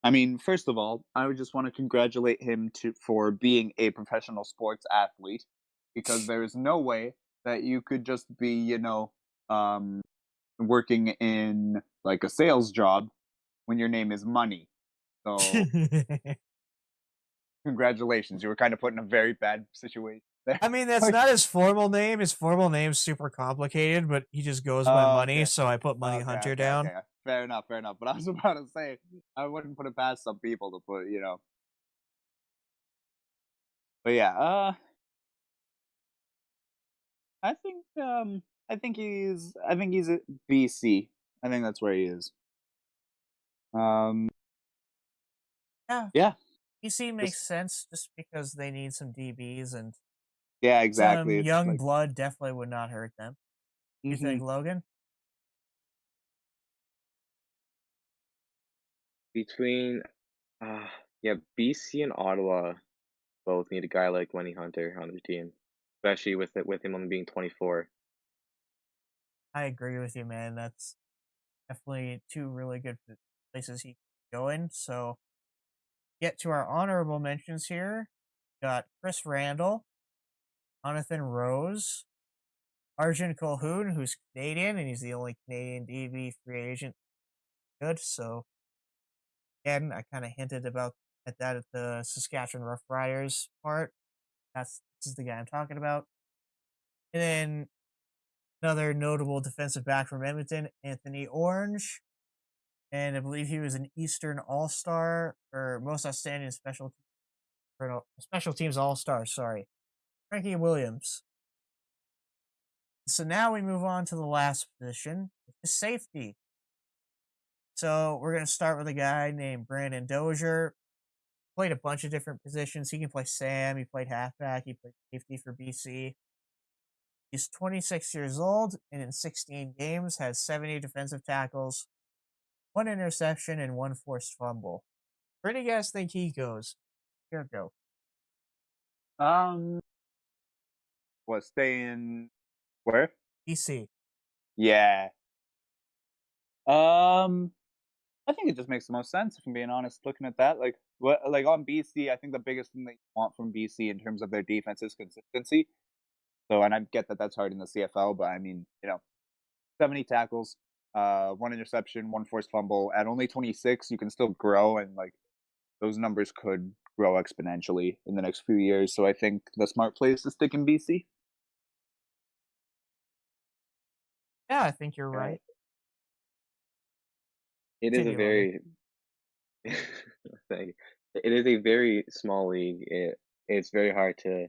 I mean, first of all, I would just want to congratulate him for being a professional sports athlete, because there is no way that you could just be, um, working in like a sales job when your name is Money. So, congratulations, you were kind of put in a very bad situation there. I mean, that's Like, not his formal name. His formal name's super complicated, but he just goes by oh, Money, okay. so I put Money Okay, Hunter okay, down. okay. Fair enough, fair enough. But I was about to say, I wouldn't put it past some people to put, But yeah, I think I think he's at BC. I think that's where he is. Um Yeah, yeah, PC just makes sense just because they need some DBs and yeah, some exactly. It's young like blood definitely would not hurt them. You mhm. think, Logan? Between yeah, BC and Ottawa both need a guy like Lenny Hunter on their team, especially with him only being 24. I agree with you, man. That's definitely 2 really good places he can go in. So, get to our honorable mentions here. Got Chris Randall, Jonathan Rose, Arjun Colhoun, who's Canadian, and he's the only Canadian DB free agent. Good. So, again, I kind of hinted about at that at the Saskatchewan Roughriders part. This is the guy I'm talking about. And then another notable defensive back from Edmonton, Anthony Orange, and I believe he was an Eastern All Star or most outstanding special teams All Star. Sorry, Frankie Williams. So now we move on to the last position, which is safety. So we're gonna start with a guy named Brandon Dozier. Played a bunch of different positions. He can play Sam. He played halfback. He played safety for BC. He's 26 years old and in 16 games has 70 defensive tackles, 1 interception, and 1 forced fumble. Where do you guys think he goes? Here go. um what staying where? BC. Yeah. Um I think it just makes the most sense if I'm being honest looking at that. Like on BC, I think the biggest thing that you want from BC in terms of their defense is consistency. So and I get that that's hard in the CFL, but I mean, 70 tackles, 1 interception, 1 forced fumble. At only 26, you can still grow, and like those numbers could grow exponentially in the next few years. So I think the smart place to stick in BC. Yeah, I think you're Yeah, right. it is a Continue, Logan. very thank you. It is a very small league. It's very hard to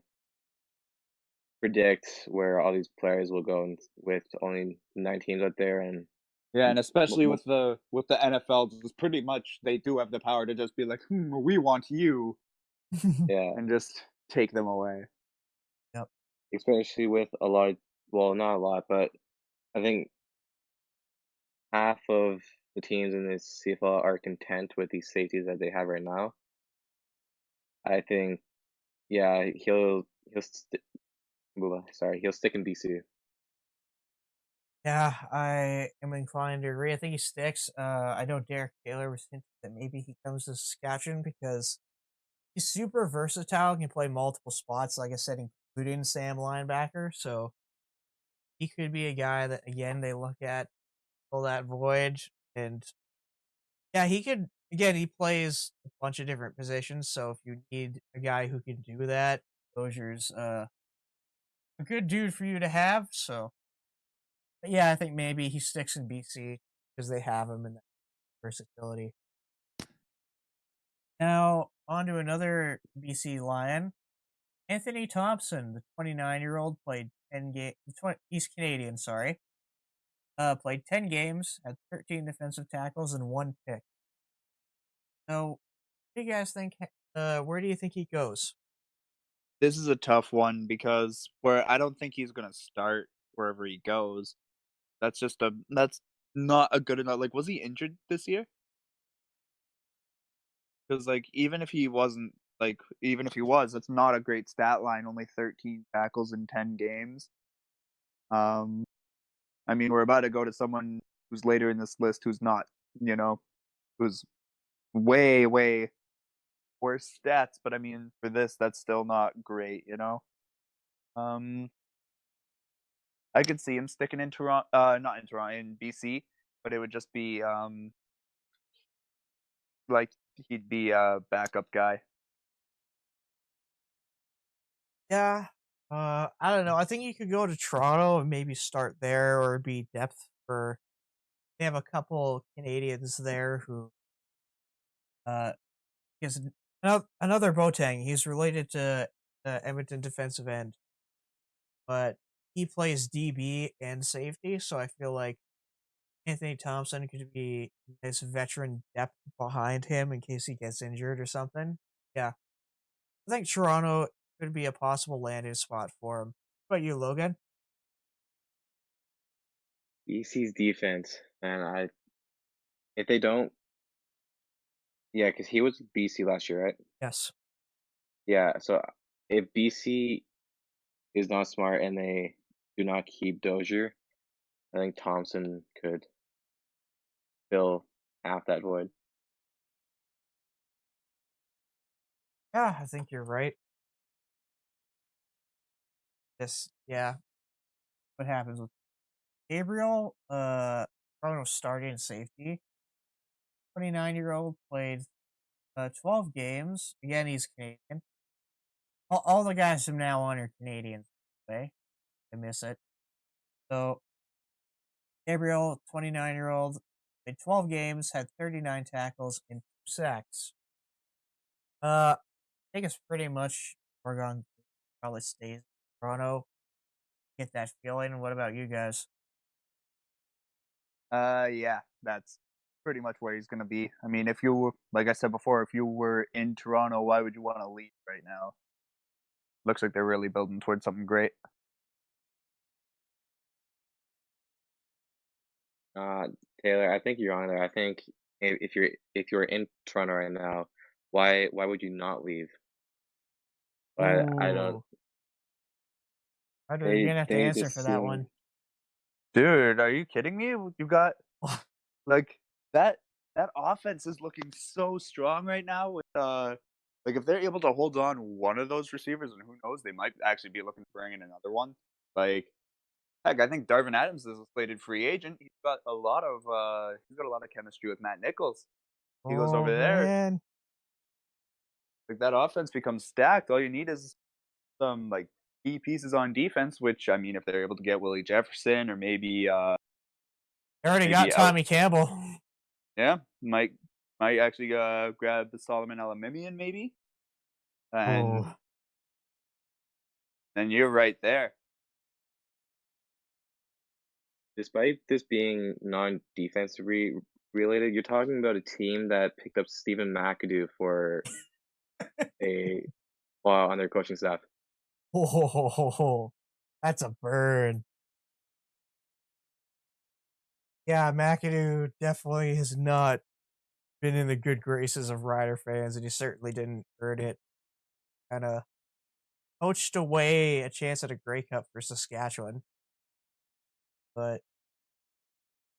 predict where all these players will go with only 9 teams out there and Yeah, m- and especially m- with the NFL, just pretty much they do have the power to just be like, we want you, yeah, and just take them away. Yep. especially with a lot of well, not a lot, but I think half of the teams in this CFL are content with these safeties that they have right now. I think, yeah, he'll stick in BC. Yeah, I am inclined to agree. I think he sticks. I know Derek Taylor was hinting that maybe he comes to Saskatchewan because he's super versatile and can play multiple spots, like I said, including Sam linebacker. So he could be a guy that again they look at fill that void. And yeah, he could again he plays a bunch of different positions. So if you need a guy who can do that, Dozier's a good dude for you to have. So but yeah, I think maybe he sticks in BC because they have him in that versatility. Now on to another BC Lion. Anthony Thompson, the 29-year-old, played 10 games. He's Canadian, sorry. Played 10 games, had 13 defensive tackles, and one pick. So, what do you guys think? Where do you think he goes? This is a tough one because where I don't think he's gonna start wherever he goes. That's not a good enough. Like, was he injured this year? Because like even if he was, that's not a great stat line. Only 13 tackles in 10 games. Um, I mean, we're about to go to someone who's later in this list who's not, you know, who's way, way worse stats. But I mean, for this, that's still not great, you know. Um, I could see him sticking in Toronto, not in Toronto, in BC, but it would just be like he'd be a backup guy. Yeah, I don't know. I think you could go to Toronto and maybe start there or be depth for. They have a couple Canadians there who uh is another Boateng. He's related to Edmonton defensive end, but he plays DB and safety, so I feel like Anthony Thompson could be this veteran depth behind him in case he gets injured or something. Yeah, I think Toronto could be a possible landing spot for him. What about you, Logan? BC's defense, man, if they don't, yeah, because he was BC last year, right? Yes. Yeah, so if BC is not smart and they do not keep Dozier, I think Thompson could fill half that void. Yeah, I think you're right. This, yeah. What happens with Gabriel? Toronto starting safety. 29-year-old played 12 games. Again, he's Canadian. All the guys from now on are Canadian. Okay, I miss it. So Gabriel, 29-year-old, played 12 games, had 39 tackles and 2 sacks. I think it's pretty much Oregon probably stays in Toronto. Get that feeling. What about you guys? Yeah, that's pretty much where he's gonna be. I mean, if you were, like I said before, if you were in Toronto, why would you want to leave right now? Looks like they're really building towards something great. Uh, Taylor, I think you're on there. I think if you're in Toronto right now, why would you not leave? But I don't. Ooh, Hunter, you're They gonna have to they answer just for that seem one. Dude, are you kidding me? You got like that that offense is looking so strong right now with like if they're able to hold on one of those receivers and who knows, they might actually be looking to bring in another one. Like heck, I think Darvin Adams is a slated free agent. He's got a lot of chemistry with Matt Nichols. He goes over Oh there, man. like that offense becomes stacked. All you need is some like key pieces on defense, which I mean if they're able to get Willie Jefferson or They already got maybe out Tommy Campbell. yeah, might actually grab the Solomon Elamimian maybe. And Oh. then you're right there. despite this being non-defensive related, you're talking about a team that picked up Stephen McAdoo for a while on their coaching staff. Oh, that's a burn. Yeah, McAdoo definitely has not been in the good graces of Rider fans, and he certainly didn't earn it. Kind of poached away a chance at a Grey Cup for Saskatchewan. But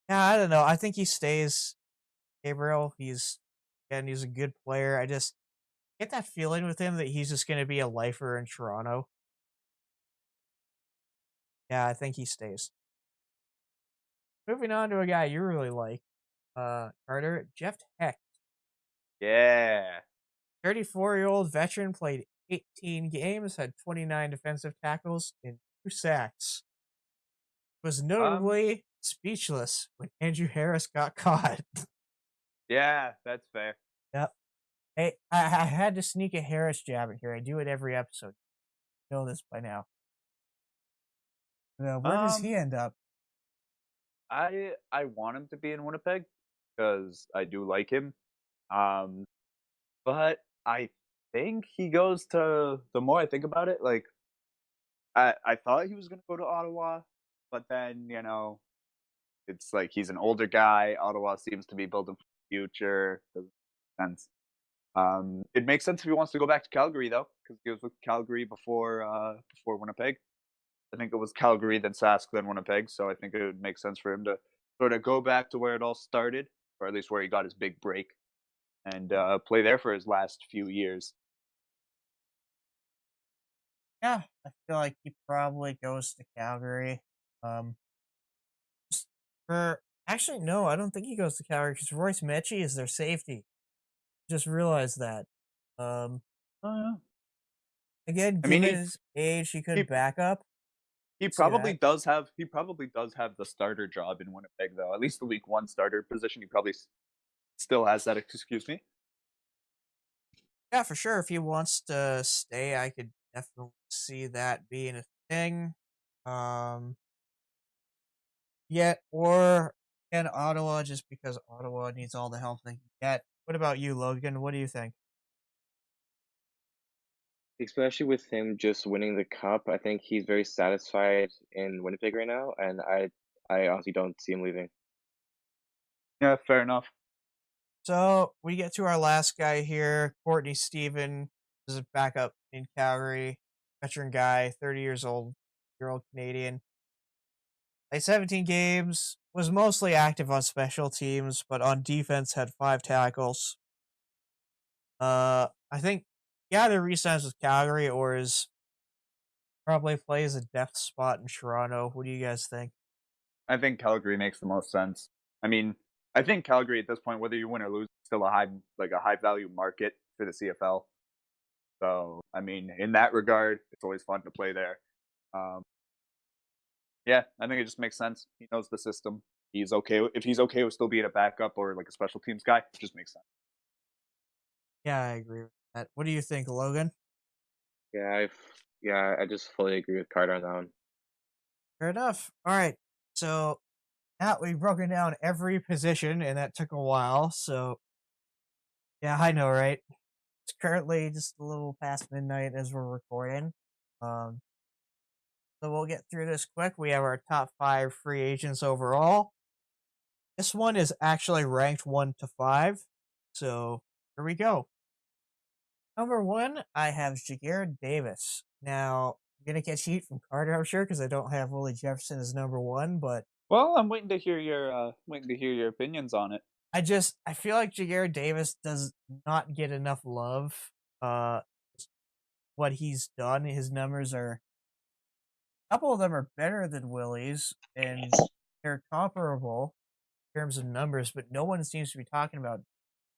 yeah, I don't know. I think he stays. Gabriel, he's a good player. I just get that feeling with him that he's just going to be a lifer in Toronto. Yeah, I think he stays. Moving on to a guy you really like, Carter, Jeff Heck. Yeah. 34-year-old veteran, played 18 games, had 29 defensive tackles and 2 sacks. Was Um. notably speechless when Andrew Harris got caught. Yeah, that's fair. Yep. Hey, I had to sneak a Harris jab in here. I do it every episode. You know this by now. Where does Um. he end up? I want him to be in Winnipeg because I do like him. Um. But I think he goes to. The more I think about it, like I thought he was gonna go to Ottawa, but then it's like he's an older guy. Ottawa seems to be building for the future. Doesn't make sense. It makes sense if he wants to go back to Calgary though, because he was with Calgary before Winnipeg. I think it was Calgary, then Sask, then Winnipeg. So I think it would make sense for him to sort of go back to where it all started, or at least where he got his big break, and play there for his last few years. Yeah, I feel like he probably goes to Calgary. Um, just for actually, no, I don't think he goes to Calgary because Royce Mechie is their safety. Just realized that. Um, Oh yeah. again, I mean, given his age, he he could back up. he See probably that? does have the starter job in Winnipeg though. At least the week one starter position. He probably still has that. Excuse me. Yeah, for sure. If he wants to stay, I could definitely see that being a thing. Um, or in Ottawa, just because Ottawa needs all the help they can get. What about you, Logan? What do you think? Especially with him just winning the cup, I think he's very satisfied in Winnipeg right now, and I honestly don't see him leaving. Yeah, fair enough. So we get to our last guy here, Courtney Stephen. This is a backup in Calgary, veteran guy, 30 year old Canadian. Played 17 games, was mostly active on special teams, but on defense had 5 tackles. I think he either re-signs with Calgary or is probably plays a depth spot in Toronto. What do you guys think? I think Calgary makes the most sense. I mean, I think Calgary at this point, whether you win or lose, is still a high value market for the CFL. So I mean, in that regard, it's always fun to play there. Um, yeah, I think it just makes sense. He knows the system. If he's okay with still being a backup or like a special teams guy. It just makes sense. Yeah, I agree with that. What do you think, Logan? Yeah, I just fully agree with Carter on that one. Fair enough. All right. So now we've broken down every position, and that took a while. So yeah, I know, right? It's currently just a little past midnight as we're recording. Um, so we'll get through this quick. We have our top 5 free agents overall. This one is actually ranked 1 to 5. So here we go. Number 1, I have Jaguar Davis. Now, I'm gonna get heat from Carter, I'm sure, because I don't have Willie Jefferson as number 1, but Well, I'm waiting to hear your opinions on it. I feel like Jaguar Davis does not get enough love. Uh, what he's done, his numbers are a couple of them are better than Willie's, and they're comparable in terms of numbers, but no one seems to be talking about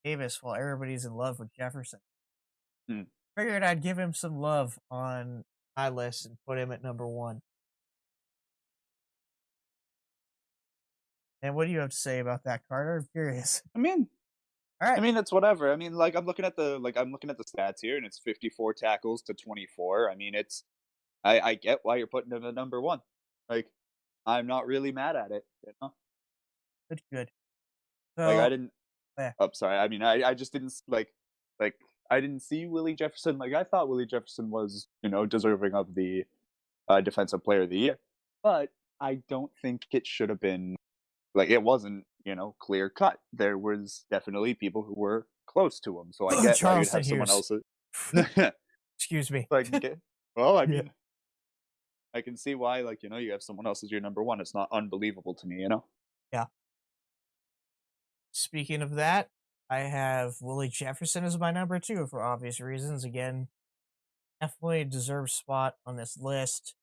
Davis while everybody's in love with Jefferson. Hmm. Figured I'd give him some love on my list and put him at number 1. And what do you have to say about that, Carter? I'm curious. I mean, All right. it's whatever. I mean, like I'm looking at the stats here, and it's 54 tackles to 24. I mean, I get why you're putting him at number one. Like, I'm not really mad at it. You know, Good, good. like I So, didn't. yeah. Oh, sorry. I mean, I just didn't like I didn't see Willie Jefferson. Like I thought Willie Jefferson was deserving of the defensive player of the year, but I don't think it should have been Like it wasn't, clear cut. There was definitely people who were close to him. So I get why you'd Charleston have someone Hughes. else. Excuse me. So I can get. Well, I Yeah. mean, I can see why, you have someone else as your number one. It's not unbelievable to me. Yeah. Speaking of that, I have Willie Jefferson as my number two for obvious reasons. Again, definitely a deserved spot on this list.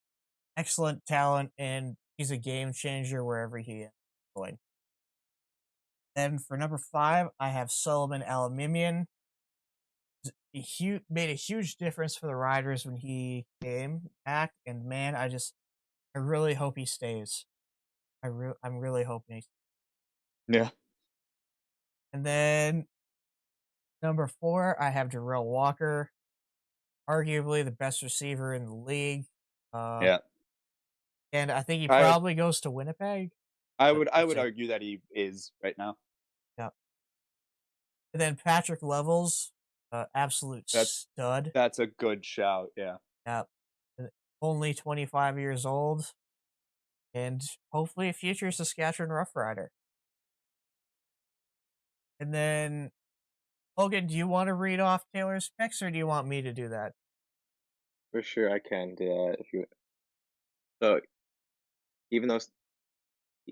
Excellent talent, and he's a game changer wherever he is going. Then for number five, I have Solomon Alamimian. Made a huge difference for the Riders when he came back, and man, I really hope he stays. I'm really hoping. Yeah. And then number four, I have Darrell Walker, arguably the best receiver in the league. Yeah. And I think he I probably goes to Winnipeg. I But would we'll I would see. argue that he is right now. Yeah. And then Patrick Levels, absolute That's stud. that's a good shout. Yeah. Yeah. Only 25 years old, and hopefully a future Saskatchewan Rough Rider. And then, Logan, do you want to read off Taylor's picks, or do you want me to do that? For sure, I can do that if you. So even though it's-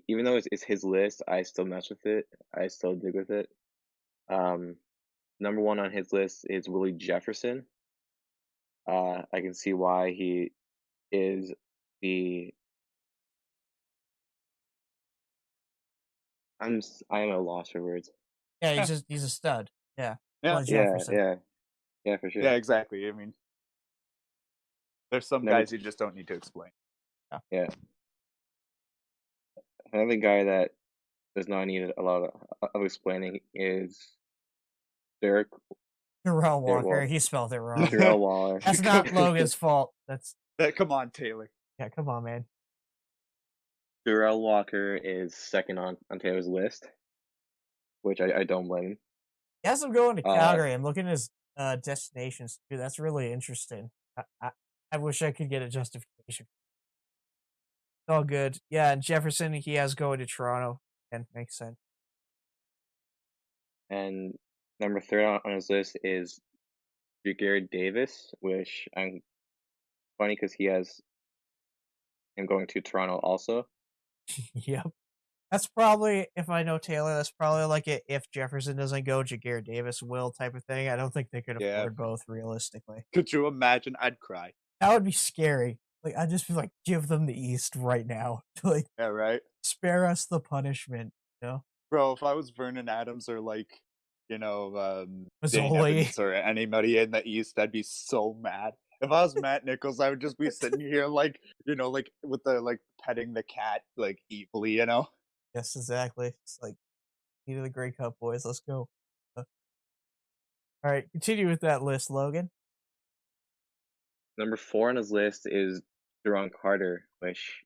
even though it's his list, I still mess with it. I still dig with it. Um, Number one on his list is Willie Jefferson. I can see why he is the. I am at a loss for words. Yeah, Yeah. he's a stud. Yeah, Yeah. Willie Yeah, Jefferson. yeah, for sure. Yeah. Exactly. I mean, there's some Number guys you just don't need to explain. Yeah, another guy that does not need a lot of explaining is Derek Darrell Derek Walker. Wall, He spelled it wrong. Darrell Waller. That's not Logan's fault. That's Come on, Taylor. yeah. Come on, man. Darrell Walker is second on Taylor's list, which I don't blame him. He has him going to Uh, Calgary. I'm looking at his destinations too. That's really interesting. I wish I could get a justification. It's all good. Yeah, and Jefferson he has going to Toronto. And makes sense. and number three on his list is Jared Davis, which I'm funny because he has him going to Toronto also. Yep. That's probably, if I know Taylor, that's probably like a if Jefferson doesn't go, Jaguar Davis will type of thing. I don't think they could Yeah. afford both realistically. Could you imagine? I'd cry. That would be scary. Like I'd just be like, give them the East right now. Like Yeah. Right. spare us the punishment. You know? Bro, if I was Vernon Adams or Dane Mazzoli. Evans or anybody in the East, I'd be so mad. If I was Matt Nichols, I would just be sitting here with the petting the cat evilly, Yes, exactly. It's like to the Grey Cup boys. Let's go. All right, continue with that list, Logan. Number four on his list is Jerron Carter, which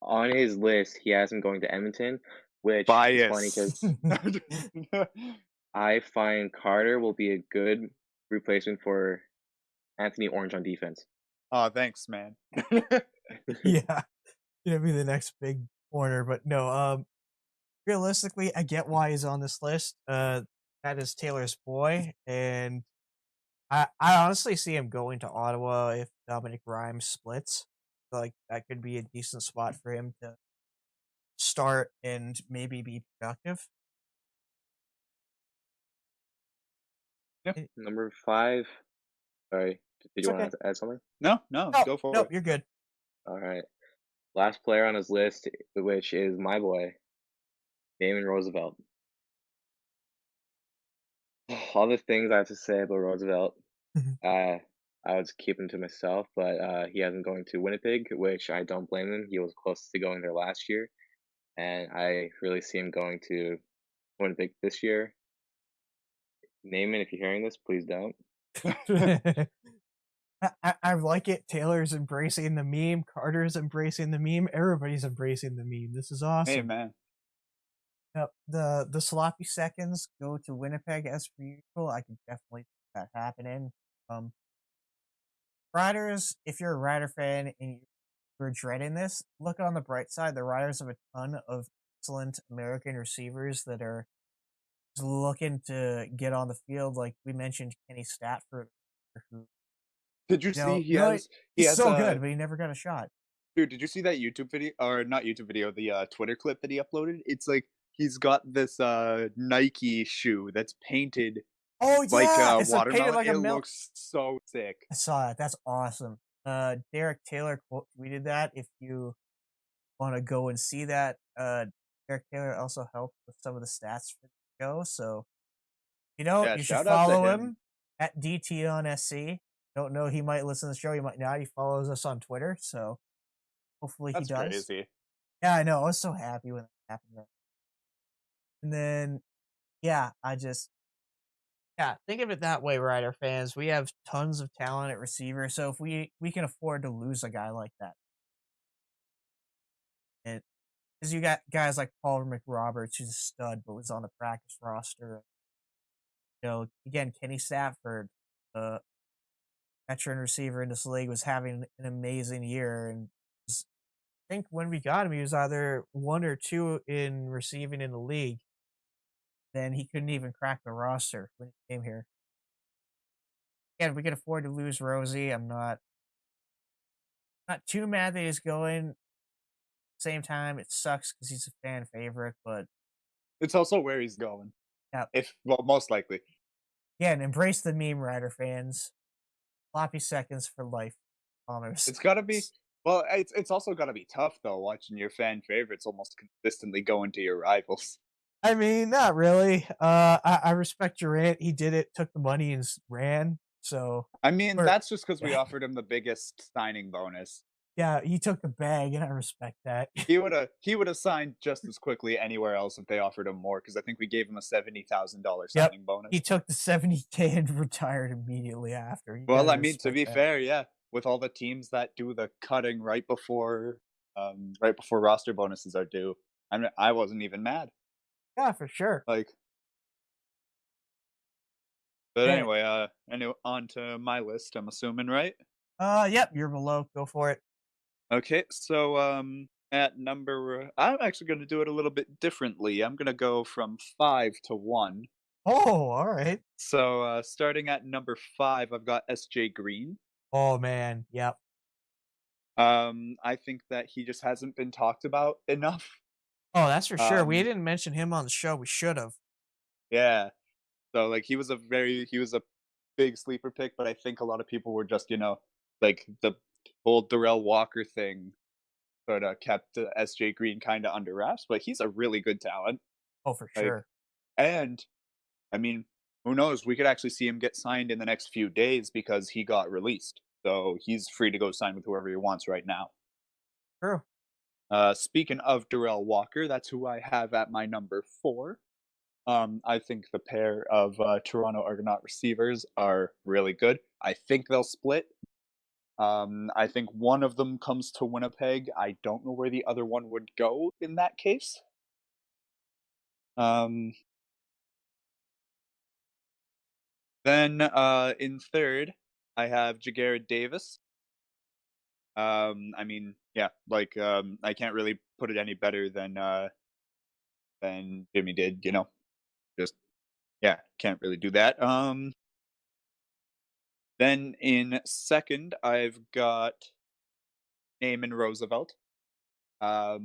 on his list he has him going to Edmonton, which is funny because I find Carter will be a good replacement for Anthony Orange on defense. Oh, thanks, man. Yeah, gonna be the next big corner, but no. Realistically, I get why he's on this list. That is Taylor's boy, and I honestly see him going to Ottawa if Dominic Rhymes splits. Like that could be a decent spot for him to start and maybe be productive. Number five. Sorry, did It's you okay. want to add something? No, No, go for nope, it. you're good. All right. Last player on his list, which is my boy, Damon Roosevelt. All the things I have to say about Roosevelt, I would keep him to myself, but he hasn't going to Winnipeg, which I don't blame him. He was close to going there last year, and I really see him going to Winnipeg this year. Naaman, if you're hearing this, please don't. I like it. Taylor's embracing the meme. Carter's embracing the meme. Everybody's embracing the meme. This is awesome. Hey, man. Yep, the sloppy seconds go to Winnipeg as per usual. I can definitely see that happening. Riders, if you're a Rider fan and we're dreading this. Look on the bright side, the Riders have a ton of excellent American receivers that are just looking to get on the field. Like we mentioned, Kenny Statford, who Did you see really he he's has so a good, but he never got a shot. dude, did you see that YouTube video or not YouTube video, the Twitter clip that he uploaded? It's like he's got this Nike shoe that's painted Oh like yeah, it's like painted watermelon. like a It milk. looks so sick. I saw that. That's awesome. Derek Taylor tweeted that. If you want to go and see that, Derek Taylor also helped with some of the stats for the show. So Yeah, you should shout out to follow him. him at DT on SC. Don't know, he might listen to the show. He might not. He follows us on Twitter, so hopefully he That's does. crazy. Yeah, I know. I was so happy when that happened. And then, yeah, think of it that way, Rider fans. We have tons of talent at receiver, so if we can afford to lose a guy like that, and because you got guys like Paul McRoberts, who's a stud, but was on the practice roster. Again, Kenny Stafford, veteran receiver in this league, was having an amazing year, and I think when we got him, he was either 1 or 2 in receiving in the league. Then he couldn't even crack the roster when he came here. Again, we can afford to lose Rosie. I'm not too mad that he's going. Same time, it sucks because he's a fan favorite, but It's also where he's going. yeah, Most likely. and embrace the meme rider fans. Floppy seconds for life. Honors. It's gotta be well, it's also gotta be tough though, watching your fan favorites almost consistently go into your rivals. I mean, not really. I respect Durant. He did it, took the money, and ran. So I mean, or that's just because we offered him the biggest signing bonus. yeah, he took the bag, and I respect that. He would have signed just as quickly anywhere else if they offered him more, because I think we gave him a $70,000 Yep, signing bonus. he took the 70K and retired immediately after. You Well, gotta I mean, to respect be that. fair, yeah, with all the teams that do the cutting right before roster bonuses are due, I wasn't even mad. Yeah, for sure. Like, but And anyway, on to my list. I'm assuming, right? yep, you're below. Go for it. Okay, so at I'm actually going to do it a little bit differently. I'm going to go from 5 to 1. Oh, all right. So starting at number 5, I've got S.J. Green. Oh man, yep. I think that he just hasn't been talked about enough. Oh, that's for sure. We Um, didn't mention him on the show. We should have. yeah. So like he was a big sleeper pick, but I think a lot of people were just like the whole Darrell Walker thing sort of kept S.J. Green kind of under wraps. But he's a really good talent. Oh, for Like, sure. and I mean, who knows? We could actually see him get signed in the next few days because he got released. So he's free to go sign with whoever he wants right now. True. Speaking of Darrell Walker, that's who I have at my number 4. I think the pair of Toronto Argonaut receivers are really good. I think they'll split. I think one of them comes to Winnipeg. I don't know where the other one would go in that case. Um, then in third, I have Jagared Davis. I mean, yeah, like I can't really put it any better than Jimmy did. Just yeah, can't really do that. Then in second, I've got Naaman Roosevelt. I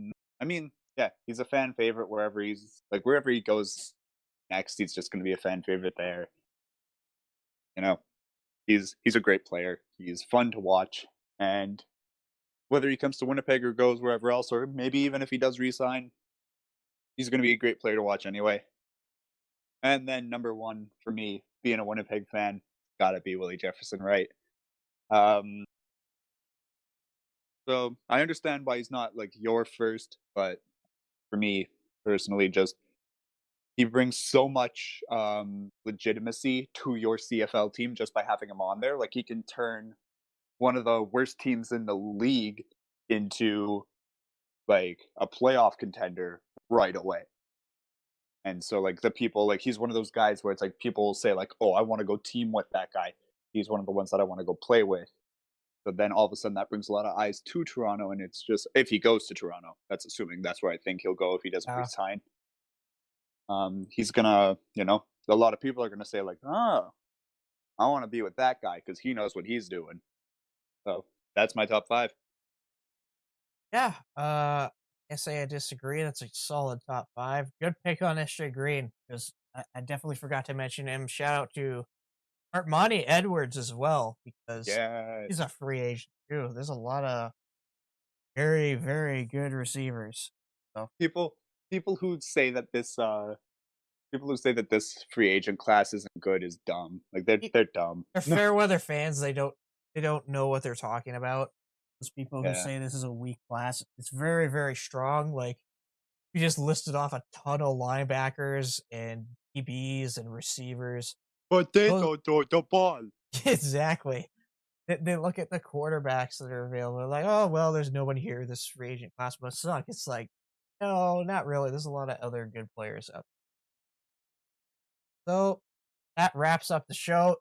mean, yeah, he's a fan favorite wherever he goes next, he's just going to be a fan favorite there. You know, he's a great player. He's fun to watch, and whether he comes to Winnipeg or goes wherever else, or maybe even if he does resign, he's going to be a great player to watch anyway. And then number 1 for me, being a Winnipeg fan, gotta be Willie Jefferson, right? Um, so I understand why he's not like your first, but for me personally, just he brings so much legitimacy to your CFL team just by having him on there. Like he can turn one of the worst teams in the league into like a playoff contender right away. And so like the people like he's one of those guys where it's like people will say like, "Oh, I want to go team with that guy. He's one of the ones that I want to go play with." So then all of a sudden that brings a lot of eyes to Toronto, and it's just if he goes to Toronto, that's assuming that's where I think he'll go if he doesn't Uh, resign. He's gonna, a lot of people are gonna say like, oh, I want to be with that guy because he knows what he's doing. So that's my top five. yeah, I say I disagree. That's a solid top 5. Good pick on SJ Green, because I definitely forgot to mention him. Shout out to Armani Edwards as well, because Yeah, he's a free agent too. There's a lot of very, very good receivers. So people people who say that this people who say that this free agent class isn't good is dumb. Like y- they're dumb. they're fair weather fans. They don't know what they're talking about. Those people who Yeah. say this is a weak class, it's very, very strong. Like, you just listed off a ton of linebackers and DBs and receivers. But they Those, don't throw the ball. exactly. They look at the quarterbacks that are available. They're like, oh well, there's nobody here. This free agent class must suck. It's like, no, not really. There's a lot of other good players out there. So that wraps up the show.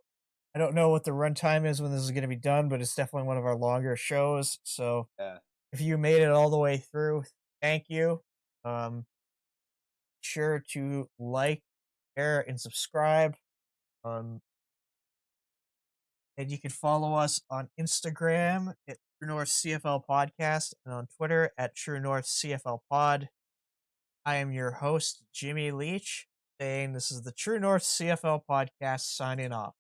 I don't know what the runtime is when this is going to be done, but it's definitely one of our longer shows. So Yeah. if you made it all the way through, thank you. Sure to like, share, and subscribe. Um, and you can follow us on Instagram at True North CFL Podcast and on Twitter at True North CFL Pod. I am your host, Jimmy Leach, saying this is the True North CFL Podcast signing off.